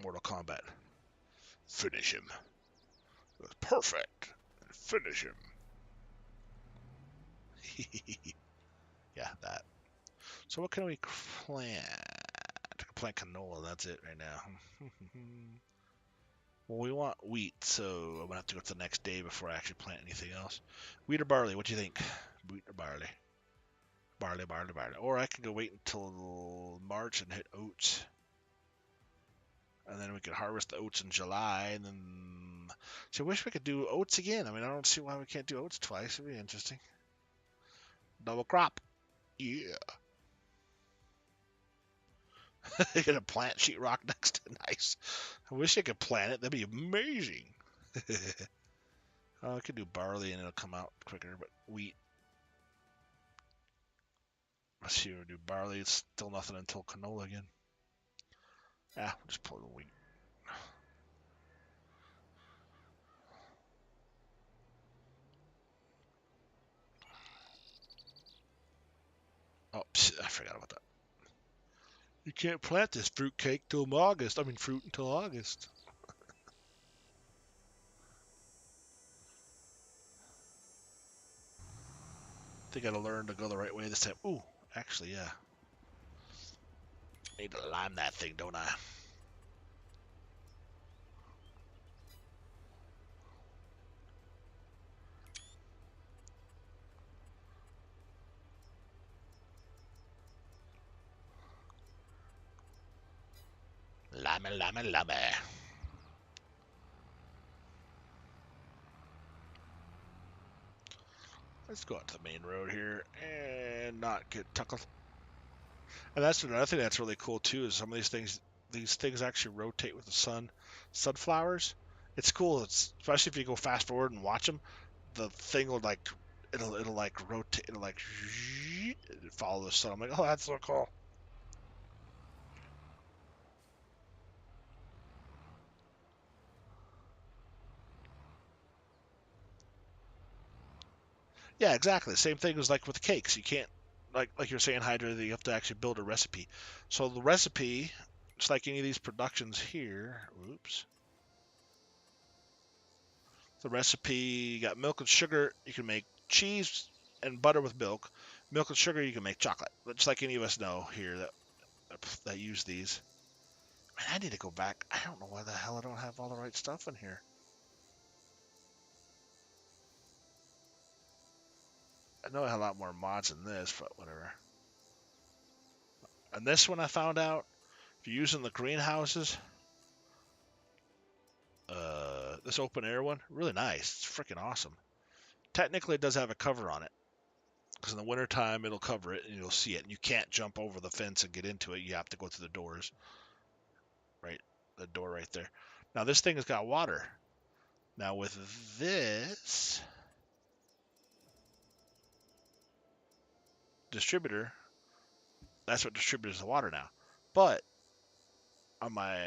Mortal Kombat. Finish him. Perfect. Finish him. Yeah, that. So what can we plant? I can plant canola. That's it right now. Well, we want wheat, so I'm gonna have to go to the next day before I actually plant anything else. Wheat or barley? What do you think? Wheat or barley? Barley, barley, barley. Or I can go wait until March and hit oats. And then we could harvest the oats in July, and then... See, I wish we could do oats again. I mean, I don't see why we can't do oats twice. It'd be interesting. Double crop. Yeah. Get a plant sheetrock next to nice. I wish I could plant it. That'd be amazing. I could do barley and it'll come out quicker, but wheat. Let's see, we'll do barley. It's still nothing until canola again. Yeah, we'll just pull the wheat. Oh, psh, I forgot about that. You can't plant this fruitcake till August. I mean, fruit until August. They gotta learn to go the right way this time. Ooh, actually, yeah. I need to lime that thing, don't I? Lime, lime, lime. Let's go out to the main road here and not get tuckled. And that's another thing that's really cool too is some of these things actually rotate with the sun. Sunflowers, it's cool. It's especially if you go fast forward and watch them. The thing will like it'll like rotate. It'll like follow the sun. I'm like, oh, that's so cool. Yeah, exactly. Same thing as like with cakes. You can't like you're saying, Hydra. You have to actually build a recipe. So the recipe, just like any of these productions here. Oops. The recipe, you got milk and sugar. You can make cheese and butter with milk. Milk and sugar, you can make chocolate. Just like any of us know here that use these. Man, I need to go back. I don't know why the hell I don't have all the right stuff in here. I know I have a lot more mods than this, but whatever. And this one I found out, if you're using the greenhouses, this open air one, really nice. It's freaking awesome. Technically, it does have a cover on it, because in the wintertime, it'll cover it and you'll see it. And you can't jump over the fence and get into it. You have to go through the doors, right? The door right there. Now, this thing has got water. Now, with this distributor, that's what distributes the water now. But on my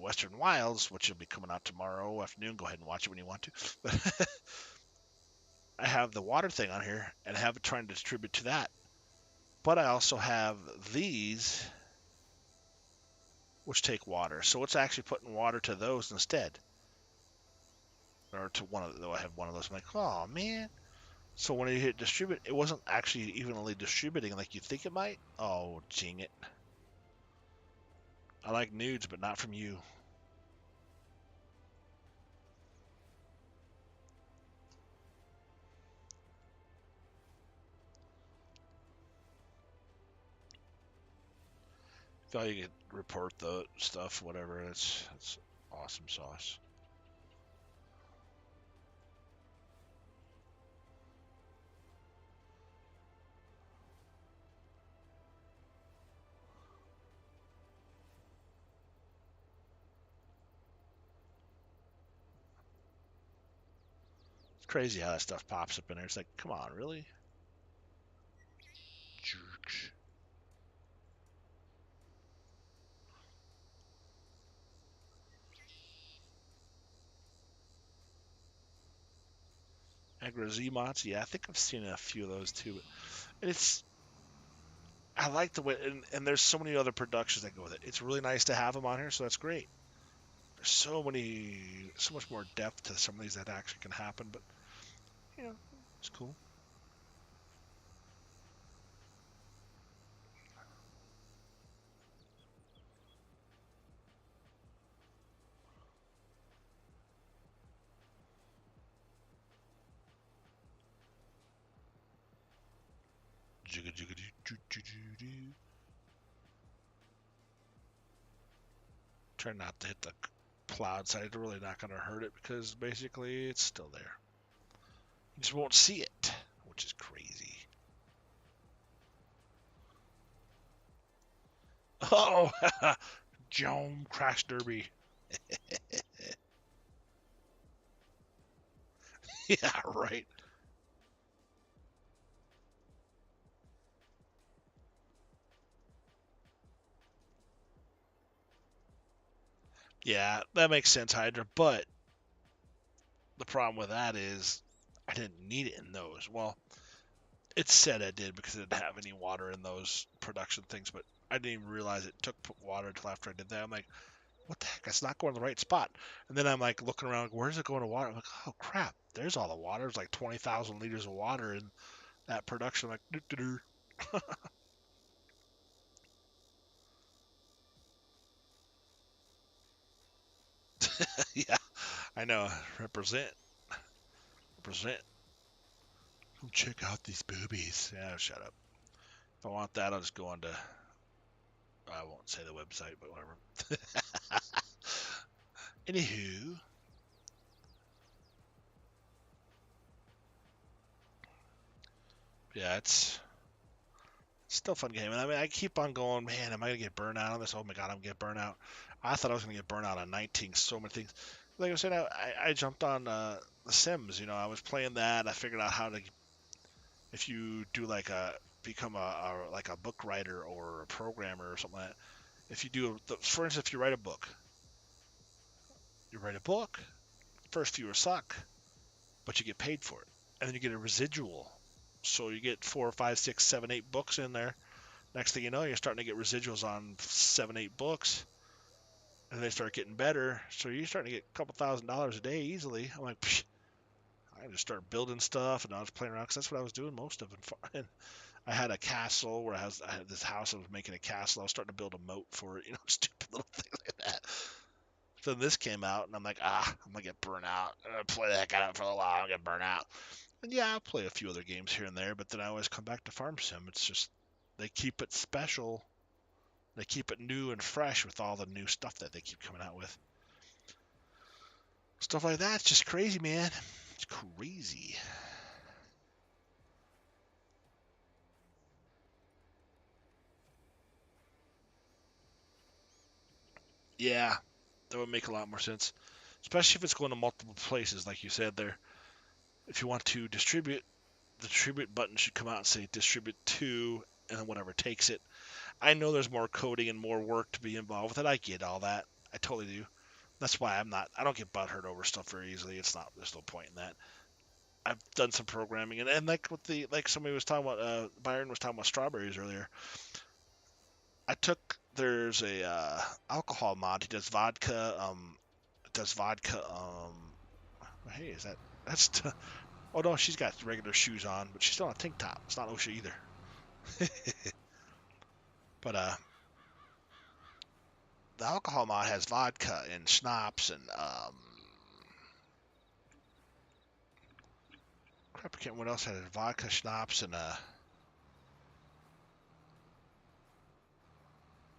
Western Wilds, which will be coming out tomorrow afternoon, go ahead and watch it when you want to. But I have the water thing on here and I have it trying to distribute to that. But I also have these, which take water. So it's actually putting water to those instead. Or to one of those. I have one of those. I'm like, oh man. So when you hit distribute, it wasn't actually evenly distributing like you think it might. Oh, dang it. I like nudes, but not from you. Thought you could report the stuff, whatever. It's awesome sauce. It's crazy how that stuff pops up in there. It's like, come on, really? Jerks. Agro Z-Mods, yeah, I think I've seen a few of those too. But it's, I like the way, and there's so many other productions that go with it. It's really nice to have them on here, so that's great. There's so much more depth to some of these that actually can happen, but, you know, it's cool. Try not to hit the cloud side. It's really not going to hurt it because basically it's still there. You just won't see it, which is crazy. Oh, Joan Crash Derby. Yeah, right. Yeah, that makes sense, Hydra. But the problem with that is I didn't need it in those. Well, it said I did because it didn't have any water in those production things, but I didn't even realize it took water until after I did that. I'm like, what the heck? It's not going to the right spot. And then I'm like looking around, where's it going to water? I'm like, oh crap, there's all the water. There's like 20,000 liters of water in that production. I'm like, doo-doo-doo. Yeah, I know. Represent, represent. Come check out these boobies. Yeah, shut up. If I want that, I'll just go on to. I won't say the website, but whatever. Anywho, yeah, it's still a fun game. And I mean, I keep on going, man, am I gonna get burnt out on this? Oh my god, I'm gonna get burnt out. I thought I was gonna get burnt out on 19, so many things. Like I said, I jumped on The Sims. You know, I was playing that. I figured out how to, if you do like become like a book writer or a programmer or something like that. If you do, for instance, if you write a book, first few suck, but you get paid for it, and then you get a residual. So you get 4, 5, 6, 7, 8 books in there. Next thing you know, you're starting to get residuals on 7, 8 books, and they start getting better. So you're starting to get a couple $1,000s a day easily. I'm like, psh, I just start building stuff, and I was playing around because that's what I was doing most of. And I had a castle where I had this house. I was making a castle. I was starting to build a moat for it. You know, stupid little things like that. So this came out, and I'm like, I'm gonna get burnt out. I'm gonna play that guy out for a while. I'm gonna get burnt out. And yeah, I'll play a few other games here and there, but then I always come back to Farm Sim. It's just they keep it special They keep it new and fresh with all the new stuff that they keep coming out with. Stuff like that. It's just crazy, man. It's crazy. Yeah, that would make a lot more sense. Especially if it's going to multiple places, like you said there. If you want to distribute, the distribute button should come out and say distribute to, and then whatever takes it. I know there's more coding and more work to be involved with it. I get all that. I totally do. That's why I don't get butthurt over stuff very easily. There's no point in that. I've done some programming, and like with like somebody was talking about, Byron was talking about strawberries earlier. There's a alcohol mod. He does vodka. Does vodka. Hey, oh no, she's got regular shoes on, but she's still on a tank top. It's not OSHA either. But the alcohol mod has vodka and schnapps and crap. I can't remember what else had it. Vodka, schnapps, and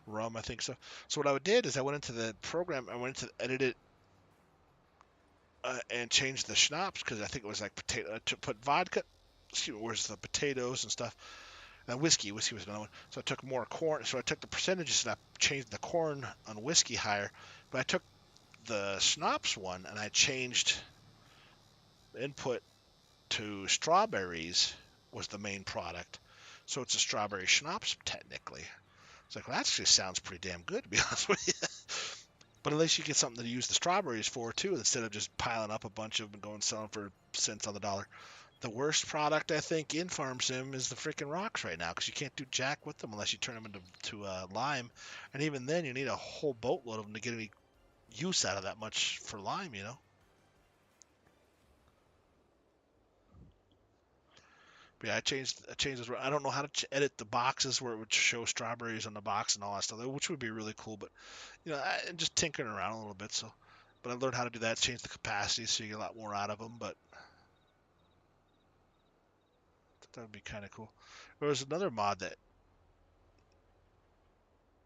rum. I think so. So what I did is I went into the program. I went into edit it and changed the schnapps because I think it was like potato. To put vodka. Excuse me, where's the potatoes and stuff. And whiskey. Whiskey was another one. So I took more corn. So I took the percentages and I changed the corn on whiskey higher. But I took the schnapps one and I changed the input to strawberries was the main product. So it's a strawberry schnapps technically. It's like, well, that actually sounds pretty damn good, to be honest with you. But at least you get something to use the strawberries for, too, instead of just piling up a bunch of them and going selling for cents on the dollar. The worst product, I think, in Farm Sim is the freaking rocks right now, because you can't do jack with them unless you turn them into lime. And even then, you need a whole boatload of them to get any use out of that much for lime, you know? But yeah, I changed this. I don't know how to edit the boxes where it would show strawberries on the box and all that stuff, which would be really cool. But I'm just tinkering around a little bit. So, but I learned how to do that, change the capacity so you get a lot more out of them. But that would be kind of cool. There was another mod that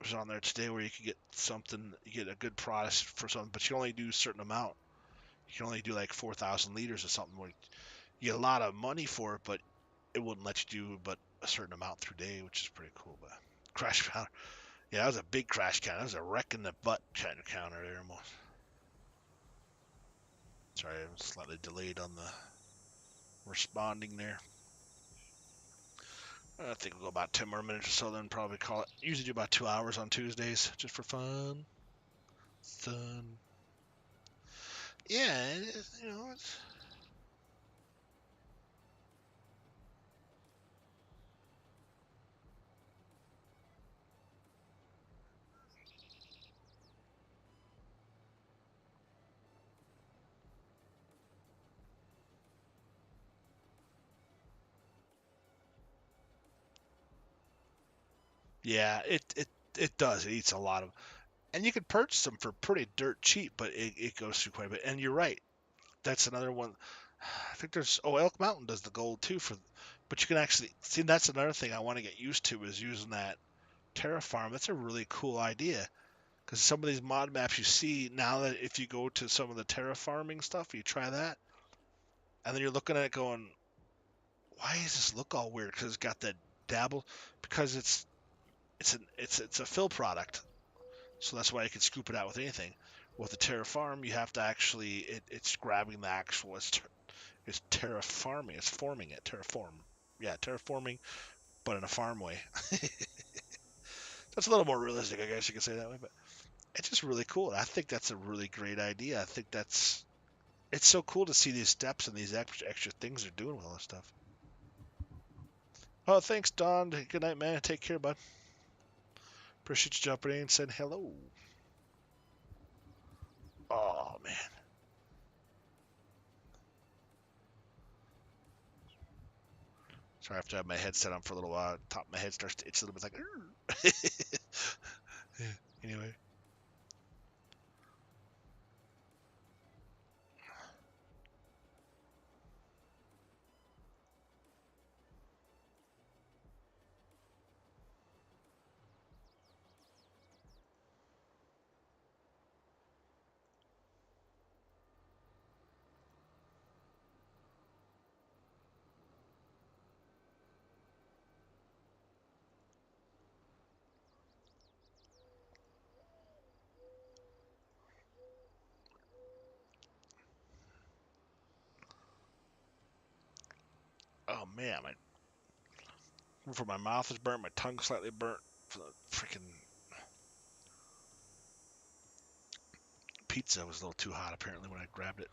was on there today where you could get something, you get a good price for something, but you only do a certain amount. You can only do like 4,000 liters or something where you get a lot of money for it, but it wouldn't let you do but a certain amount through day, which is pretty cool. But crash counter, yeah, that was a big crash counter. That was a wreck in the butt kind of counter there almost. Sorry, I'm slightly delayed on the responding there. I think we'll go about 10 more minutes or so, then probably call it. Usually do about 2 hours on Tuesdays, just for fun. Fun. Yeah, it's... Yeah, it does. It eats a lot of, and you can purchase them for pretty dirt cheap, but it goes through quite a bit. And you're right. That's another one. I think there's Elk Mountain does the gold too but you can actually see that's another thing I want to get used to is using that Terraform. That's a really cool idea because some of these mod maps you see now that if you go to some of the terraforming stuff, you try that, and then you're looking at it going, why does this look all weird? Because it's got that dabble because it's a fill product. So that's why you can scoop it out with anything. With the terraform, you have to actually it's grabbing the actual it's terraforming. It's forming it. Terraform. Yeah, terraforming, but in a farm way. That's a little more realistic, I guess you could say that way. But it's just really cool. I think that's a really great idea. I think it's so cool to see these steps and these extra things they're doing with all this stuff. Oh, thanks, Don. Good night, man. Take care, bud. Appreciate you jumping in and saying hello. Oh man. Sorry, I have to have my headset on for a little while. Top of my head starts to itch a little bit. It's like, yeah, anyway. man, for my mouth is burnt, my tongue slightly burnt. Freaking pizza was a little too hot apparently when I grabbed it.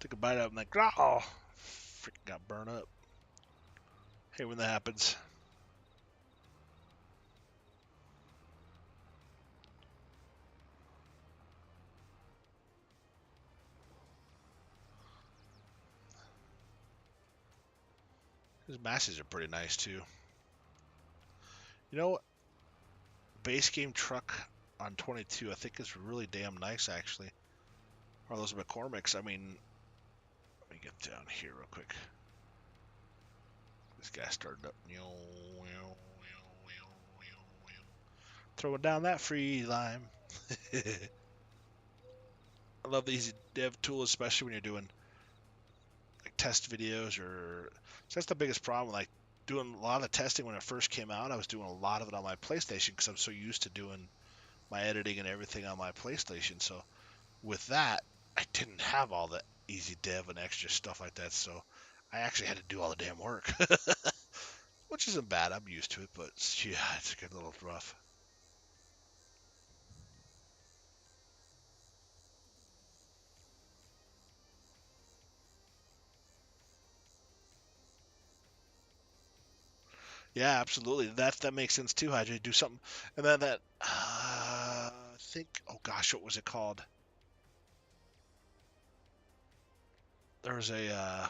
Took a bite out and like, oh, freaking got burnt up. Hey, when that happens. His masses are pretty nice too. You know, base game truck on 22, I think is really damn nice actually. Or those McCormick's. I mean, let me get down here real quick. This guy started up. Throwing down that free lime. I love the easy dev tool, especially when you're doing like test videos or. So that's the biggest problem. Like doing a lot of testing when it first came out, I was doing a lot of it on my PlayStation because I'm so used to doing my editing and everything on my PlayStation. So with that, I didn't have all the easy dev and extra stuff like that. So I actually had to do all the damn work, which isn't bad. I'm used to it, but yeah, it's a little rough. Yeah, absolutely. That makes sense too. Hydra, do something, and then that I think. Oh gosh, what was it called? There was a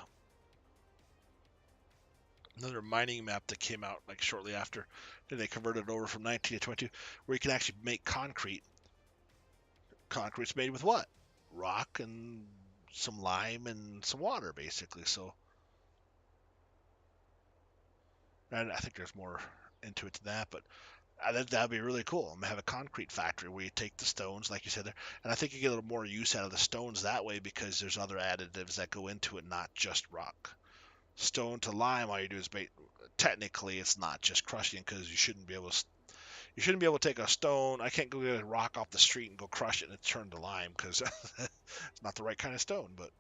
another mining map that came out like shortly after. Then they converted it over from 19 to 22, where you can actually make concrete. Concrete's made with what? Rock and some lime and some water, basically. So, and I think there's more into it than that, but I think that'd be really cool. I'm gonna have a concrete factory where you take the stones, like you said there, and I think you get a little more use out of the stones that way because there's other additives that go into it, not just rock. Stone to lime, all you do is technically it's not just crushing because you shouldn't be able to take a stone. I can't go get a rock off the street and go crush it and it turn to lime because it's not the right kind of stone. But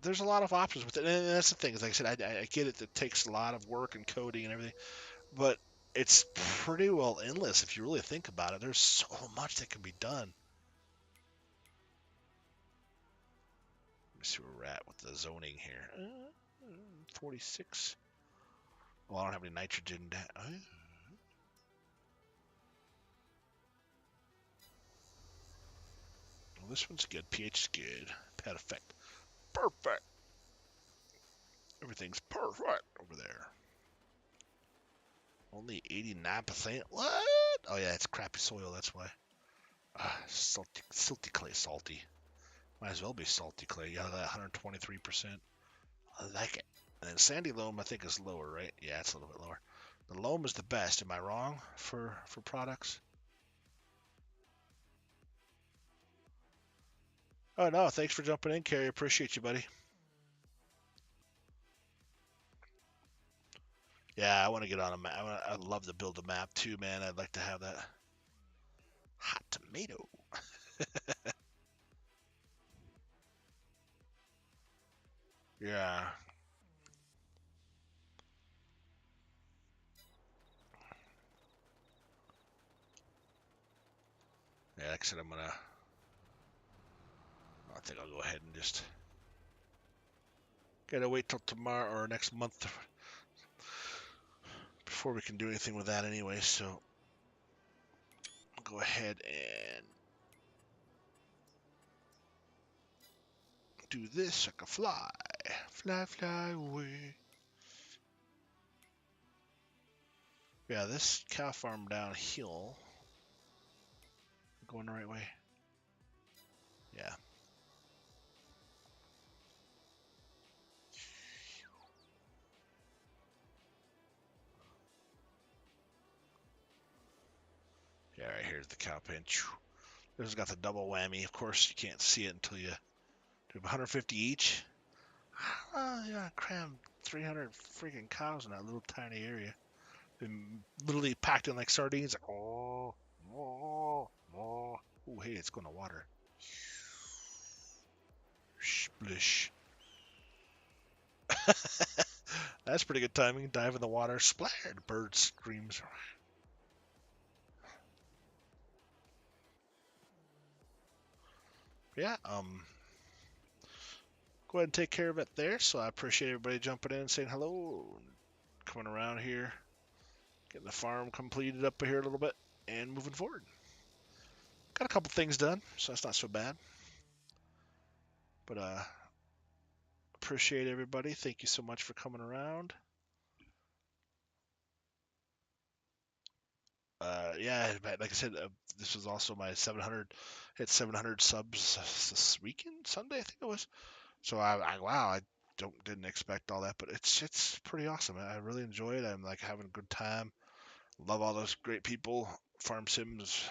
there's a lot of options with it, and that's the thing. Like I said, I get it. It takes a lot of work and coding and everything, but it's pretty well endless if you really think about it. There's so much that can be done. Let me see where we're at with the zoning here. 46. Well, I don't have any nitrogen. Well, this one's good. pH is good. Pet effect. Perfect. Everything's perfect over there. Only 89%? What? Oh, yeah, it's crappy soil. That's why. Silty clay, salty. Might as well be salty clay. Yeah, that 123%. I like it. And then sandy loam, I think, is lower, right? Yeah, it's a little bit lower. The loam is the best. Am I wrong for products? Oh, no. Thanks for jumping in, Carrie. Appreciate you, buddy. Yeah, I want to get on a map. I'd love to build a map, too, man. I'd like to have that. Hot tomato. Yeah. Yeah, like I said, I think I'll go ahead and just gotta wait till tomorrow or next month before we can do anything with that anyway. So I'll go ahead and do this like a fly. Fly, fly away. Yeah, this cow farm downhill. Going the right way. Yeah. Yeah, right here's the cow pen. This has got the double whammy. Of course, you can't see it until you do 150 each. Yeah, cram 300 freaking cows in that little tiny area. Been literally packed in like sardines. Like, oh, oh, oh. Oh, hey, it's going to water. Splish. That's pretty good timing. Dive in the water, splatter. The bird screams. Yeah. Go ahead and take care of it there. So I appreciate everybody jumping in and saying hello, coming around here, getting the farm completed up here a little bit, and moving forward. Got a couple things done, so that's not so bad. But appreciate everybody. Thank you so much for coming around. Yeah, like I said, this was also my 700, hit 700 subs this weekend, Sunday, I think it was. So wow, I didn't expect all that, but it's pretty awesome. I really enjoy it. I'm like having a good time. Love all those great people. Farm Sims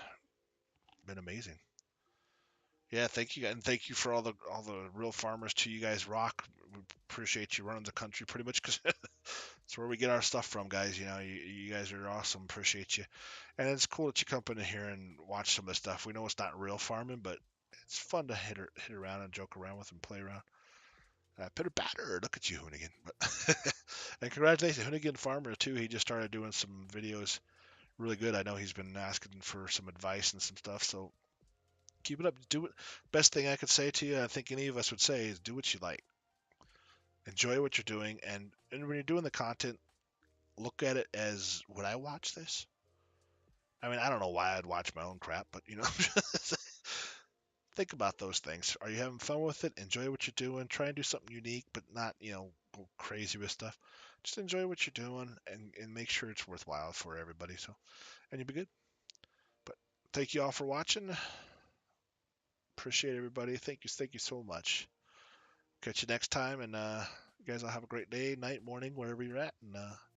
been amazing. Yeah, thank you, and thank you for all the real farmers too. You guys rock. We appreciate you running the country pretty much because it's where we get our stuff from, guys. You know, you guys are awesome. Appreciate you, and it's cool that you come in here and watch some of the stuff. We know it's not real farming, but it's fun to hit around and joke around with and play around. Pitter patter, look at you, Hoonigan. But and congratulations, Hoonigan Farmer too. He just started doing some videos, really good. I know he's been asking for some advice and some stuff. So keep it up. Do it. Best thing I could say to you, I think any of us would say, is do what you like. Enjoy what you're doing, and when you're doing the content, look at it as, would I watch this? I mean, I don't know why I'd watch my own crap, but think about those things. Are you having fun with it? Enjoy what you're doing. Try and do something unique, but not, go crazy with stuff. Just enjoy what you're doing and make sure it's worthwhile for everybody. So, and you'll be good. But thank you all for watching. Appreciate everybody. Thank you so much. Catch you next time, and you guys all have a great day, night, morning, wherever you're at, and